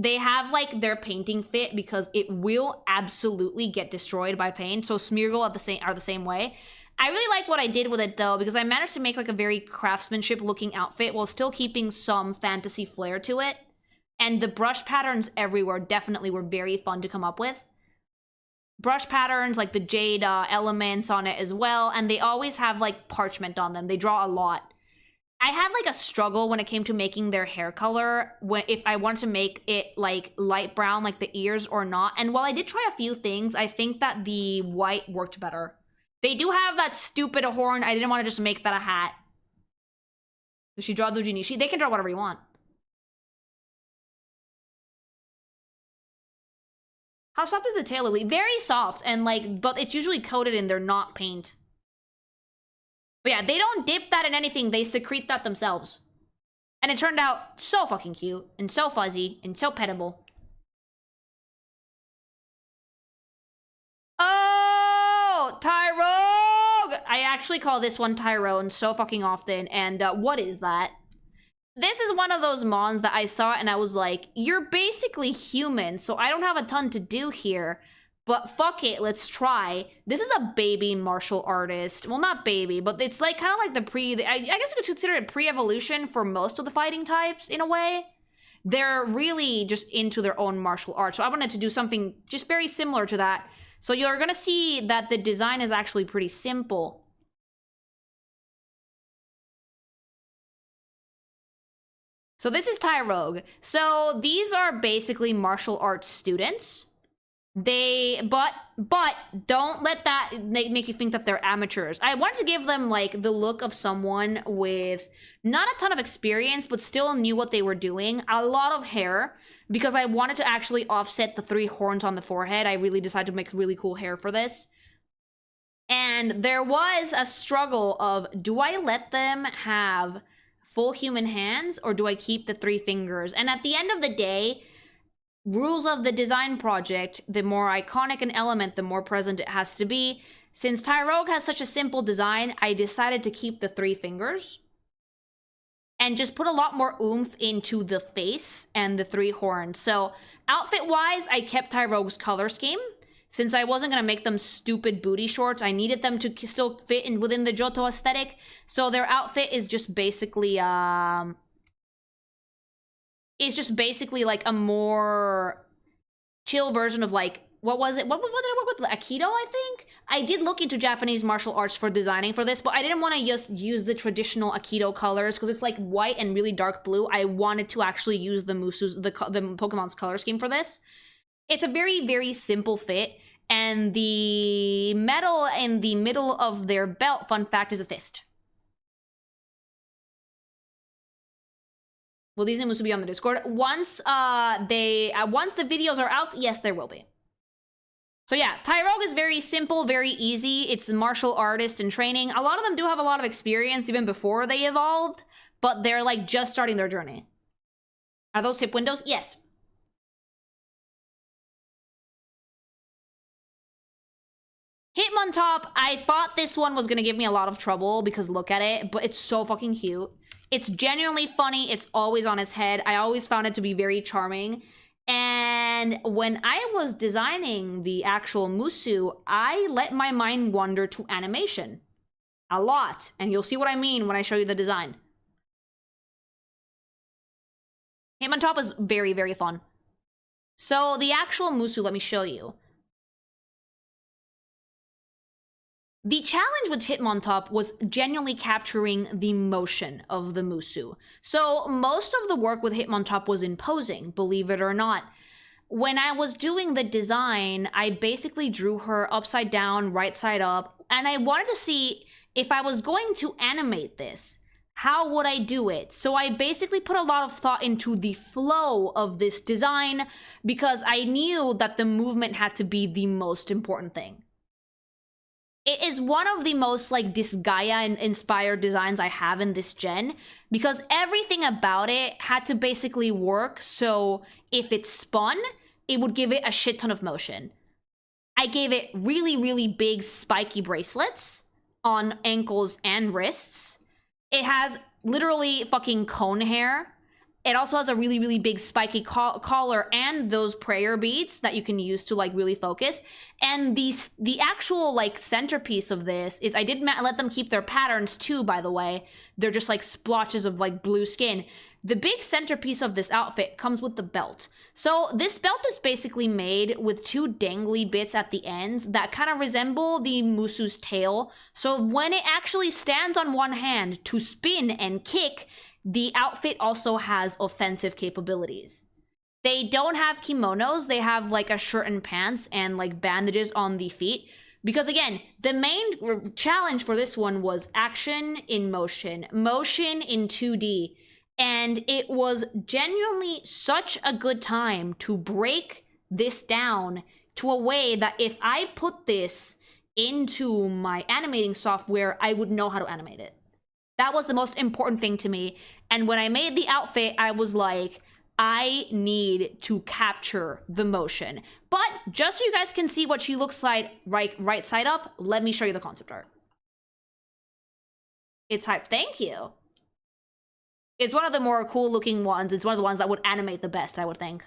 they have like their painting fit because it will absolutely get destroyed by paint. So Smeargle are the same way. I really like what I did with it though, because I managed to make like a very craftsmanship looking outfit while still keeping some fantasy flair to it. And the brush patterns everywhere definitely were very fun to come up with. Brush patterns, like the jade elements on it as well. And they always have like parchment on them. They draw a lot. I had like a struggle when it came to making their hair color, if I wanted to make it like light brown like the ears or not. And while I did try a few things, I think that the white worked better. They do have that stupid horn. I didn't want to just make that a hat. Does she draw Dujinishi? They can draw whatever you want. How soft is the tail lily? Very soft, and like, but it's usually coated in their not paint. But yeah, they don't dip that in anything. They secrete that themselves. And it turned out so fucking cute, and so fuzzy, and so petable. Oh, Tyrogue! I actually call this one Tyrone so fucking often, and what is that? This is one of those mons that I saw and I was like, you're basically human, so I don't have a ton to do here. But fuck it, let's try. This is a baby martial artist. Well, not baby, but it's like kind of like the I guess you could consider it pre-evolution for most of the fighting types in a way. They're really just into their own martial arts. So I wanted to do something just very similar to that. So you're gonna see that the design is actually pretty simple. So this is Tyrogue. So these are basically martial arts students. But don't let that make you think that they're amateurs. I wanted to give them like the look of someone with not a ton of experience, but still knew what they were doing. A lot of hair, because I wanted to actually offset the 3 horns on the forehead. I really decided to make really cool hair for this. And there was a struggle of, do I let them have full human hands or do I keep the 3 fingers? And at the end of the day, rules of the design project, the more iconic an element, the more present it has to be. Since Tyrogue has such a simple design, I decided to keep the 3 fingers and just put a lot more oomph into the face and the 3 horns. So outfit-wise, I kept Tyrogue's color scheme. Since I wasn't going to make them stupid booty shorts, I needed them to still fit in within the Johto aesthetic. So their outfit is just basically, it's just basically like a more chill version of like, what did I work with? Aikido, I think? I did look into Japanese martial arts for designing for this, but I didn't want to just use the traditional Aikido colors because it's like white and really dark blue. I wanted to actually use the Pokemon's color scheme for this. It's a very, very simple fit, and the metal in the middle of their belt, fun fact, is a fist. Will these names be on the Discord? Once the videos are out, yes, there will be. So yeah, Tyrogue is very simple, very easy. It's a martial artist in training. A lot of them do have a lot of experience even before they evolved, but they're like just starting their journey. Are those tip windows? Yes. Hitmontop, I thought this one was gonna give me a lot of trouble because look at it, but it's so fucking cute. It's genuinely funny. It's always on its head. I always found it to be very charming. And when I was designing the actual Musu, I let my mind wander to animation. A lot. And you'll see what I mean when I show you the design. Hitmontop is very, very fun. So the actual Musu, let me show you. The challenge with Hitmontop was genuinely capturing the motion of the Musu. So most of the work with Hitmontop was in posing, believe it or not. When I was doing the design, I basically drew her upside down, right side up, and I wanted to see if I was going to animate this, how would I do it? So I basically put a lot of thought into the flow of this design because I knew that the movement had to be the most important thing. It is one of the most like Disgaea-inspired designs I have in this gen because everything about it had to basically work so if it spun, it would give it a shit ton of motion. I gave it really, really big spiky bracelets on ankles and wrists. It has literally fucking cone hair. It also has a really, really big spiky collar and those prayer beads that you can use to like really focus. And the actual like centerpiece of this is I did let them keep their patterns too, by the way. They're just like splotches of like blue skin. The big centerpiece of this outfit comes with the belt. So this belt is basically made with 2 dangly bits at the ends that kind of resemble the Musu's tail. So when it actually stands on one hand to spin and kick, the outfit also has offensive capabilities. They don't have kimonos, they have like a shirt and pants and like bandages on the feet. Because again, the main challenge for this one was action in motion, motion in 2D. And it was genuinely such a good time to break this down to a way that if I put this into my animating software, I would know how to animate it. That was the most important thing to me. And when I made the outfit, I was like, I need to capture the motion. But just so you guys can see what she looks like right side up, let me show you the concept art. It's hype. Thank you. It's one of the more cool looking ones. It's one of the ones that would animate the best, I would think.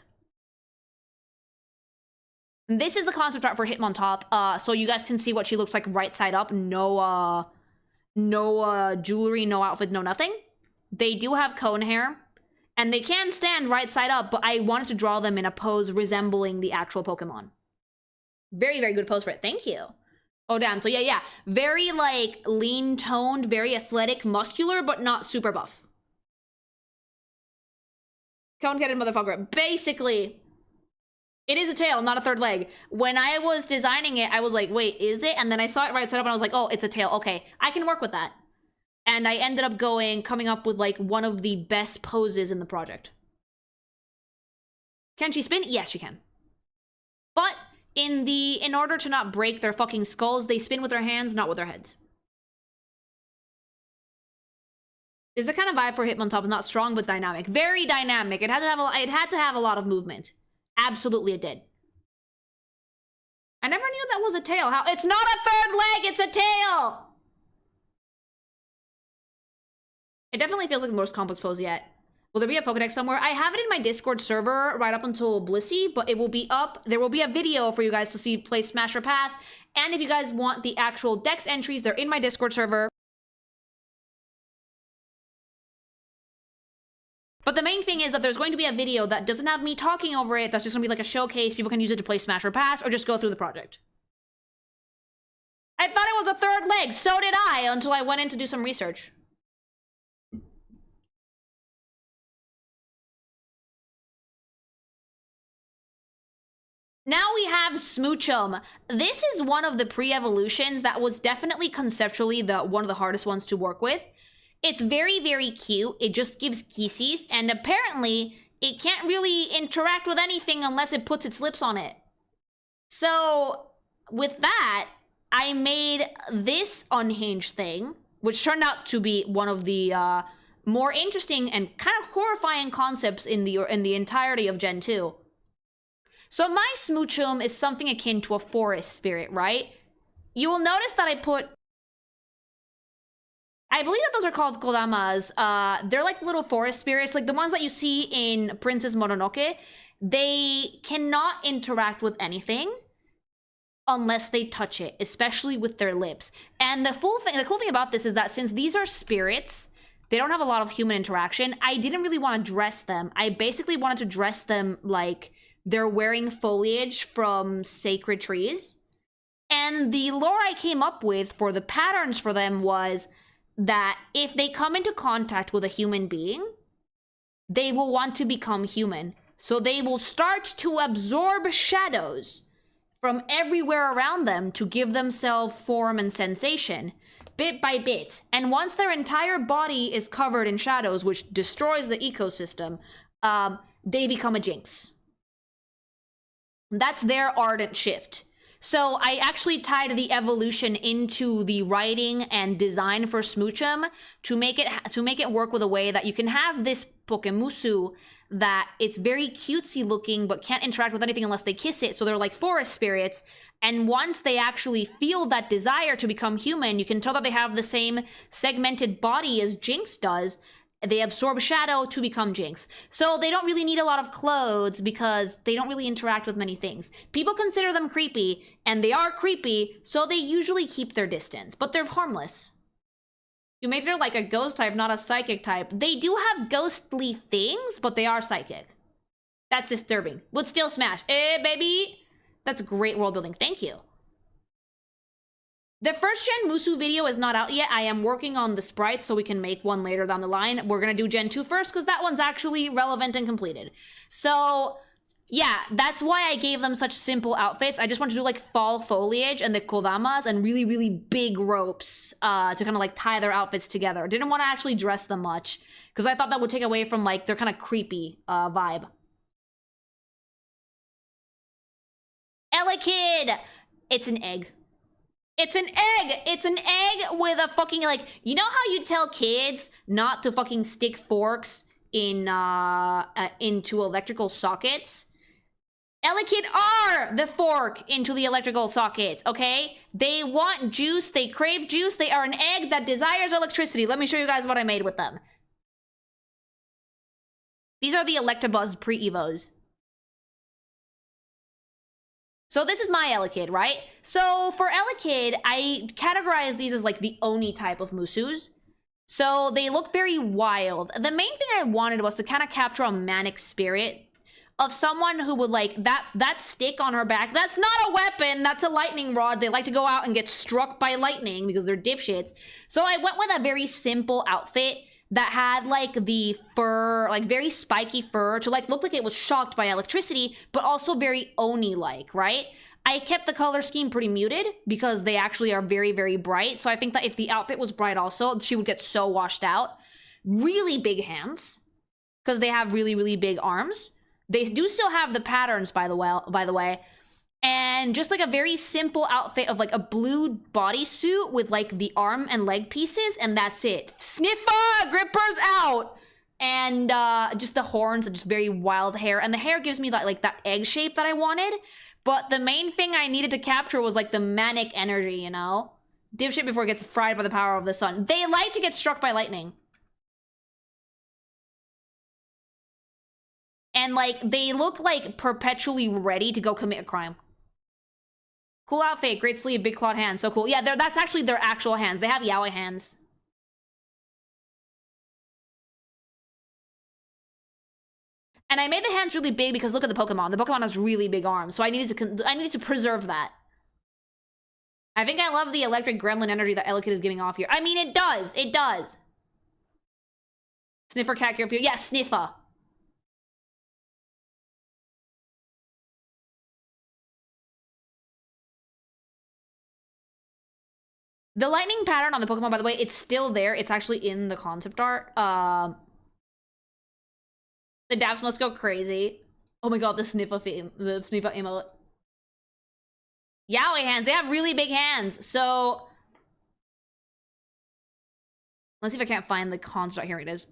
This is the concept art for Hitmontop. So you guys can see what she looks like right side up. No jewelry, no outfit, no nothing. They do have cone hair, and they can stand right side up, but I wanted to draw them in a pose resembling the actual Pokemon. Very, very good pose for it. Thank you. Oh, damn. So yeah. Very, like, lean-toned, very athletic, muscular, but not super buff. Cone-headed motherfucker. Basically, it is a tail, not a third leg. When I was designing it, I was like, wait, is it? And then I saw it right side up and I was like, oh, it's a tail. Okay, I can work with that. And I ended up coming up with like one of the best poses in the project. Can she spin? Yes, she can. But in order to not break their fucking skulls, they spin with their hands, not with their heads. Is the kind of vibe for Hitmontop, not strong but dynamic. Very dynamic. It had to have a lot of movement. Absolutely, it did. I never knew that was a tail. How? It's not a third leg. It's a tail. It definitely feels like the most complex pose yet. Will there be a Pokedex somewhere? I have it in my Discord server right up until Blissey, but it will be up. There will be a video for you guys to see play Smash or Pass. And if you guys want the actual Dex entries, they're in my Discord server. But the main thing is that there's going to be a video that doesn't have me talking over it. That's just going to be like a showcase. People can use it to play Smash or Pass or just go through the project. I thought it was a third leg. So did I until I went in to do some research. Now we have Smoochum. This is one of the pre-evolutions that was definitely conceptually one of the hardest ones to work with. It's very, very cute. It just gives kisses, and apparently it can't really interact with anything unless it puts its lips on it. So with that, I made this unhinged thing, which turned out to be one of the more interesting and kind of horrifying concepts in the entirety of Gen 2. So my Smoochum is something akin to a forest spirit, right? You will notice that I believe that those are called kodamas. They're like little forest spirits, like the ones that you see in Princess Mononoke. They cannot interact with anything unless they touch it, especially with their lips. And the cool thing about this is that since these are spirits, they don't have a lot of human interaction. I didn't really want to dress them. I basically wanted to dress them like they're wearing foliage from sacred trees. And the lore I came up with for the patterns for them was that if they come into contact with a human being, they will want to become human. So they will start to absorb shadows from everywhere around them to give themselves form and sensation, bit by bit. And once their entire body is covered in shadows, which destroys the ecosystem, they become a Jinx. That's their ardent shift. So I actually tied the evolution into the writing and design for Smoochum to make it work with a way that you can have this Pokemusu that it's very cutesy looking but can't interact with anything unless they kiss it. So they're like forest spirits. And once they actually feel that desire to become human, you can tell that they have the same segmented body as Jinx does. They absorb shadow to become Jinx. So they don't really need a lot of clothes because they don't really interact with many things. People consider them creepy, and they are creepy, so they usually keep their distance. But they're harmless. You made her like a ghost type, not a psychic type. They do have ghostly things, but they are psychic. That's disturbing. Would still smash. Baby! That's great world building. Thank you. The first gen Musu video is not out yet. I am working on the sprites so we can make one later down the line. We're gonna do Gen 2 first because that one's actually relevant and completed. So yeah, that's why I gave them such simple outfits. I just wanted to do like fall foliage and the kodamas and really, really big ropes to kind of like tie their outfits together. Didn't want to actually dress them much because I thought that would take away from like their kind of creepy vibe. Elekid! It's an egg. It's an egg! It's an egg with a fucking, like, you know how you tell kids not to fucking stick forks in, into electrical sockets? Elekid are the fork into the electrical sockets, okay? They want juice, they crave juice, they are an egg that desires electricity. Let me show you guys what I made with them. These are the Electabuzz pre-evos. So this is my Elekid, right? So for Elekid, I categorize these as like the Oni type of Musus. So they look very wild. The main thing I wanted was to kind of capture a manic spirit of someone who would like, that stick on her back, that's not a weapon, that's a lightning rod. They like to go out and get struck by lightning because they're dipshits. So I went with a very simple outfit that had like the fur, like very spiky fur to like look like it was shocked by electricity, but also very Oni-like, right? I kept the color scheme pretty muted because they actually are very, very bright. So I think that if the outfit was bright also, she would get so washed out. Really big hands because they have really, really big arms. They do still have the patterns, by the way. And just like a very simple outfit of like a blue bodysuit with like the arm and leg pieces, and that's it. Sniffa! Grippers out! And just the horns and just very wild hair. And the hair gives me that like that egg shape that I wanted. But the main thing I needed to capture was like the manic energy, you know? Dipshit before it gets fried by the power of the sun. They like to get struck by lightning. And like, they look like perpetually ready to go commit a crime. Cool outfit, great sleeve, big clawed hands, so cool. Yeah, that's actually their actual hands. They have yaoi hands. And I made the hands really big because look at the Pokemon. The Pokemon has really big arms, so I needed to preserve that. I think I love the electric gremlin energy that Elekid is giving off here. I mean, it does. It does. Sniffer cat gear. Yeah, Sniffa. The lightning pattern on the Pokemon, by the way, it's still there. It's actually in the concept art. The Daps must go crazy. Oh my god, the Sniffa emote. Yaoi hands. They have really big hands. So let's see if I can't find the concept art. Here it is.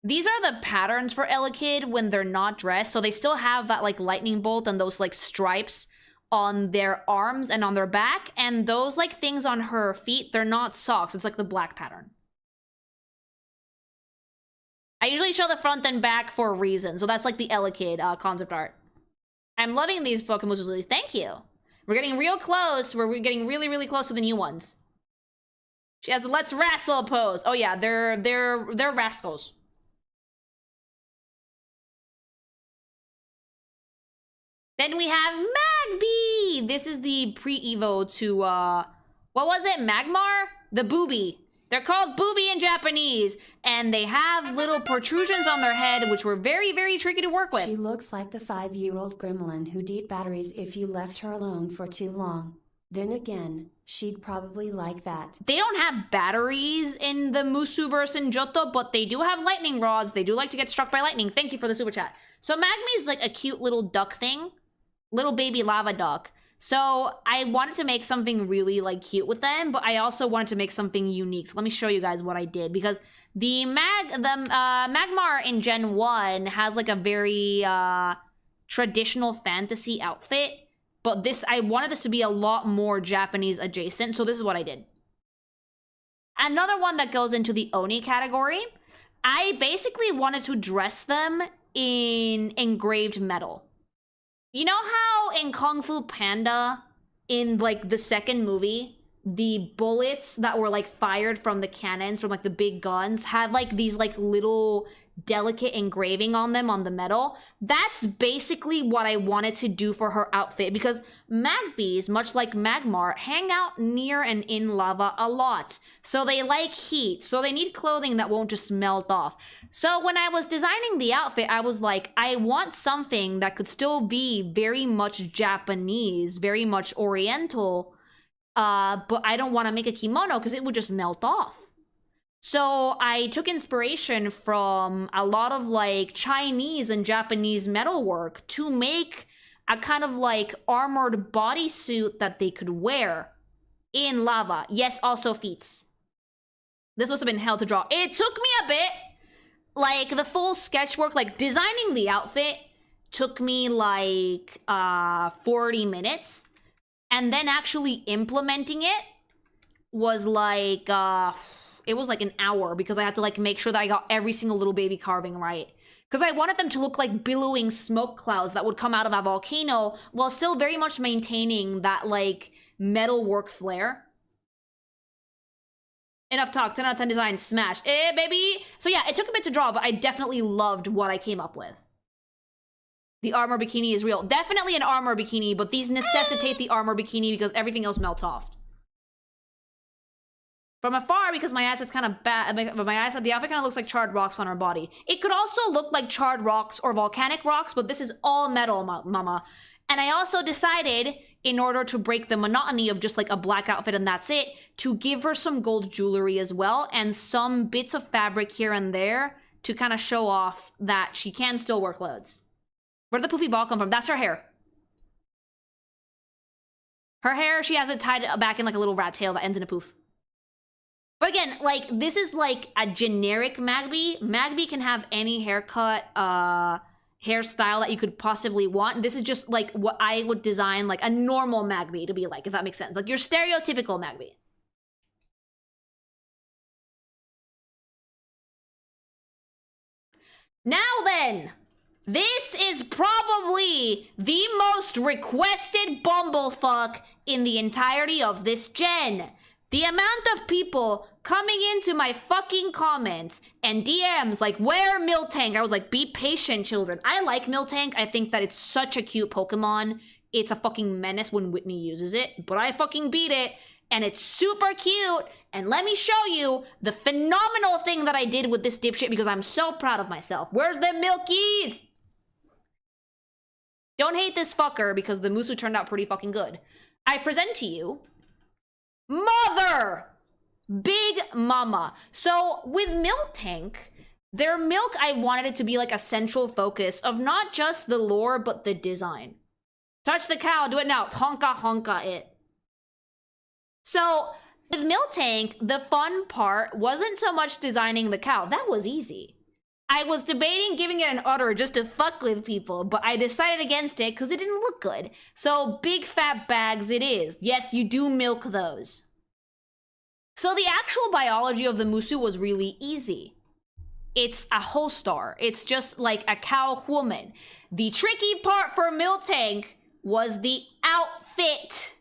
These are the patterns for Elekid when they're not dressed. So they still have that like lightning bolt and those like stripes on their arms and on their back, and those like things on her feet, they're not socks. It's like the black pattern. I usually show the front and back for a reason, so that's like the Elekid concept art. I'm loving these Pokemon. Thank you. We're getting real close. We're getting really, really close to the new ones. She has the let's wrestle pose. Oh yeah, they're rascals. Then we have Magby! This is the pre-evo to, what was it? Magmar? The booby. They're called booby in Japanese. And they have little protrusions on their head, which were very, very tricky to work with. She looks like the 5-year-old gremlin who'd eat batteries if you left her alone for too long. Then again, she'd probably like that. They don't have batteries in the Musuverse and Johto, but they do have lightning rods. They do like to get struck by lightning. Thank you for the super chat. So Magby is like a cute little duck thing. Little baby lava duck. So I wanted to make something really like cute with them, but I also wanted to make something unique. So let me show you guys what I did, because the Magmar in Gen 1 has like a very traditional fantasy outfit, but I wanted this to be a lot more Japanese adjacent, so this is what I did. Another one that goes into the Oni category, I basically wanted to dress them in engraved metal. You know how in Kung Fu Panda, in like the second movie, the bullets that were like fired from the cannons, from like the big guns, had like these like little delicate engraving on them on the metal? That's basically what I wanted to do for her outfit, because Magbys, much like Magmar, hang out near and in lava a lot. So they like heat, so they need clothing that won't just melt off. So when I was designing the outfit, I was like, I want something that could still be very much Japanese, very much Oriental, but I don't want to make a kimono because it would just melt off. So I took inspiration from a lot of like Chinese and Japanese metalwork to make a kind of like armored bodysuit that they could wear in lava. Yes, also feet. This must have been hell to draw. It took me a bit. Like the full sketch work, like designing the outfit took me like 40 minutes. And then actually implementing it was like it was like an hour, because I had to like make sure that I got every single little baby carving right. Because I wanted them to look like billowing smoke clouds that would come out of a volcano while still very much maintaining that like metalwork flair. Enough talk, 10 out of 10 design, smash. Eh, baby! So yeah, it took a bit to draw, but I definitely loved what I came up with. The armor bikini is real. Definitely an armor bikini, but these necessitate the armor bikini because everything else melts off. From afar, because my eyesight's kind of bad, but my eyesight, the outfit kind of looks like charred rocks on her body. It could also look like charred rocks or volcanic rocks, but this is all metal, mama. And I also decided, in order to break the monotony of just like a black outfit and that's it, to give her some gold jewelry as well, and some bits of fabric here and there to kind of show off that she can still wear clothes. Where did the poofy ball come from? That's her hair. Her hair, she has it tied back in like a little rat tail that ends in a poof. But again, like, this is like a generic Magby. Magby can have any haircut, hairstyle that you could possibly want. This is just like what I would design like a normal Magby to be like, if that makes sense. Like your stereotypical Magby. Now then, this is probably the most requested bumblefuck in the entirety of this gen. The amount of people coming into my fucking comments and DMs like, where Miltank? I was like, be patient, children. I like Miltank. I think that it's such a cute Pokemon. It's a fucking menace when Whitney uses it, but I fucking beat it, and it's super cute. And let me show you the phenomenal thing that I did with this dipshit because I'm so proud of myself. Where's the Milkies? Don't hate this fucker because the Musu turned out pretty fucking good. I present to you Mother! Big Mama. So with Miltank, their milk, I wanted it to be like a central focus of not just the lore, but the design. Touch the cow, do it now. Honka honka it. So with Miltank, the fun part wasn't so much designing the cow. That was easy. I was debating giving it an udder just to fuck with people, but I decided against it because it didn't look good. So big fat bags it is. Yes, you do milk those. So the actual biology of the Musu was really easy. It's a Holstar. It's just like a cow woman. The tricky part for Miltank was the outfit.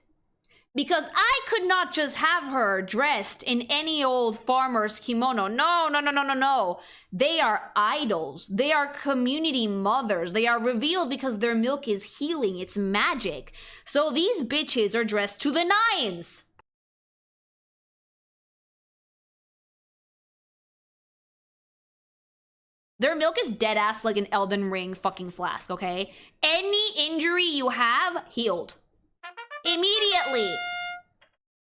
Because I could not just have her dressed in any old farmer's kimono. No. They are idols. They are community mothers. They are revealed because their milk is healing. It's magic. So these bitches are dressed to the nines. Their milk is dead ass like an Elden Ring fucking flask, okay? Any injury you have, healed. Immediately.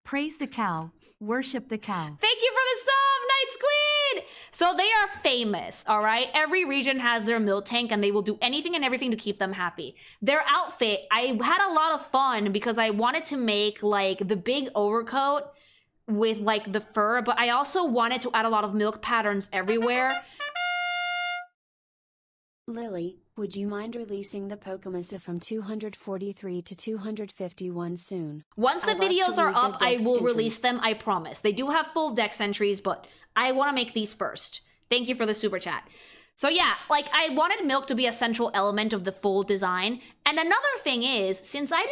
Praise the cow. Worship the cow. Thank you for the sub, Night Squid! So they are famous, all right? Every region has their Miltank and they will do anything and everything to keep them happy. Their outfit, I had a lot of fun because I wanted to make like the big overcoat with like the fur, but I also wanted to add a lot of milk patterns everywhere. Lily, would you mind releasing the Pokemon from 243 to 251 soon? Once the videos are up, I will release them, I promise. They do have full dex entries, but I want to make these first. Thank you for the super chat. So yeah, like I wanted milk to be a central element of the full design. And another thing is, since I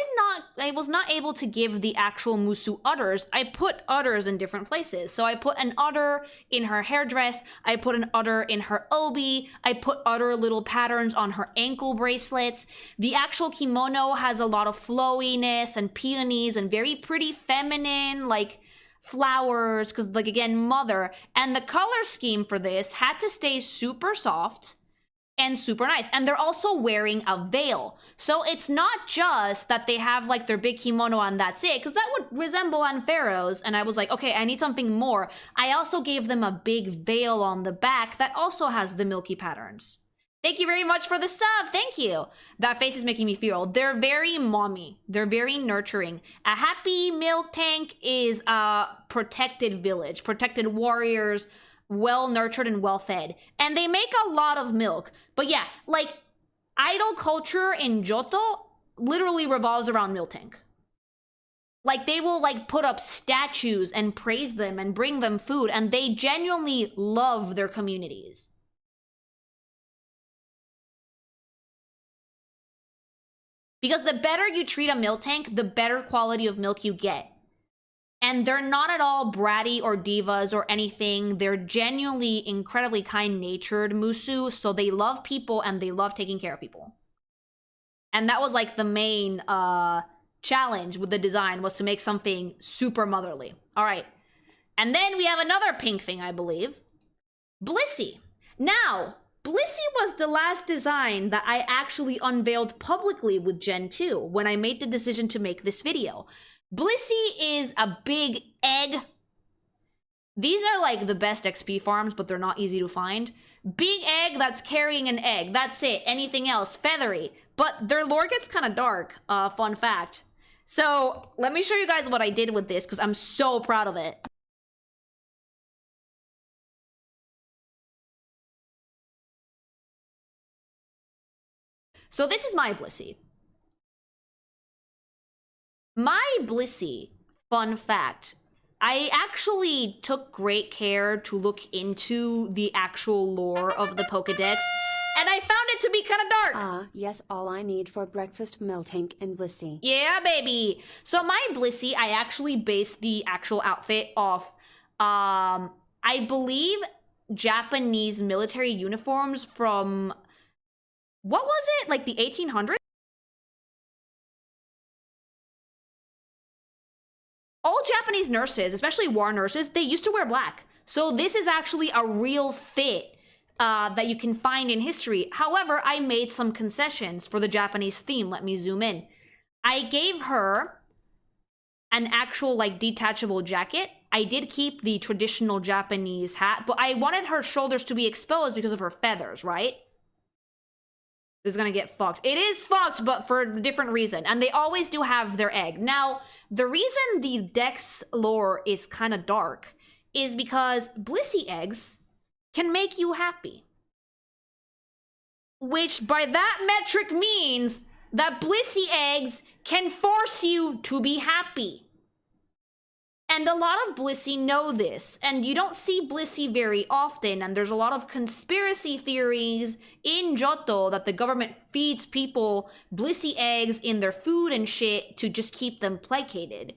was not able to give the actual Musu udders, I put udders in different places. So I put an udder in her hairdress, I put an udder in her obi, I put udder little patterns on her ankle bracelets. The actual kimono has a lot of flowiness and peonies and very pretty feminine, like flowers, because like again, mother. And the color scheme for this had to stay super soft and super nice. And they're also wearing a veil. So it's not just that they have like their big kimono and that's it, because that would resemble Anfero's. And I was like, okay, I need something more. I also gave them a big veil on the back that also has the milky patterns. Thank you very much for the sub. Thank you. That face is making me feel. They're very mommy. They're very nurturing. A happy Miltank is a protected village, protected warriors, well nurtured and well fed. And they make a lot of milk. But yeah, like idol culture in Johto literally revolves around Miltank. Like they will like put up statues and praise them and bring them food, and they genuinely love their communities. Because the better you treat a Miltank, the better quality of milk you get. And they're not at all bratty or divas or anything. They're genuinely incredibly kind-natured Musu, so they love people and they love taking care of people. And that was like the main challenge with the design, was to make something super motherly. All right. And then we have another pink thing, I believe. Blissey. Now, Blissey was the last design that I actually unveiled publicly with Gen 2 when I made the decision to make this video. Blissey is a big egg. These are like the best XP farms, but they're not easy to find. Big egg that's carrying an egg. That's it. Anything else? Feathery. But their lore gets kind of dark. Fun fact. So let me show you guys what I did with this because I'm so proud of it. So this is my Blissey. My Blissey, fun fact, I actually took great care to look into the actual lore of the Pokedex, and I found it to be kind of dark. Ah, yes, all I need for breakfast, Miltank and Blissey. Yeah, baby. So my Blissey, I actually based the actual outfit off, I believe, Japanese military uniforms from, what was it? Like the 1800s? All Japanese nurses, especially war nurses, they used to wear black. So this is actually a real fit that you can find in history. However, I made some concessions for the Japanese theme. Let me zoom in. I gave her an actual like detachable jacket. I did keep the traditional Japanese hat, but I wanted her shoulders to be exposed because of her feathers, right? This is gonna get fucked. It is fucked, but for a different reason. And they always do have their egg. Now, the reason the Dex lore is kind of dark is because Blissey eggs can make you happy. Which by that metric means that Blissey eggs can force you to be happy. And a lot of Blissey know this, and you don't see Blissey very often, and there's a lot of conspiracy theories in Johto that the government feeds people Blissey eggs in their food and shit to just keep them placated.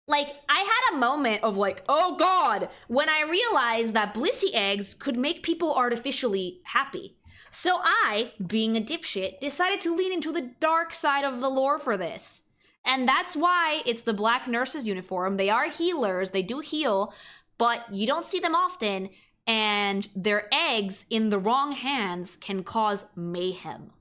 Like, I had a moment of like, oh god, when I realized that Blissey eggs could make people artificially happy. So I, being a dipshit, decided to lean into the dark side of the lore for this. And that's why it's the black nurse's uniform. They are healers, they do heal, but you don't see them often, and their eggs in the wrong hands can cause mayhem.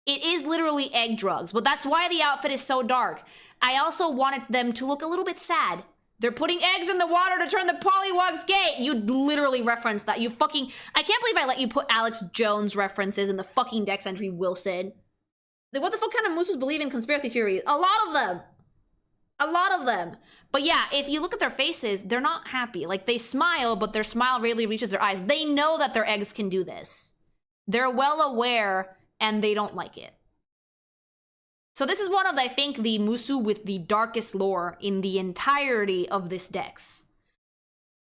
It is literally egg drugs, but that's why the outfit is so dark. I also wanted them to look a little bit sad. They're putting eggs in the water to turn the Pollywog's gate. You literally referenced that. You fucking... I can't believe I let you put Alex Jones references in the fucking Dex entry, Wilson. Like, what the fuck kind of mooses believe in conspiracy theories? A lot of them. A lot of them. But yeah, if you look at their faces, they're not happy. Like, they smile, but their smile rarely reaches their eyes. They know that their eggs can do this. They're well aware, and they don't like it. So this is one of, I think, the Musu with the darkest lore in the entirety of this Dex.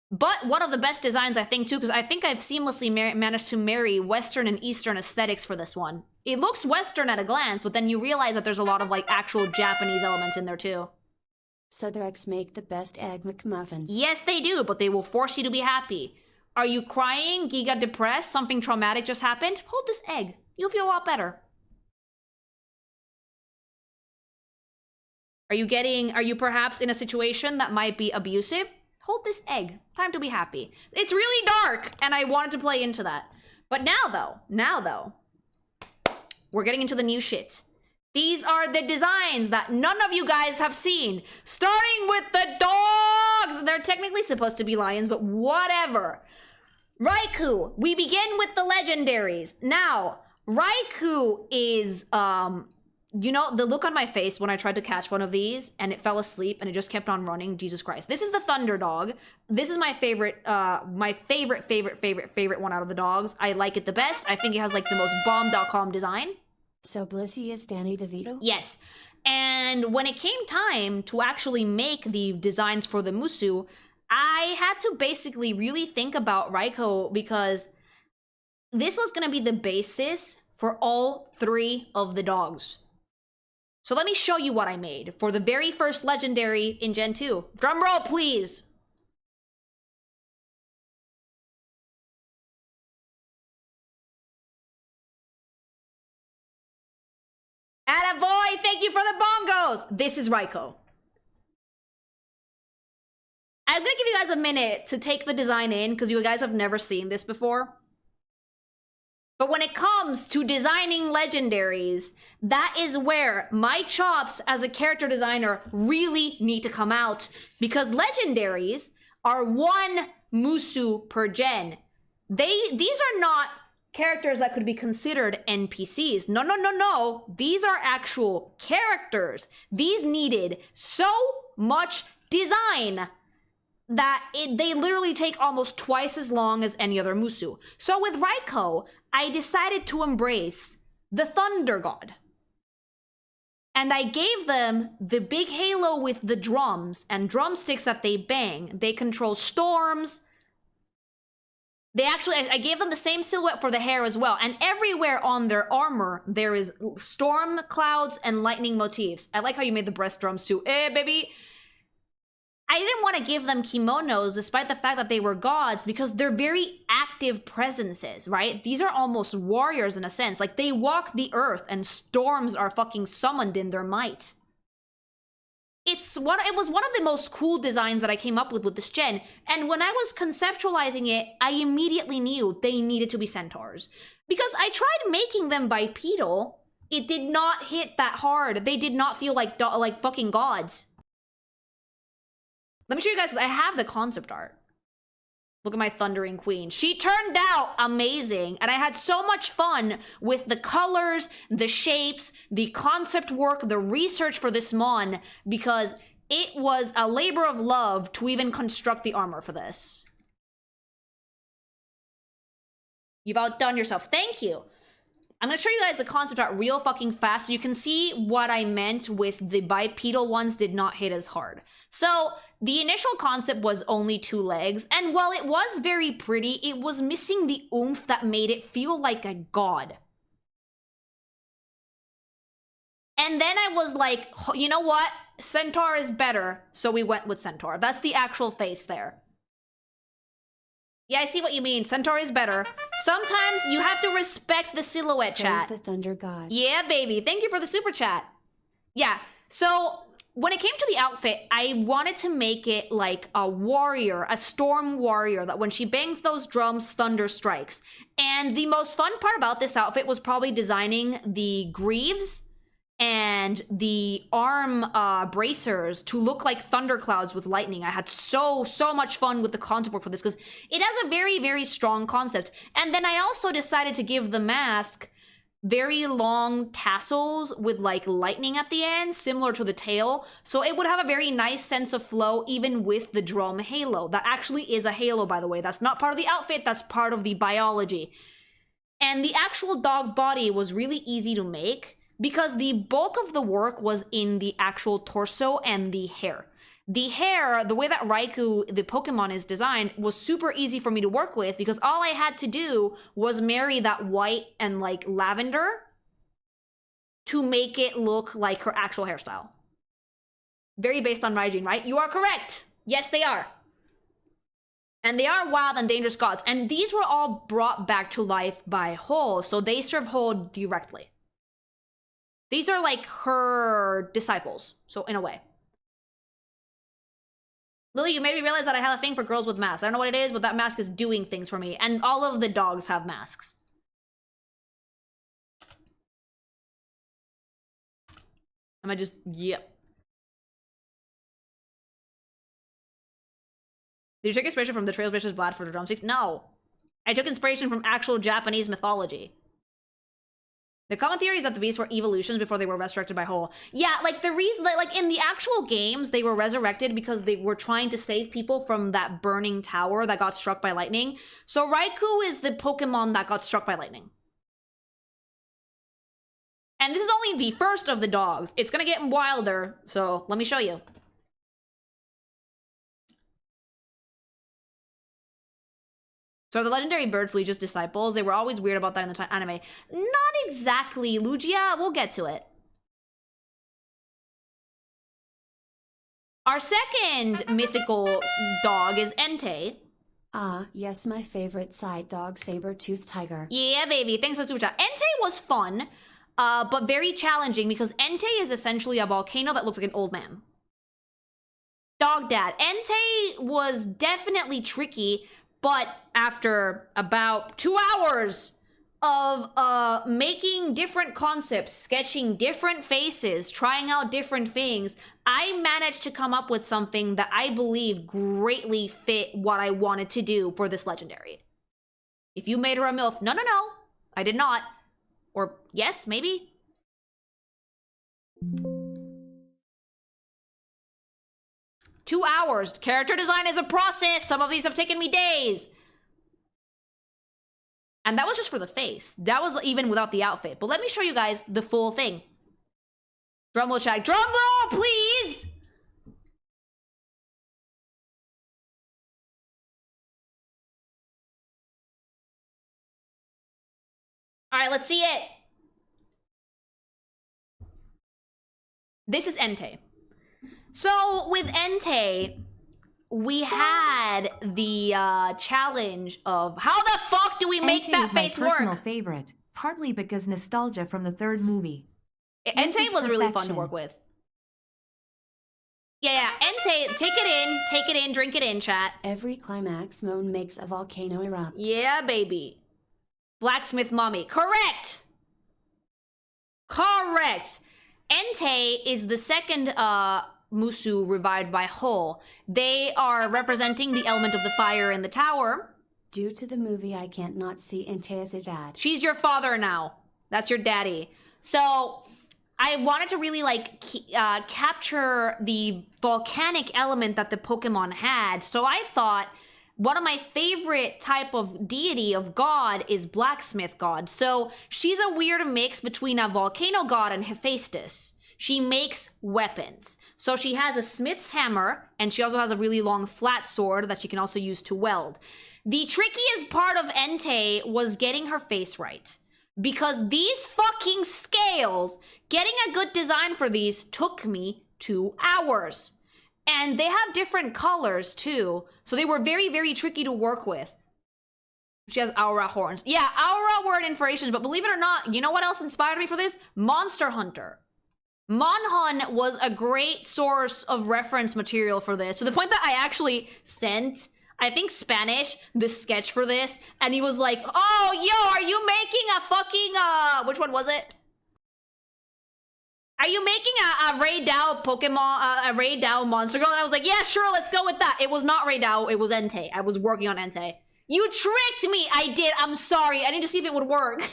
But one of the best designs, I think, too, because I think I've seamlessly managed to marry Western and Eastern aesthetics for this one. It looks Western at a glance, but then you realize that there's a lot of, like, actual Japanese elements in there, too. So their eggs make the best egg McMuffins. Yes, they do, but they will force you to be happy. Are you crying? Giga depressed? Something traumatic just happened? Hold this egg. You'll feel a lot better. Are you perhaps in a situation that might be abusive? Hold this egg. Time to be happy. It's really dark, and I wanted to play into that. But now though, we're getting into the new shit. These are the designs that none of you guys have seen. Starting with the dogs! They're technically supposed to be lions, but whatever. Raikou. We begin with the legendaries. Now, Raikou is, you know, the look on my face when I tried to catch one of these and it fell asleep and it just kept on running. Jesus Christ. This is the Thunder Dog. This is my favorite one out of the dogs. I like it the best. I think it has like the most bomb.com design. So Blissey is Danny DeVito? Yes. And when it came time to actually make the designs for the Musu, I had to basically really think about Raikou because this was going to be the basis for all three of the dogs. So let me show you what I made for the very first legendary in Gen 2. Drum roll, please. Attaboy, thank you for the bongos. This is Raikou. I'm gonna give you guys a minute to take the design in because you guys have never seen this before. But But when it comes to designing legendaries, that is where my chops as a character designer really need to come out, because legendaries are one Musu per gen. These are not characters that could be considered NPCs. No, no, no, no. These are actual characters. These needed so much design that they literally take almost twice as long as any other Musu. So with Raikou, I decided to embrace the Thunder God. And I gave them the big halo with the drums and drumsticks that they bang. They control storms. I gave them the same silhouette for the hair as well. And everywhere on their armor, there is storm clouds and lightning motifs. I like how you made the breast drums too. Eh, baby. I didn't want to give them kimonos despite the fact that they were gods, because they're very active presences, right? These are almost warriors in a sense. Like, they walk the earth and storms are fucking summoned in their might. It was one of the most cool designs that I came up with this gen, and when I was conceptualizing it, I immediately knew they needed to be centaurs. Because I tried making them bipedal, it did not hit that hard. They did not feel like fucking gods. Let me show you guys, because I have the concept art. Look at my Thundering Queen. She turned out amazing, and I had so much fun with the colors, the shapes, the concept work, the research for this mon, because it was a labor of love to even construct the armor for this. You've outdone yourself. Thank you. I'm gonna show you guys the concept art real fucking fast so you can see what I meant with the bipedal ones did not hit as hard. So, the initial concept was only 2 legs, and while it was very pretty, it was missing the oomph that made it feel like a god. And then I was like, you know what? Centaur is better, so we went with Centaur. That's the actual face there. Yeah, I see what you mean. Centaur is better. Sometimes you have to respect the silhouette, chat. Praise the Thunder God. Yeah, baby. Thank you for the super chat. Yeah, so when it came to the outfit, I wanted to make it like a warrior, a storm warrior, that when she bangs those drums, thunder strikes. And the most fun part about this outfit was probably designing the greaves and the arm bracers to look like thunderclouds with lightning. I had so much fun with the concept work for this, because it has a very, very strong concept. And then I also decided to give the mask very long tassels with like lightning at the end, similar to the tail, so it would have a very nice sense of flow even with the drum halo. That actually is a halo, by the way. That's not part of the outfit, that's part of the biology. And the actual dog body was really easy to make because the bulk of the work was in the actual torso and the hair. The hair, the way that Raikou, the Pokemon, is designed, was super easy for me to work with because all I had to do was marry that white and like lavender to make it look like her actual hairstyle. Very based on Raijin, right? You are correct. Yes, they are. And they are wild and dangerous gods. And these were all brought back to life by Hole, so they serve Hole directly. These are like her disciples, so in a way. Lily, you made me realize that I have a thing for girls with masks. I don't know what it is, but that mask is doing things for me. And all of the dogs have masks. Am I just... Yep. Did you take inspiration from the Trailblazer Blood for the drumsticks? No. I took inspiration from actual Japanese mythology. The common theory is that the beasts were evolutions before they were resurrected by Hole. Yeah, like the reason, like in the actual games, they were resurrected because they were trying to save people from that burning tower that got struck by lightning. So Raikou is the Pokemon that got struck by lightning. And this is only the first of the dogs. It's gonna get wilder, so let me show you. So are the legendary birds Luigi's disciples? They were always weird about that in the anime. Not exactly, Lugia. We'll get to it. Our second mythical dog is Entei. Ah, yes, my favorite side dog, saber-toothed tiger. Yeah, baby. Thanks for the super chat. Entei was fun, but very challenging because Entei is essentially a volcano that looks like an old man. Dog dad. Entei was definitely tricky, but after about 2 hours of making different concepts, sketching different faces, trying out different things, I managed to come up with something that I believe greatly fit what I wanted to do for this legendary. If you made her a MILF, no, I did not. Or yes, maybe? 2 hours. Character design is a process. Some of these have taken me days. And that was just for the face. That was even without the outfit. But let me show you guys the full thing. Drumroll check. Drumroll, please! Alright, let's see it. This is Entei. So, with Entei, we had the challenge of how the fuck do we make Entei that is my face personal work? favorite, partly because nostalgia from the third movie. Entei was really fun to work with. Yeah, Entei, take it in, drink it in, chat. Every climax moan makes a volcano erupt. Yeah, baby. Blacksmith mommy. Correct! Correct! Entei is the second Musu revived by Hole. They are representing the element of the fire in the tower. Due to the movie, I can't not see Entei as a dad. She's your father now. That's your daddy. So, I wanted to really, like, capture the volcanic element that the Pokemon had. So I thought one of my favorite type of deity of god is Blacksmith God. So she's a weird mix between a volcano god and Hephaestus. She makes weapons. So she has a smith's hammer, and she also has a really long flat sword that she can also use to weld. The trickiest part of Entei was getting her face right. Because these fucking scales, getting a good design for these took me 2 hours. And they have different colors too, so they were very, very tricky to work with. She has Aura horns. Yeah, Aura were inspirations, but believe it or not, you know what else inspired me for this? Monster Hunter. Monhun was a great source of reference material for this, to the point that I actually sent, I think, Spanish, the sketch for this, and he was like, oh, yo, are you making a fucking, which one was it? Are you making a Ray Dow Pokemon, a Ray Dow Monster Girl? And I was like, yeah, sure, let's go with that. It was not Ray Dow, it was Entei. I was working on Entei. You tricked me! I did, I'm sorry. I need to see if it would work.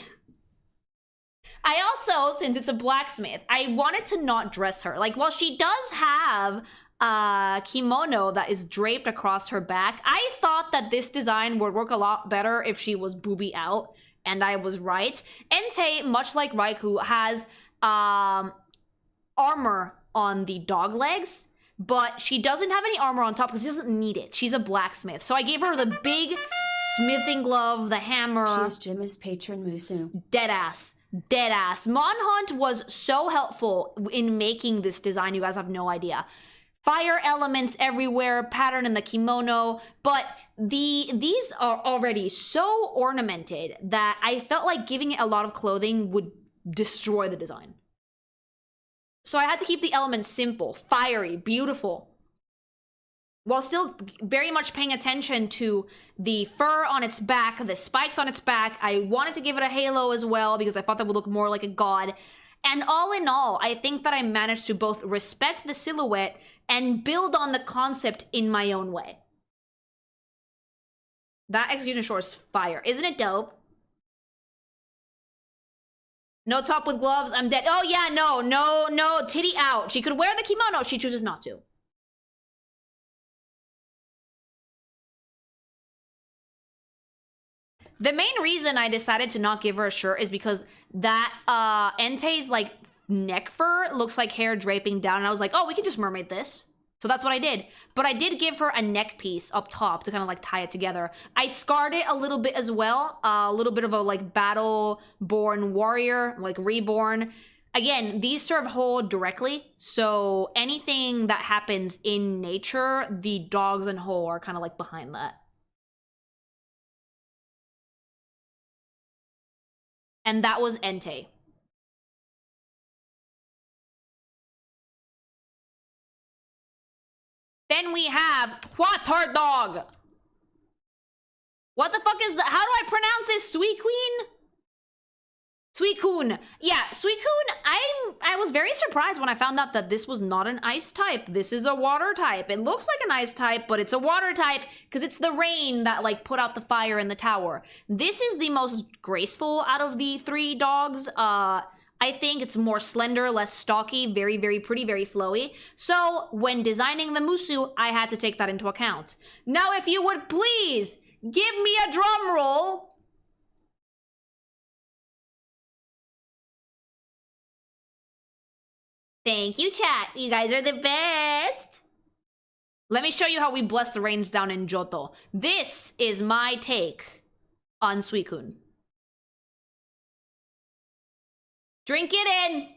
I also, since it's a blacksmith, I wanted to not dress her. Like, while she does have a kimono that is draped across her back, I thought that this design would work a lot better if she was booby out, and I was right. Entei, much like Raikou, has armor on the dog legs, but she doesn't have any armor on top because she doesn't need it. She's a blacksmith. So I gave her the big smithing glove, the hammer. She's Jimmy's patron Musu. Deadass. Deadass. Monhunt was so helpful in making this design, you guys have no idea. Fire elements everywhere, pattern in the kimono, but these are already so ornamented that I felt like giving it a lot of clothing would destroy the design. So I had to keep the elements simple, fiery, beautiful, while still very much paying attention to the fur on its back, the spikes on its back. I wanted to give it a halo as well because I thought that would look more like a god. And all in all, I think that I managed to both respect the silhouette and build on the concept in my own way. That execution short is fire. Isn't it dope? No top with gloves, I'm dead. Oh yeah, no, titty out. She could wear the kimono, she chooses not to. The main reason I decided to not give her a shirt is because that Entei's like neck fur looks like hair draping down, and I was like, oh, we can just mermaid this. So that's what I did. But I did give her a neck piece up top to kind of like tie it together. I scarred it a little bit as well. A little bit of a like battle-born warrior, like reborn. Again, these serve Hole directly. So anything that happens in nature, the dogs and Hole are kind of like behind that. And that was Entei. Then we have Water Dog. What the fuck is that? How do I pronounce this, Sweet Queen? Suicune. Yeah, Suicune, I was very surprised when I found out that this was not an ice type. This is a water type. It looks like an ice type, but it's a water type because it's the rain that like put out the fire in the tower. This is the most graceful out of the 3 dogs. I think it's more slender, less stocky, very, very pretty, very flowy. So when designing the Musu, I had to take that into account. Now, if you would please give me a drum roll. Thank you, chat. You guys are the best. Let me show you how we bless the rains down in Johto. This is my take on Suicune. Drink it in.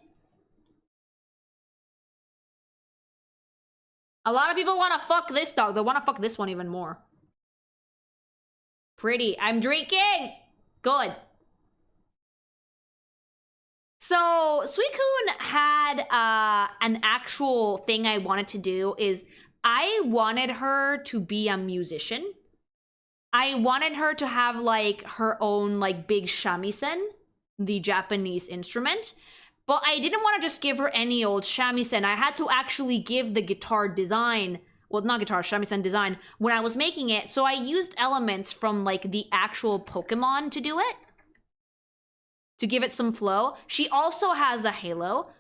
A lot of people want to fuck this dog. They want to fuck this one even more. Pretty. I'm drinking. Good. So Suicune had an actual thing I wanted to do is I wanted her to be a musician. I wanted her to have like her own like big shamisen, the Japanese instrument. But I didn't want to just give her any old shamisen. I had to actually give the guitar design, well, not guitar, shamisen design, when I was making it. So I used elements from like the actual Pokemon to do it, to give it some flow. She also has a halo,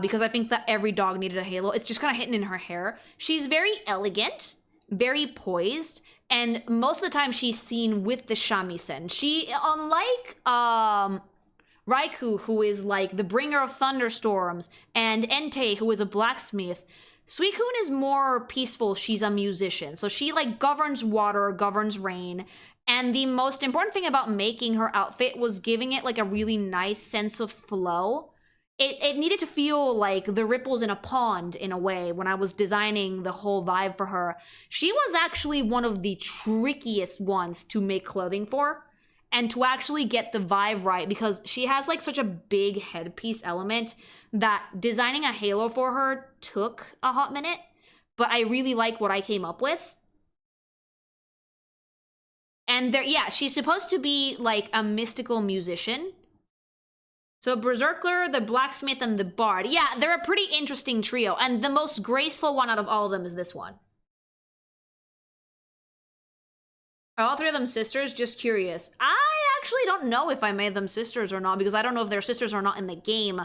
because I think that every dog needed a halo. It's just kind of hidden in her hair. She's very elegant, very poised, and most of the time she's seen with the shamisen. She, unlike Raikou, who is like the bringer of thunderstorms, and Entei, who is a blacksmith, Suicune is more peaceful. She's a musician. So she like governs water, governs rain. And the most important thing about making her outfit was giving it like a really nice sense of flow. It needed to feel like the ripples in a pond in a way when I was designing the whole vibe for her. She was actually one of the trickiest ones to make clothing for and to actually get the vibe right, because she has like such a big headpiece element that designing a halo for her took a hot minute, but I really like what I came up with. And there, yeah, she's supposed to be like a mystical musician. So Berserker, the Blacksmith, and the Bard. Yeah, they're a pretty interesting trio. And the most graceful one out of all of them is this one. Are all 3 of them sisters? Just curious. I actually don't know if I made them sisters or not, because I don't know if they're sisters or not in the game.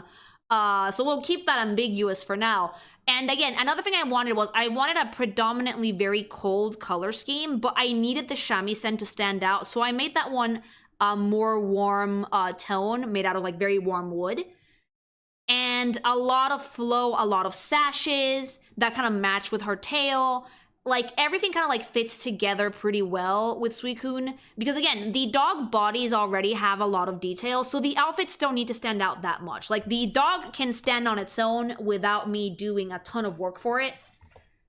So we'll keep that ambiguous for now. And again, another thing I wanted was I wanted a predominantly very cold color scheme, but I needed the shamisen to stand out. So I made that one a more warm tone made out of like very warm wood. And a lot of flow, a lot of sashes that kind of match with her tail. Like everything kind of like fits together pretty well with Suicune, because again, the dog bodies already have a lot of detail, so the outfits don't need to stand out that much. Like the dog can stand on its own without me doing a ton of work for it.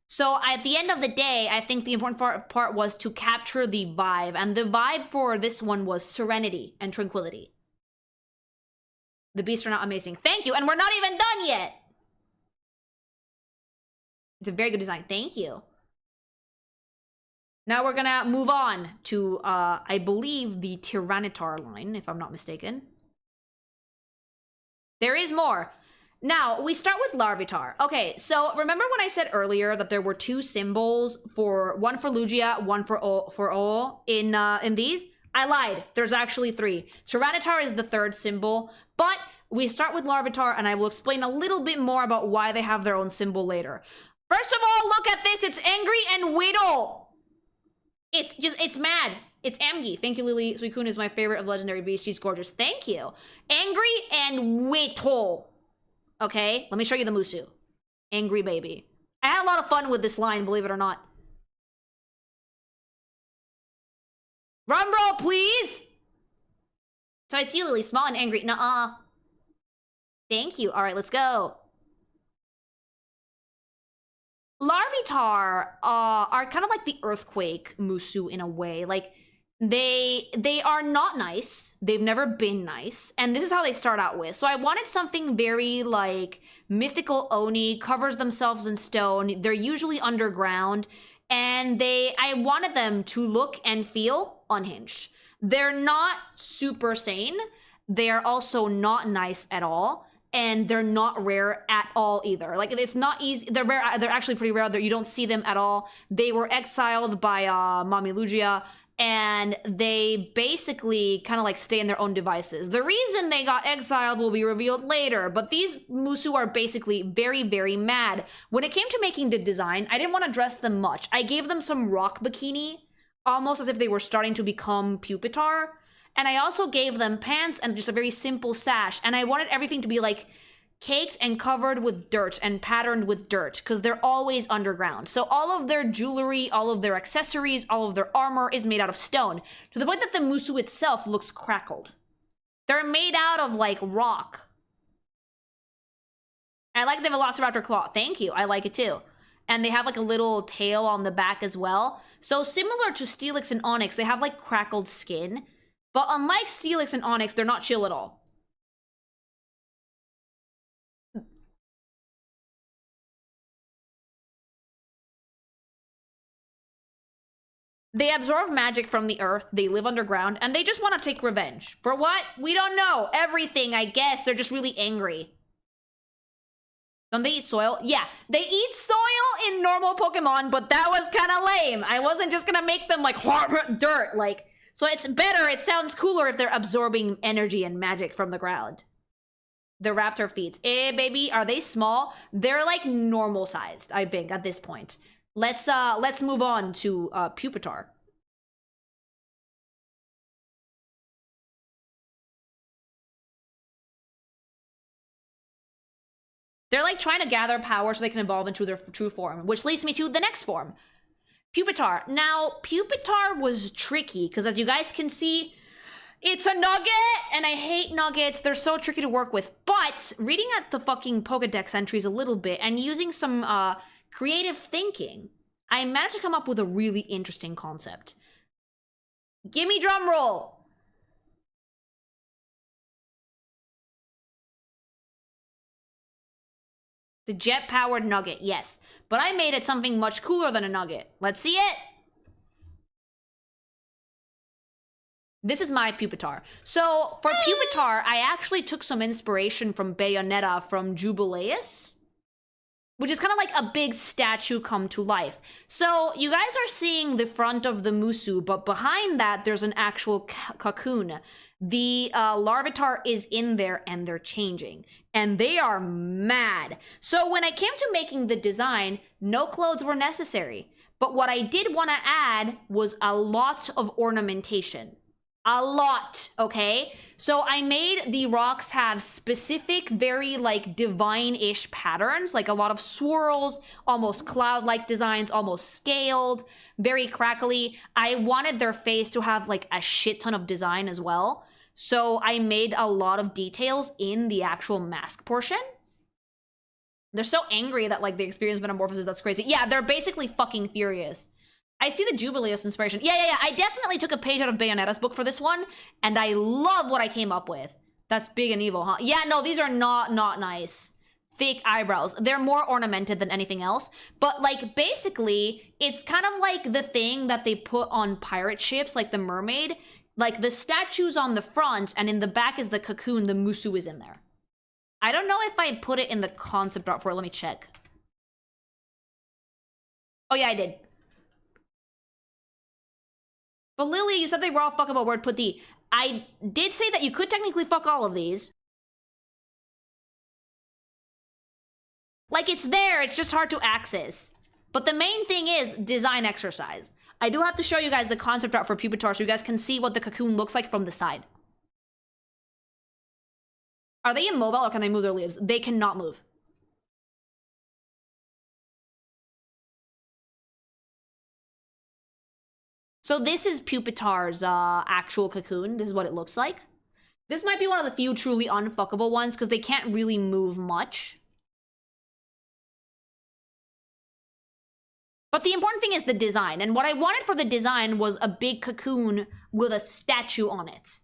So at the end of the day, I think the important part was to capture the vibe, and the vibe for this one was serenity and tranquility. The beasts are not amazing. Thank you, and we're not even done yet. It's a very good design. Thank you. Now we're gonna move on to, I believe, the Tyranitar line, if I'm not mistaken. There is more. Now, we start with Larvitar. Okay, so remember when I said earlier that there were 2 symbols, one for Lugia, one for O in these? I lied. There's actually 3. Tyranitar is the 3rd symbol, but we start with Larvitar, and I will explain a little bit more about why they have their own symbol later. First of all, look at this. It's angry and whittle. It's mad. It's Amgi. Thank you, Lily. Suicune is my favorite of Legendary Beasts. She's gorgeous. Thank you. Angry and whittle. Okay, let me show you the Musu. Angry baby. I had a lot of fun with this line, believe it or not. Drum roll, please. So I see Lily, small and angry. Nuh-uh. Thank you. All right, let's go. Larvitar are kind of like the earthquake Musu in a way. Like they are not nice. They've never been nice, and this is how they start out with. So I wanted something very like mythical Oni, covers themselves in stone. They're usually underground, and I wanted them to look and feel unhinged. They're not super sane. they are also not nice at all. And they're not rare at all either. Like, it's not easy. They're rare. They're actually pretty rare. You don't see them at all. They were exiled by Mami Lugia, and they basically kind of like stay in their own devices. The reason they got exiled will be revealed later, but these Musu are basically very, very mad. When it came to making the design, I didn't want to dress them much. I gave them some rock bikini, almost as if they were starting to become Pupitar. And I also gave them pants and just a very simple sash. And I wanted everything to be like caked and covered with dirt and patterned with dirt because they're always underground. So all of their jewelry, all of their accessories, all of their armor is made out of stone to the point that the Musu itself looks crackled. They're made out of like rock. I like the Velociraptor claw. Thank you. I like it too. And they have like a little tail on the back as well. So similar to Steelix and Onix, they have like crackled skin. But unlike Steelix and Onix, they're not chill at all. They absorb magic from the earth, they live underground, and they just want to take revenge. For what? We don't know. Everything, I guess. They're just really angry. Don't they eat soil? Yeah, they eat soil in normal Pokemon, but that was kind of lame. I wasn't just gonna make them like dirt, like... So it's better, it sounds cooler if they're absorbing energy and magic from the ground. The raptor feet. Eh, baby, are they small? They're like normal sized, I think, at this point. Let's move on to Pupitar. They're like trying to gather power so they can evolve into their true form, which leads me to the next form. Pupitar. Now, Pupitar was tricky, because as you guys can see, it's a nugget, and I hate nuggets. They're so tricky to work with. But, reading at the fucking Pokedex entries a little bit, and using some creative thinking, I managed to come up with a really interesting concept. Gimme drum roll! The jet-powered nugget, yes. But I made it something much cooler than a nugget. Let's see it! This is my Pupitar. So, for Pupitar, I actually took some inspiration from Bayonetta from Jubileus, which is kind of like a big statue come to life. So, you guys are seeing the front of the Musu, but behind that, there's an actual cocoon. The Larvitar is in there, and they're changing. And they are mad. So when I came to making the design, no clothes were necessary. But what I did want to add was a lot of ornamentation. A lot, okay? So I made the rocks have specific, very like divine-ish patterns, like a lot of swirls, almost cloud-like designs, almost scaled, very crackly. I wanted their face to have like a shit ton of design as well. So I made a lot of details in the actual mask portion. They're so angry that like the experience metamorphosis, that's crazy. Yeah, they're basically fucking furious. I see the Jubileus inspiration. Yeah. I definitely took a page out of Bayonetta's book for this one, and I love what I came up with. That's big and evil, huh? Yeah, no, these are not nice. Thick eyebrows. They're more ornamented than anything else. But like basically, it's kind of like the thing that they put on pirate ships, like the mermaid. Like, the statue's on the front, and in the back is the cocoon, the Musu is in there. I don't know if I put it in the concept art for it. Let me check. Oh, yeah, I did. But Lily, you said they were all fuckable. Where'd put the... I did say that you could technically fuck all of these. Like, it's there, it's just hard to access. But the main thing is design exercise. I do have to show you guys the concept art for Pupitar so you guys can see what the cocoon looks like from the side. Are they immobile or can they move their leaves? They cannot move. So this is Pupitar's actual cocoon. This is what it looks like. This might be one of the few truly unfuckable ones because they can't really move much. But the important thing is the design. And what I wanted for the design was a big cocoon with a statue on it.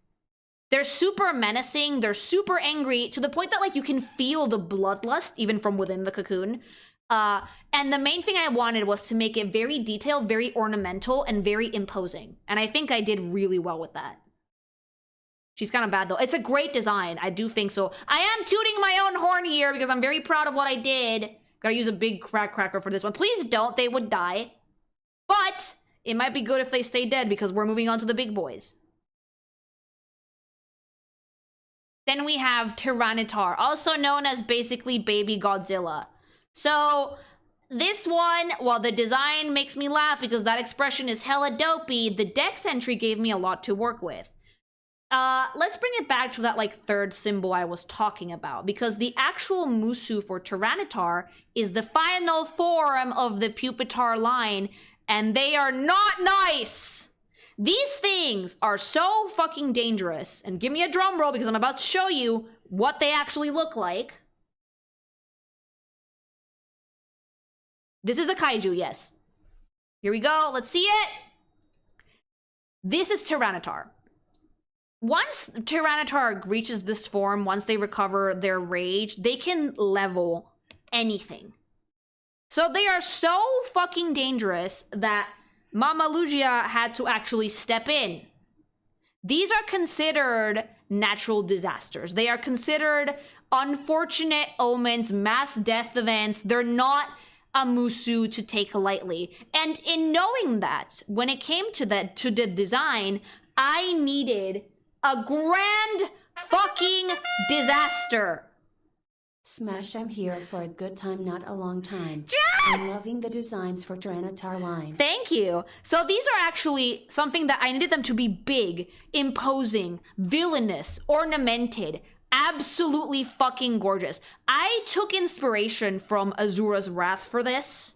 They're super menacing. They're super angry to the point that like you can feel the bloodlust even from within the cocoon. And the main thing I wanted was to make it very detailed, very ornamental, and very imposing. And I think I did really well with that. She's kind of bad, though. It's a great design. I do think so. I am tooting my own horn here because I'm very proud of what I did. Gotta use a big cracker for this one. Please don't. They would die. But it might be good if they stay dead because we're moving on to the big boys. Then we have Tyranitar, also known as basically Baby Godzilla. So this one, while the design makes me laugh because that expression is hella dopey, the dex entry gave me a lot to work with. Let's bring it back to that like third symbol I was talking about, because the actual Musu for Tyranitar is the final form of the Pupitar line, and they are not nice. These things are so fucking dangerous, and give me a drum roll because I'm about to show you what they actually look like. This is a kaiju, yes. Here we go, let's see it. This is Tyranitar. Once Tyranitar reaches this form, once they recover their rage, they can level anything. So they are so fucking dangerous that Mama Lugia had to actually step in. These are considered natural disasters. They are considered unfortunate omens, mass death events. They're not a Musu to take lightly. And in knowing that, when it came to the design, I needed a grand fucking disaster. Smash, I'm here for a good time, not a long time. I'm loving the designs for Tyranitar line. Thank you. So these are actually something that I needed them to be big, imposing, villainous, ornamented, absolutely fucking gorgeous. I took inspiration from Azura's Wrath for this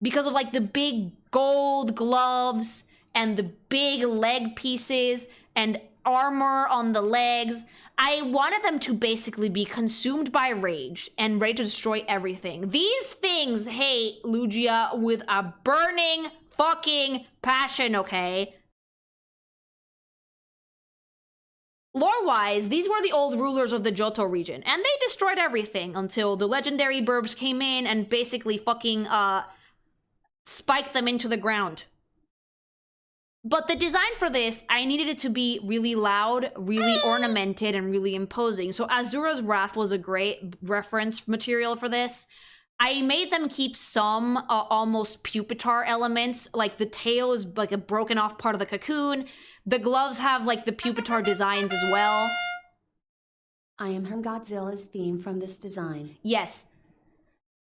because of like the big gold gloves and the big leg pieces and armor on the legs. I wanted them to basically be consumed by rage and ready to destroy everything. These things hate Lugia with a burning fucking passion, okay? Lore-wise, these were the old rulers of the Johto region, and they destroyed everything until the legendary burbs came in and basically fucking, spiked them into the ground. But the design for this, I needed it to be really loud, really ornamented, and really imposing. So Azura's Wrath was a great reference material for this. I made them keep some almost Pupitar elements, like the tail is like a broken off part of the cocoon. The gloves have like the Pupitar designs as well. I am hearing Godzilla's theme from this design. Yes.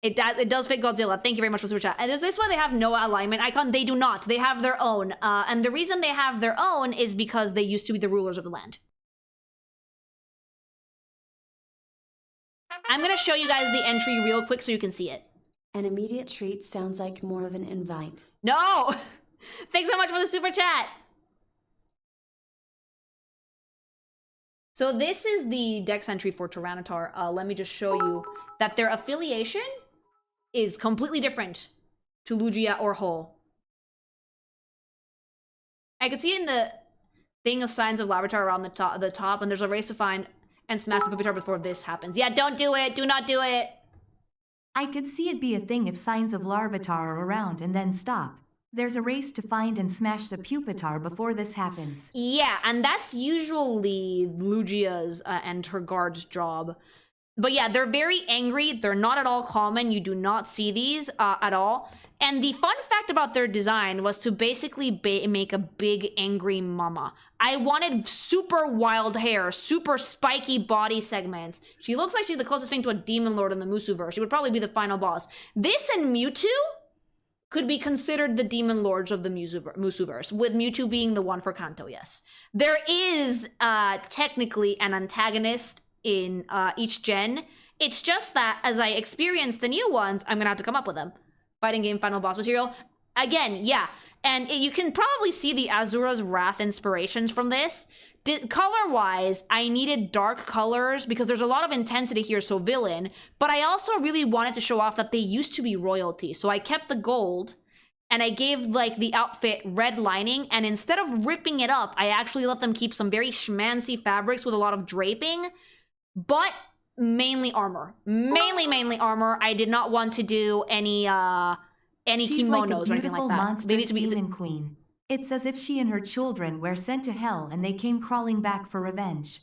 It does fit Godzilla. Thank you very much for super chat. And is this why they have no alignment icon? They do not. They have their own. And the reason they have their own is because they used to be the rulers of the land. I'm going to show you guys the entry real quick so you can see it. An immediate treat sounds like more of an invite. No! Thanks so much for the super chat. So this is the dex entry for Tyranitar. Let me just show you that their affiliation is completely different to Lugia or Hole. I could see in the thing of signs of Larvitar around the top, and there's a race to find and smash the Pupitar before this happens. Yeah, don't do it. Do not do it. I could see it be a thing if signs of Larvitar are around and then stop. There's a race to find and smash the Pupitar before this happens. Yeah, and that's usually Lugia's and her guard's job. But yeah, they're very angry. They're not at all common. You do not see these at all. And the fun fact about their design was to basically make a big angry mama. I wanted super wild hair, super spiky body segments. She looks like she's the closest thing to a demon lord in the Musuverse. She would probably be the final boss. This and Mewtwo could be considered the demon lords of the Musuverse, with Mewtwo being the one for Kanto, yes. There is technically an antagonist in each gen. It's just that as I experience the new ones, I'm gonna have to come up with them. Fighting game final boss material. Again, yeah. And you can probably see the Azura's Wrath inspirations from this. Color-wise, I needed dark colors because there's a lot of intensity here, so villain. But I also really wanted to show off that they used to be royalty. So I kept the gold, and I gave like the outfit red lining, and instead of ripping it up, I actually let them keep some very schmancy fabrics with a lot of draping, but mainly armor. Mainly armor. I did not want to do any She's kimonos like or anything like that. They need to be demon queen. It's as if she and her children were sent to hell and they came crawling back for revenge.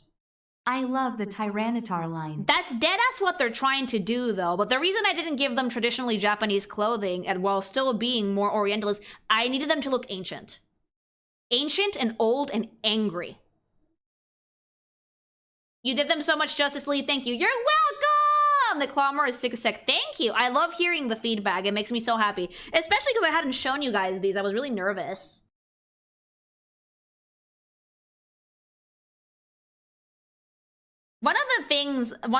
I love the Tyranitar line. That's deadass what they're trying to do, though. But the reason I didn't give them traditionally Japanese clothing, and while still being more Oriental, is I needed them to look ancient. Ancient and old and angry. You did them so much justice, Lee. Thank you. You're welcome! The Clomber is sick as sick. Thank you. I love hearing the feedback. It makes me so happy. Especially because I hadn't shown you guys these. I was really nervous. One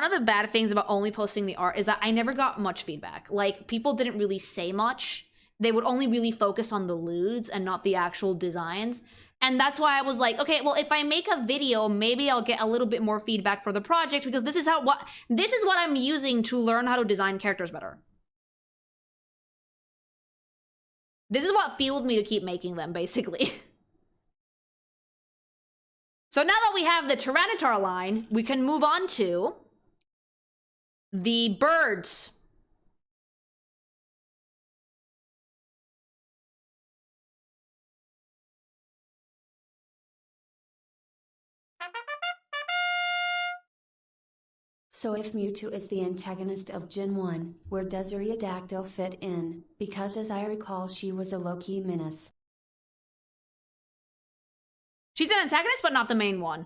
of the bad things about only posting the art is that I never got much feedback. Like, people didn't really say much. They would only really focus on the lewds and not the actual designs. And that's why I was like, okay, well, if I make a video, maybe I'll get a little bit more feedback for the project, because this is what I'm using to learn how to design characters better. This is what fueled me to keep making them, basically. So now that we have the Tyranitar line, we can move on to the birds. So if Mewtwo is the antagonist of Gen 1, where does Ariadactyl fit in? Because as I recall she was a low-key menace. She's an antagonist, but not the main one.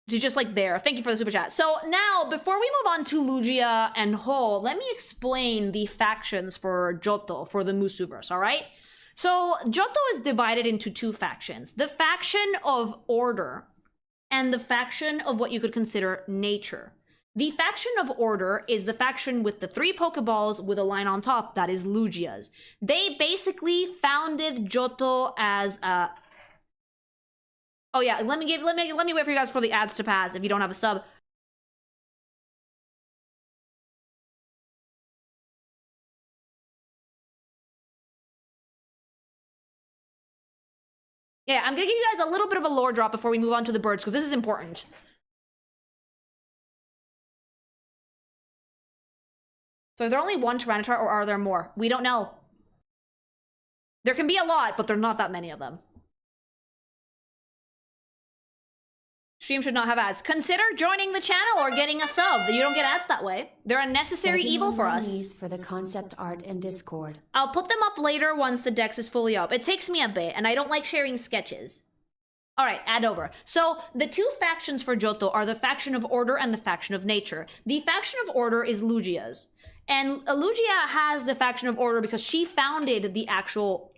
She's just like there. Thank you for the super chat. So now, before we move on to Lugia and Ho, let me explain the factions for Johto, for the Musuverse, alright? So Johto is divided into two factions. The faction of Order and the faction of what you could consider Nature. The faction of Order is the faction with the 3 Pokeballs with a line on top that is Lugia's. They basically founded Johto as a... Oh yeah, let me wait for you guys for the ads to pass if you don't have a sub. Yeah, I'm gonna give you guys a little bit of a lore drop before we move on to the birds, because this is important. So is there only one Tyranitar, or are there more? We don't know. There can be a lot, but there are not that many of them. Stream should not have ads. Consider joining the channel or getting a sub. You don't get ads that way. They're a necessary evil for us. For the concept art in Discord. I'll put them up later once the dex is fully up. It takes me a bit, and I don't like sharing sketches. All right, add over. So the two factions for Johto are the faction of Order and the faction of Nature. The faction of Order is Lugia's. And Lugia has the faction of Order because she founded the actual...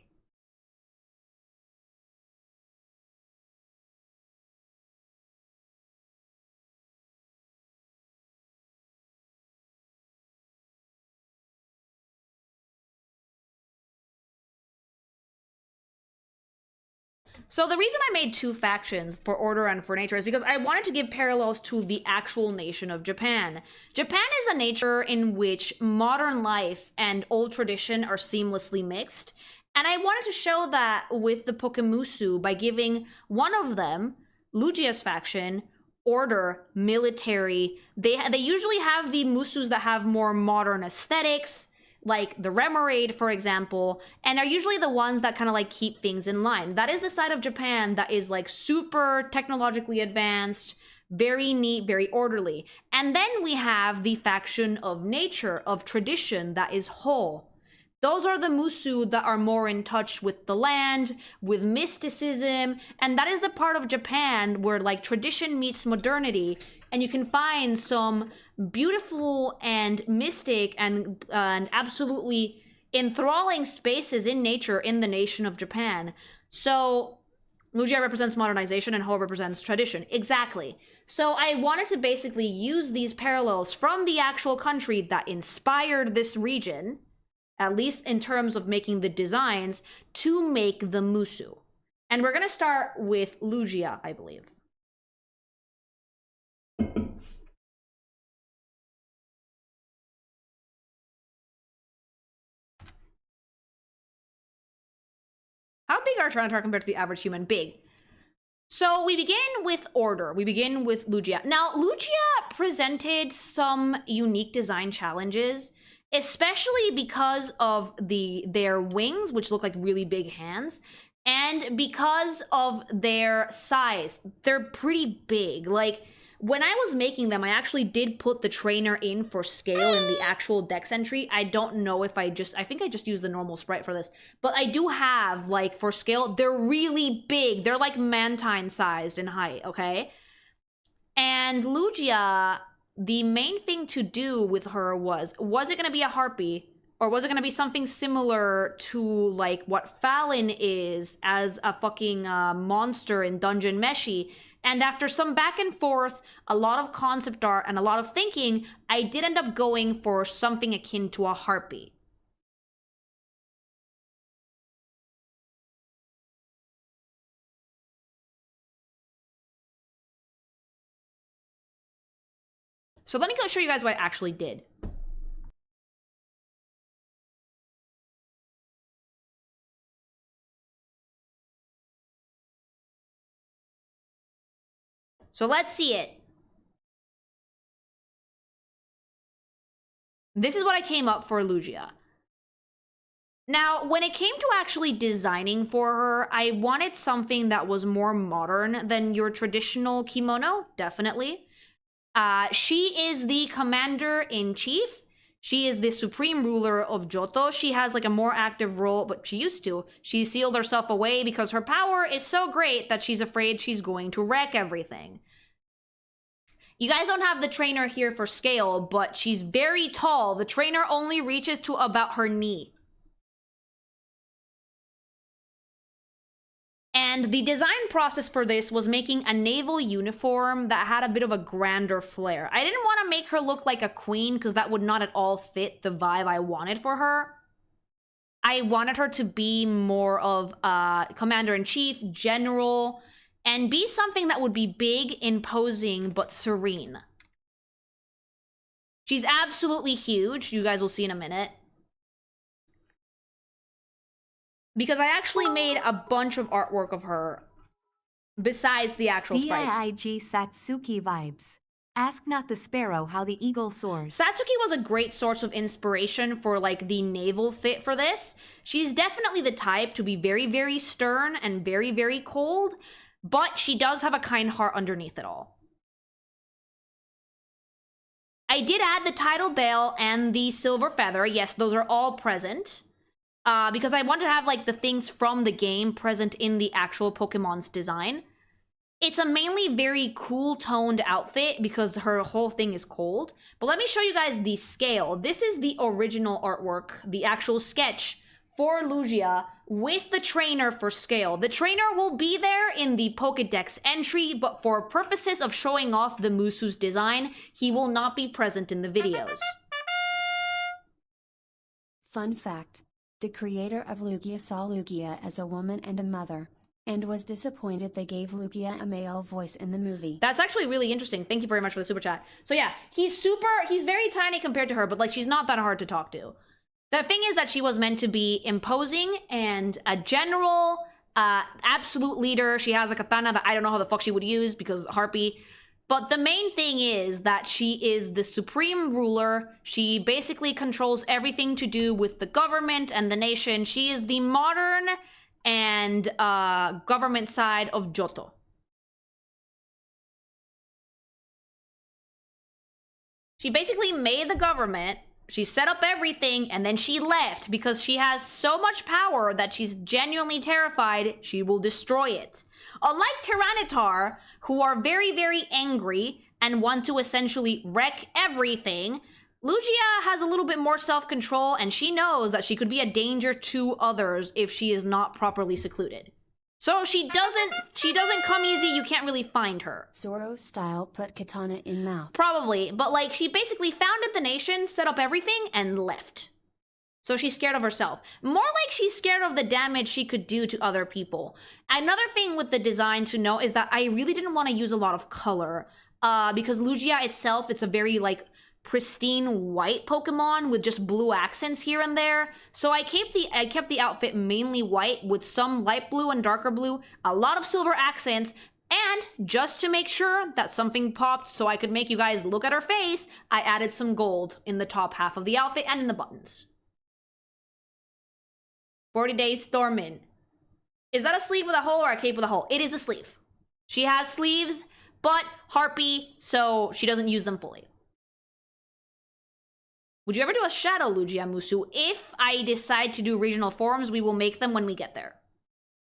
So the reason I made two factions for Order and for Nature is because I wanted to give parallels to the actual nation of Japan. Japan is a nature in which modern life and old tradition are seamlessly mixed. And I wanted to show that with the Pokemusu by giving one of them, Lugia's faction, Order, military. They usually have the Musus that have more modern aesthetics, like the Remoraid, for example, and are usually the ones that kind of like keep things in line. That is the side of Japan that is like super technologically advanced, very neat, very orderly. And then we have the faction of Nature, of tradition, that is Ho. Those are the Musu that are more in touch with the land, with mysticism, and that is the part of Japan where like tradition meets modernity, and you can find some beautiful and mystic and absolutely enthralling spaces in nature in the nation of Japan. So Lugia represents modernization and Ho represents tradition. Exactly. So I wanted to basically use these parallels from the actual country that inspired this region, at least in terms of making the designs, to make the Musu. And we're going to start with Lugia, I believe. How big are Tyranitar compared to the average human? Big. So we begin with Order. We begin with Lugia. Now, Lugia presented some unique design challenges, especially because of their wings, which look like really big hands. And because of their size, they're pretty big. Like, when I was making them, I actually did put the trainer in for scale in the actual dex entry. I don't know if I think I just used the normal sprite for this. But I do have, like, for scale, they're really big. They're like Mantine sized in height, okay? And Lugia, the main thing to do with her was it going to be a Harpy? Or was it going to be something similar to, like, what Fallon is as a fucking monster in Dungeon Meshi? And after some back and forth, a lot of concept art, and a lot of thinking, I did end up going for something akin to a Harpy. So let me go show you guys what I actually did. So let's see it. This is what I came up for Lugia. Now, when it came to actually designing for her, I wanted something that was more modern than your traditional kimono, definitely. She is the commander-in-chief. She is the supreme ruler of Johto. She has like a more active role, but she used to. She sealed herself away because her power is so great that she's afraid she's going to wreck everything. You guys don't have the trainer here for scale, but she's very tall. The trainer only reaches to about her knee. And the design process for this was making a naval uniform that had a bit of a grander flair. I didn't want to make her look like a queen because that would not at all fit the vibe I wanted for her. I wanted her to be more of a commander-in-chief, general, and be something that would be big, imposing, but serene. She's absolutely huge. You guys will see in a minute. Because I actually made a bunch of artwork of her besides the actual sprites. BIIG Satsuki vibes. Ask not the sparrow how the eagle soars. Satsuki was a great source of inspiration for like the naval fit for this. She's definitely the type to be very, very stern and very, very cold, but she does have a kind heart underneath it all. I did add the tidal bell and the silver feather. Yes, those are all present. Because I wanted to have like the things from the game present in the actual Pokemon's design. It's a mainly very cool toned outfit because her whole thing is cold. But let me show you guys the scale. This is the original artwork, the actual sketch for Lugia with the trainer for scale. The trainer will be there in the Pokedex entry, but for purposes of showing off the Musu's design, he will not be present in the videos. Fun fact. The creator of Lugia saw Lugia as a woman and a mother, and was disappointed they gave Lugia a male voice in the movie. That's actually really interesting. Thank you very much for the super chat. So yeah, he's very tiny compared to her, but like she's not that hard to talk to. The thing is that she was meant to be imposing and a general, absolute leader. She has a katana that I don't know how the fuck she would use because Harpy. But the main thing is that she is the supreme ruler. She basically controls everything to do with the government and the nation. She is the modern and government side of Johto. She basically made the government, she set up everything, and then she left because she has so much power that she's genuinely terrified she will destroy it. Unlike Tyranitar, who are very, very angry and want to essentially wreck everything, Lugia has a little bit more self-control, and she knows that she could be a danger to others if she is not properly secluded. So she doesn't come easy, you can't really find her. Zoro style put katana in mouth. Probably, but like she basically founded the nation, set up everything, and left. So she's scared of herself. More like she's scared of the damage she could do to other people. Another thing with the design to note is that I really didn't want to use a lot of color. Because Lugia itself, it's a very like pristine white Pokemon with just blue accents here and there. So I kept the outfit mainly white with some light blue and darker blue, a lot of silver accents, and just to make sure that something popped so I could make you guys look at her face, I added some gold in the top half of the outfit and in the buttons. 40 days Stormin. Is that a sleeve with a hole or a cape with a hole? It is a sleeve. She has sleeves, but Harpy, so she doesn't use them fully. Would you ever do a Shadow Lugia, Musu? If I decide to do regional forms, we will make them when we get there.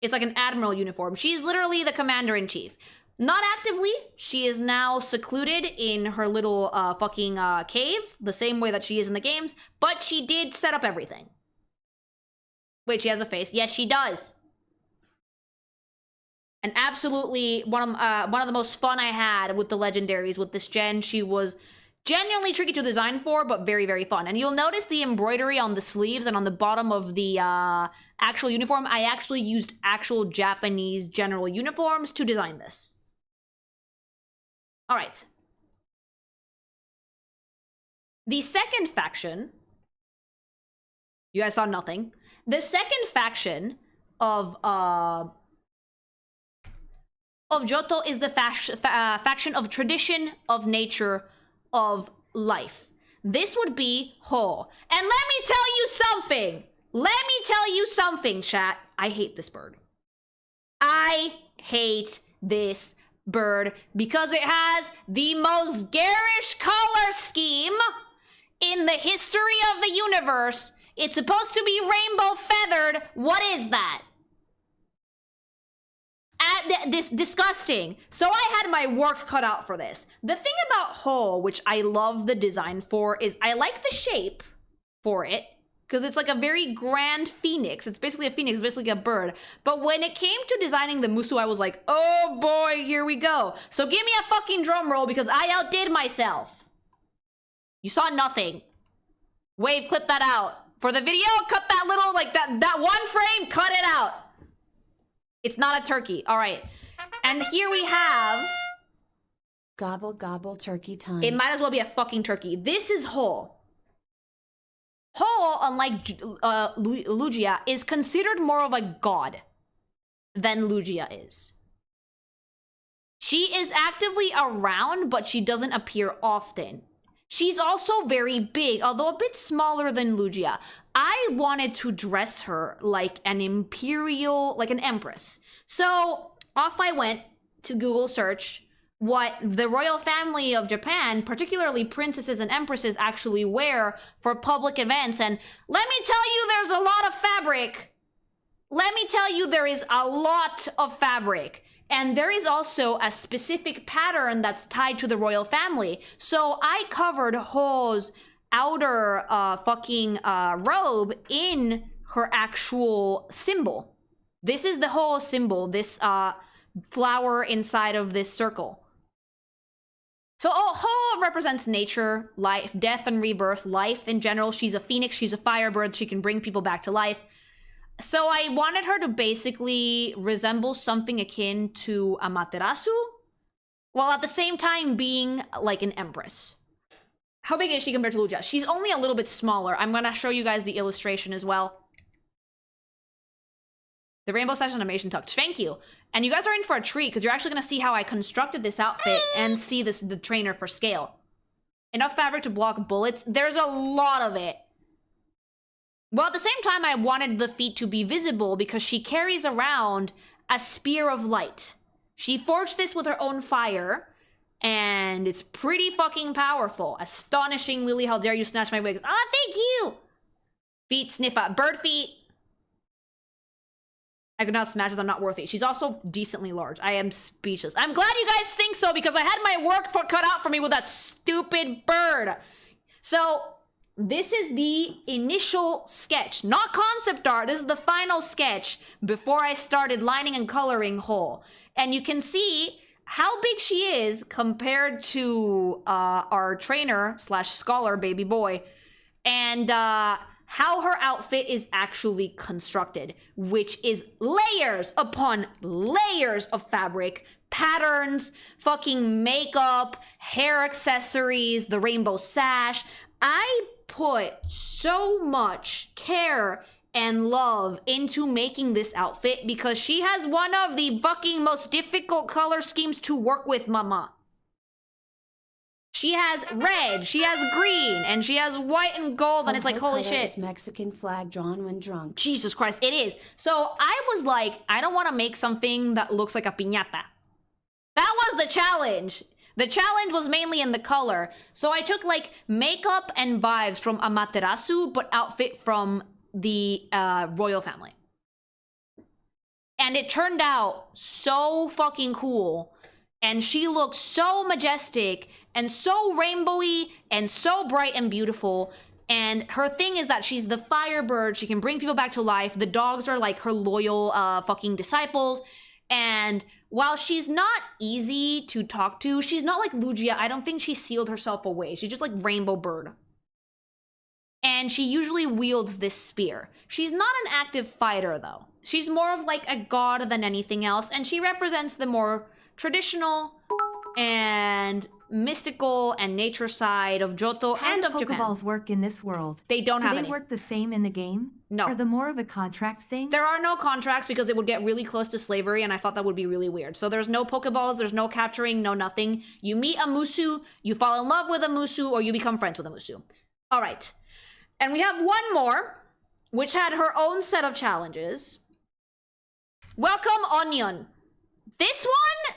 It's like an Admiral uniform. She's literally the Commander-in-Chief. Not actively. She is now secluded in her little fucking cave, the same way that she is in the games, but she did set up everything. Wait, she has a face. Yes, she does. And absolutely one of the most fun I had with the legendaries with this gen. She was genuinely tricky to design for, but very, very fun. And you'll notice the embroidery on the sleeves and on the bottom of the actual uniform. I actually used actual Japanese general uniforms to design this. All right. The second faction, you guys saw nothing. The second faction of Johto is the faction of tradition, of nature, of life. This would be Ho. And let me tell you something. Let me tell you something, chat. I hate this bird. I hate this bird because it has the most garish color scheme in the history of the universe. It's supposed to be rainbow feathered. What is that? This disgusting. So I had my work cut out for this. The thing about Ho, which I love the design for, is I like the shape for it because it's like a very grand phoenix. It's basically a phoenix, it's basically a bird. But when it came to designing the Musu, I was like, oh boy, here we go. So give me a fucking drum roll because I outdid myself. You saw nothing. Wave, clip that out. For the video, cut that little, like that one frame, cut it out. It's not a turkey. All right. And here we have... Gobble gobble turkey time. It might as well be a fucking turkey. This is Ho. Ho, unlike Lugia, is considered more of a god than Lugia is. She is actively around, but she doesn't appear often. She's also very big, although a bit smaller than Lugia. I wanted to dress her like an imperial, like an empress. So off I went to Google search what the royal family of Japan, particularly princesses and empresses, actually wear for public events. And let me tell you, there's a lot of fabric. Let me tell you, there is a lot of fabric. And there is also a specific pattern that's tied to the royal family. So I covered Ho's outer robe in her actual symbol. This is the Ho symbol, this flower inside of this circle. So Ho represents nature, life, death and rebirth, life in general. She's a phoenix, she's a firebird, she can bring people back to life. So I wanted her to basically resemble something akin to Amaterasu, while at the same time being like an empress. How big is she compared to Lugia? She's only a little bit smaller. I'm gonna show you guys the illustration as well. The Rainbow Sash animation tucked. Thank you. And you guys are in for a treat because you're actually gonna see how I constructed this outfit and see the trainer for scale. Enough fabric to block bullets. There's a lot of it. Well, at the same time, I wanted the feet to be visible because she carries around a spear of light. She forged this with her own fire, and it's pretty fucking powerful. Astonishing, Lily, how dare you snatch my wigs. Ah, thank you! Feet, sniff up. Bird feet. I could not smash this, I'm not worthy. She's also decently large. I am speechless. I'm glad you guys think so because I had my work cut out for me with that stupid bird. So... this is the initial sketch, not concept art. This is the final sketch before I started lining and coloring Ho. And you can see how big she is compared to our trainer slash scholar baby boy. And how her outfit is actually constructed, which is layers upon layers of fabric, patterns, fucking makeup, hair accessories, the rainbow sash. I put so much care and love into making this outfit because she has one of the fucking most difficult color schemes to work with, mama. She has red, she has green, and she has white and gold, and it's like, holy shit. Is Mexican flag drawn when drunk. Jesus Christ, it is. So I was like, I don't want to make something that looks like a piñata. That was the challenge. The challenge was mainly in the color. So I took like makeup and vibes from Amaterasu, but outfit from the royal family. And it turned out so fucking cool. And she looked so majestic and so rainbowy and so bright and beautiful. And her thing is that she's the firebird. She can bring people back to life. The dogs are like her loyal fucking disciples. And while she's not easy to talk to, she's not like Lugia. I don't think she sealed herself away. She's just like Rainbow Bird. And she usually wields this spear. She's not an active fighter though. She's more of like a god than anything else. And she represents the more traditional and mystical and nature side of Johto and of Japan. How do Pokeballs work in this world? They don't have any. Do they work the same in the game? No. Are they more of a contract thing? There are no contracts because it would get really close to slavery, and I thought that would be really weird. So there's no Pokeballs, there's no capturing, no nothing. You meet a Musu, you fall in love with a Musu, or you become friends with a Musu. All right. And we have one more, which had her own set of challenges. Welcome, Onion. This one,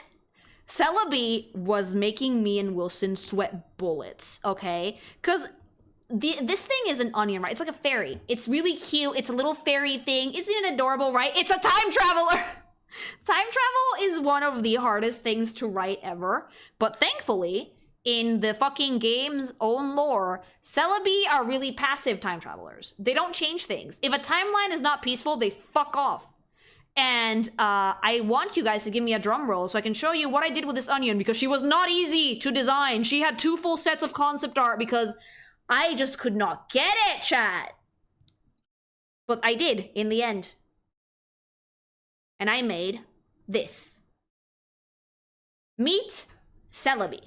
Celebi was making me and Wilson sweat bullets, okay? Because this thing is an onion, right? It's like a fairy. It's really cute. It's a little fairy thing. Isn't it adorable, right? It's a time traveler. Time travel is one of the hardest things to write ever. But thankfully, in the fucking game's own lore, Celebi are really passive time travelers. They don't change things. If a timeline is not peaceful, they fuck off. And I want you guys to give me a drum roll so I can show you what I did with this onion, because she was not easy to design. She had 2 full sets of concept art because I just could not get it, chat. But I did in the end. And I made this. Meet Celebi.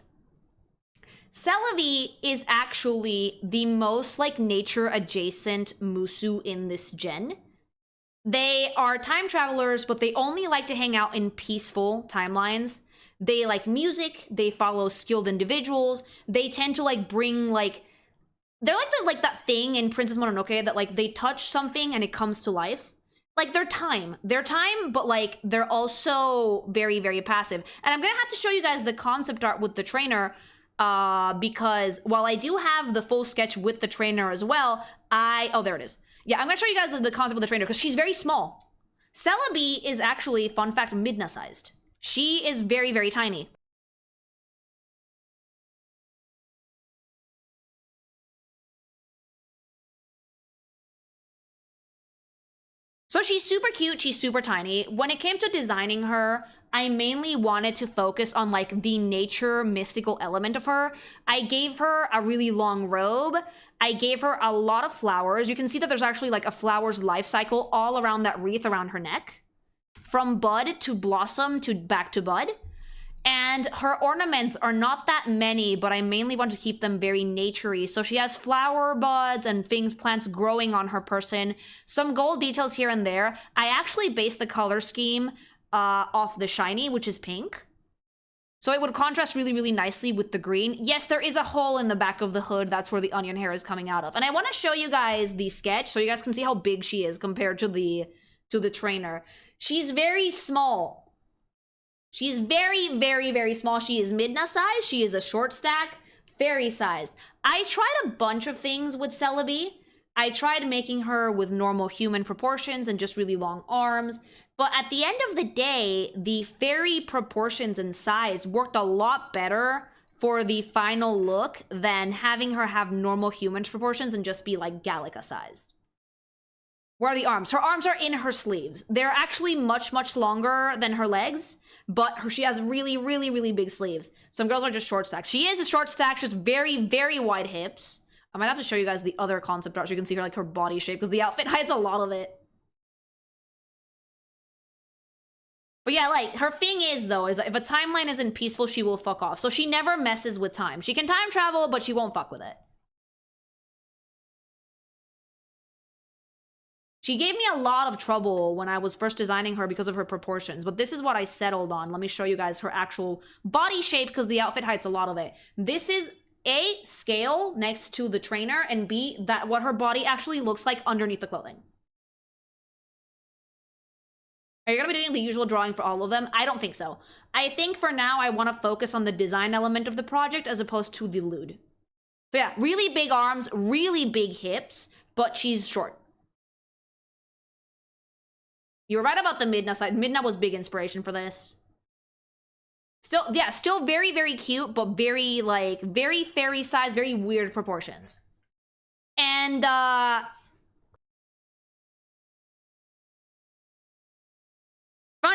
Celebi is actually the most like nature adjacent Musu in this gen. They are time travelers, but they only like to hang out in peaceful timelines. They like music, they follow skilled individuals, they tend to like bring like, they're like that thing in Princess Mononoke that like they touch something and it comes to life. Like they're time, but like they're also very, very passive. And I'm gonna have to show you guys the concept art with the trainer because while I do have the full sketch with the trainer as well, oh, there it is. Yeah, I'm gonna show you guys the concept of the trainer because she's very small. Celebi is actually, fun fact, Midna-sized. She is very, very tiny. So she's super cute, she's super tiny. When it came to designing her, I mainly wanted to focus on like the nature mystical element of her. I gave her a really long robe. I gave her a lot of flowers. You can see that there's actually like a flower's life cycle all around that wreath around her neck. From bud to blossom to back to bud. And her ornaments are not that many, but I mainly want to keep them very naturey. So she has flower buds and things, plants growing on her person. Some gold details here and there. I actually based the color scheme off the shiny, which is pink. So it would contrast really, really nicely with the green. Yes, there is a hole in the back of the hood. That's where the onion hair is coming out of. And I want to show you guys the sketch so you guys can see how big she is compared to the trainer. She's very small. She's very, very, very small. She is Midna size. She is a short stack, fairy sized. I tried a bunch of things with Celebi. I tried making her with normal human proportions and just really long arms. But at the end of the day, the fairy proportions and size worked a lot better for the final look than having her have normal human proportions and just be like Gallica sized. Where are the arms? Her arms are in her sleeves. They're actually much, much longer than her legs, but she has really, really, really big sleeves. Some girls are just short stacks. She is a short stack. She has very, very wide hips. I might have to show you guys the other concept art so you can see her like her body shape because the outfit hides a lot of it. But yeah, like, her thing is, though, is that if a timeline isn't peaceful, she will fuck off. So she never messes with time. She can time travel, but she won't fuck with it. She gave me a lot of trouble when I was first designing her because of her proportions, but this is what I settled on. Let me show you guys her actual body shape because the outfit hides a lot of it. This is A, scale next to the trainer, and B, that what her body actually looks like underneath the clothing. Are you gonna be doing the usual drawing for all of them? I don't think so. I think for now I want to focus on the design element of the project as opposed to the lewd. So yeah, really big arms, really big hips, but she's short. You were right about the Midna side. Midna was big inspiration for this. Still, yeah, still very, very cute, but very, like, very fairy size, very weird proportions. And, fun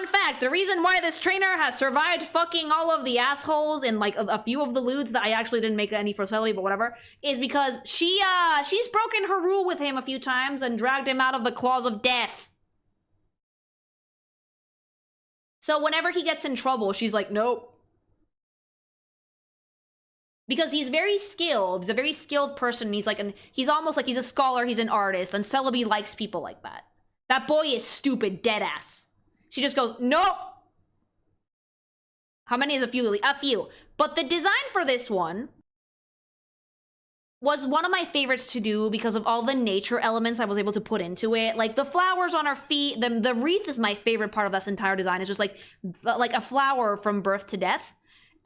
fact, the reason why this trainer has survived fucking all of the assholes and, like, a few of the lewds that I actually didn't make any for Celebi, but whatever, is because she's broken her rule with him a few times and dragged him out of the claws of death. So whenever he gets in trouble, she's like, nope. Because he's very skilled. He's a very skilled person. He's like, he's almost like he's a scholar. He's an artist. And Celebi likes people like that. That boy is stupid, deadass. She just goes, nope. How many is a few, Lily? A few. But the design for this one was one of my favorites to do because of all the nature elements I was able to put into it. Like the flowers on her feet, the wreath is my favorite part of this entire design. It's just like a flower from birth to death.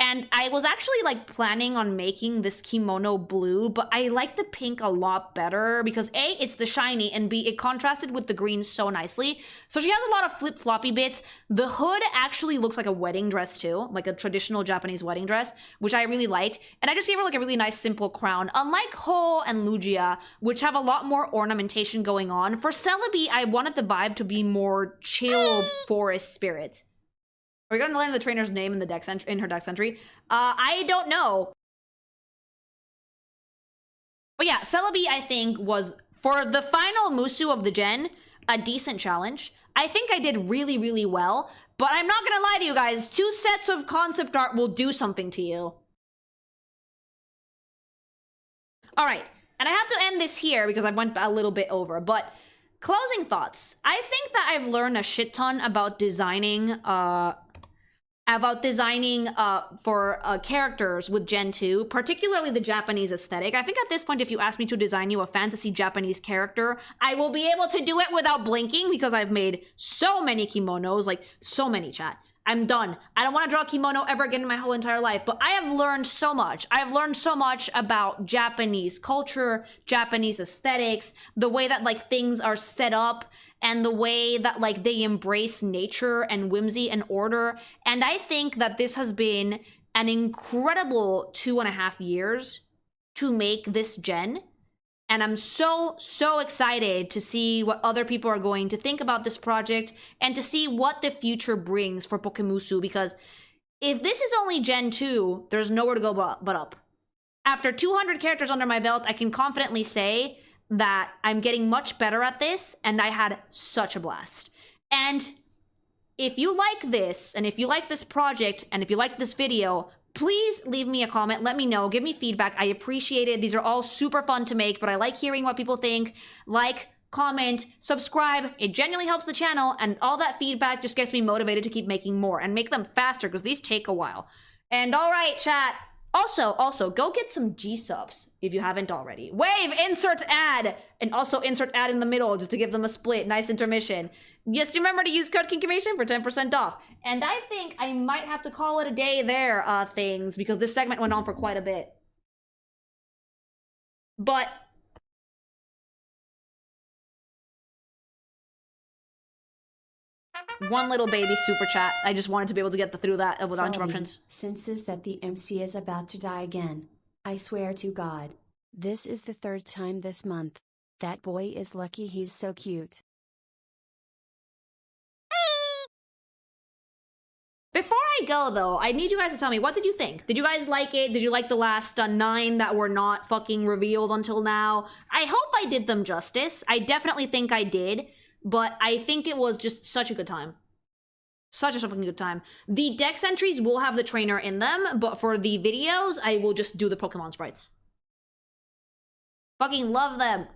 And I was actually like planning on making this kimono blue, but I like the pink a lot better because A, it's the shiny, and B, it contrasted with the green so nicely. So she has a lot of flip-floppy bits. The hood actually looks like a wedding dress too, like a traditional Japanese wedding dress, which I really liked. And I just gave her like a really nice simple crown. Unlike Ho and Lugia, which have a lot more ornamentation going on, for Celebi, I wanted the vibe to be more chill forest spirit. Are we going to learn the trainer's name in the dex in her dex entry? I don't know. But yeah, Celebi, I think, was, for the final Musu of the gen, a decent challenge. I think I did really, really well. But I'm not going to lie to you guys. 2 sets of concept art will do something to you. All right. And I have to end this here because I went a little bit over. But closing thoughts. I think that I've learned a shit ton about designing for characters with Gen 2, particularly the Japanese aesthetic. I think at this point, if you ask me to design you a fantasy Japanese character, I will be able to do it without blinking because I've made so many kimonos, like so many, chat. I'm done. I don't want to draw a kimono ever again in my whole entire life, but I have learned so much. I've learned so much about Japanese culture, Japanese aesthetics, the way that like things are set up, and the way that like they embrace nature and whimsy and order. And I think that this has been an incredible 2.5 years to make this gen. And I'm so, so excited to see what other people are going to think about this project and to see what the future brings for Pokemusu, because if this is only Gen 2, there's nowhere to go but up. After 200 characters under my belt, I can confidently say that I'm getting much better at this, and I had such a blast. And if you like this, and if you like this project, and if you like this video, please leave me a comment, let me know, give me feedback. I appreciate it. These are all super fun to make, but I like hearing what people think. Like, comment, subscribe. It genuinely helps the channel, and all that feedback just gets me motivated to keep making more and make them faster, because these take a while. And all right, chat. Also, go get some gsupps if you haven't already. Wave, insert ad, and also insert ad in the middle just to give them a split. Nice intermission. Just remember to use code KINKIVATION for 10% off. And I think I might have to call it a day there, things, because this segment went on for quite a bit. But one little baby super chat. I just wanted to be able to get through that without interruptions. Senses that the MC is about to die again. I swear to God. This is the 3rd time this month. That boy is lucky he's so cute. Before I go, though, I need you guys to tell me, what did you think? Did you guys like it? Did you like the last 9 that were not fucking revealed until now? I hope I did them justice. I definitely think I did. But I think it was just such a good time. Such a fucking good time. The dex entries will have the trainer in them, but for the videos, I will just do the Pokemon sprites. Fucking love them.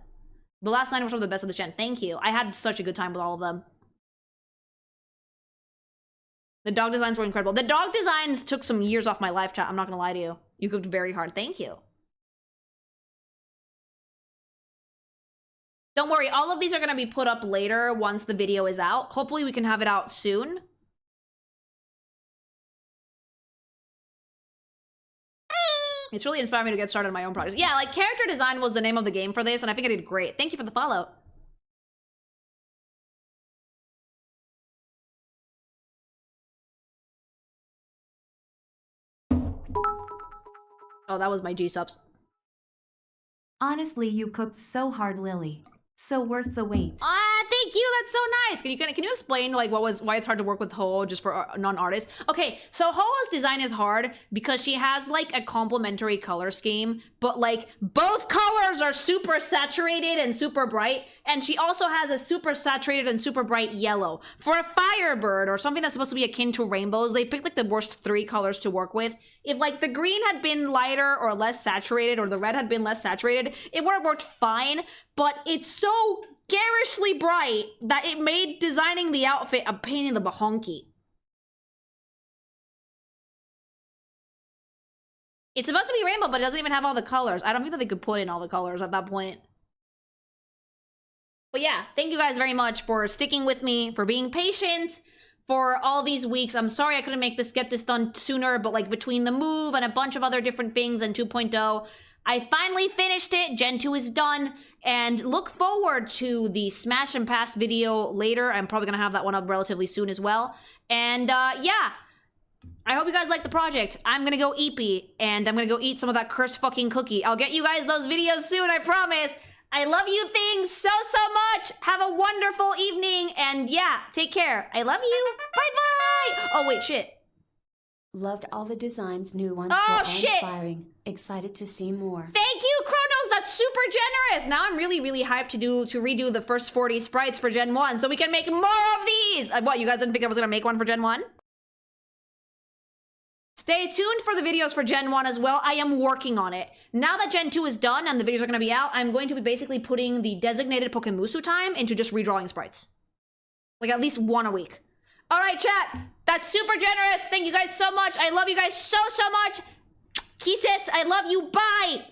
The last 9 were some of the best of the gen. Thank you. I had such a good time with all of them. The dog designs were incredible. The dog designs took some years off my life, chat. I'm not gonna lie to you. You cooked very hard. Thank you. Don't worry, all of these are going to be put up later once the video is out. Hopefully we can have it out soon. It's really inspired me to get started on my own project. Yeah, like character design was the name of the game for this, and I think I did great. Thank you for the follow. Oh, that was my gsupps. Honestly, you cooked so hard, Lily. So worth the wait. Ah, thank you. That's so nice. Can you explain like why it's hard to work with Ho just for non-artists? Okay, so Ho's design is hard because she has like a complementary color scheme, but like both colors are super saturated and super bright, and she also has a super saturated and super bright yellow. For a Firebird or something that's supposed to be akin to rainbows, they picked like the worst 3 colors to work with. If like the green had been lighter or less saturated, or the red had been less saturated, it would have worked fine. But it's so garishly bright that it made designing the outfit a pain in the bahonky. It's supposed to be rainbow, but it doesn't even have all the colors. I don't think that they could put in all the colors at that point. But yeah, thank you guys very much for sticking with me, for being patient, for all these weeks. I'm sorry I couldn't get this done sooner, but like between the move and a bunch of other different things and 2.0, I finally finished it. Gen 2 is done. And look forward to the Smash and Pass video later. I'm probably gonna have that one up relatively soon as well. And yeah, I hope you guys like the project. I'm gonna go eepy, and I'm gonna go eat some of that cursed fucking cookie. I'll get you guys those videos soon, I promise. I love you things so much. Have a wonderful evening, and yeah, take care. I love you. Bye-bye. Oh, wait, shit. Loved all the designs, new ones Oh, were shit. inspiring. Excited to see more. Thank you, Chronos. That's super generous. Now I'm really hyped to redo the first 40 sprites for Gen 1 so we can make more of these. What, you guys didn't think I was gonna make one for Gen 1? Stay tuned for the videos for Gen 1 as well. I am working on it. Now that Gen 2 is done and the videos are gonna be out, I'm going to be basically putting the designated Pokemusu time into just redrawing sprites. Like at least one a week. All right, chat. That's super generous. Thank you guys so much. I love you guys so much. Kisses, I love you. Bye.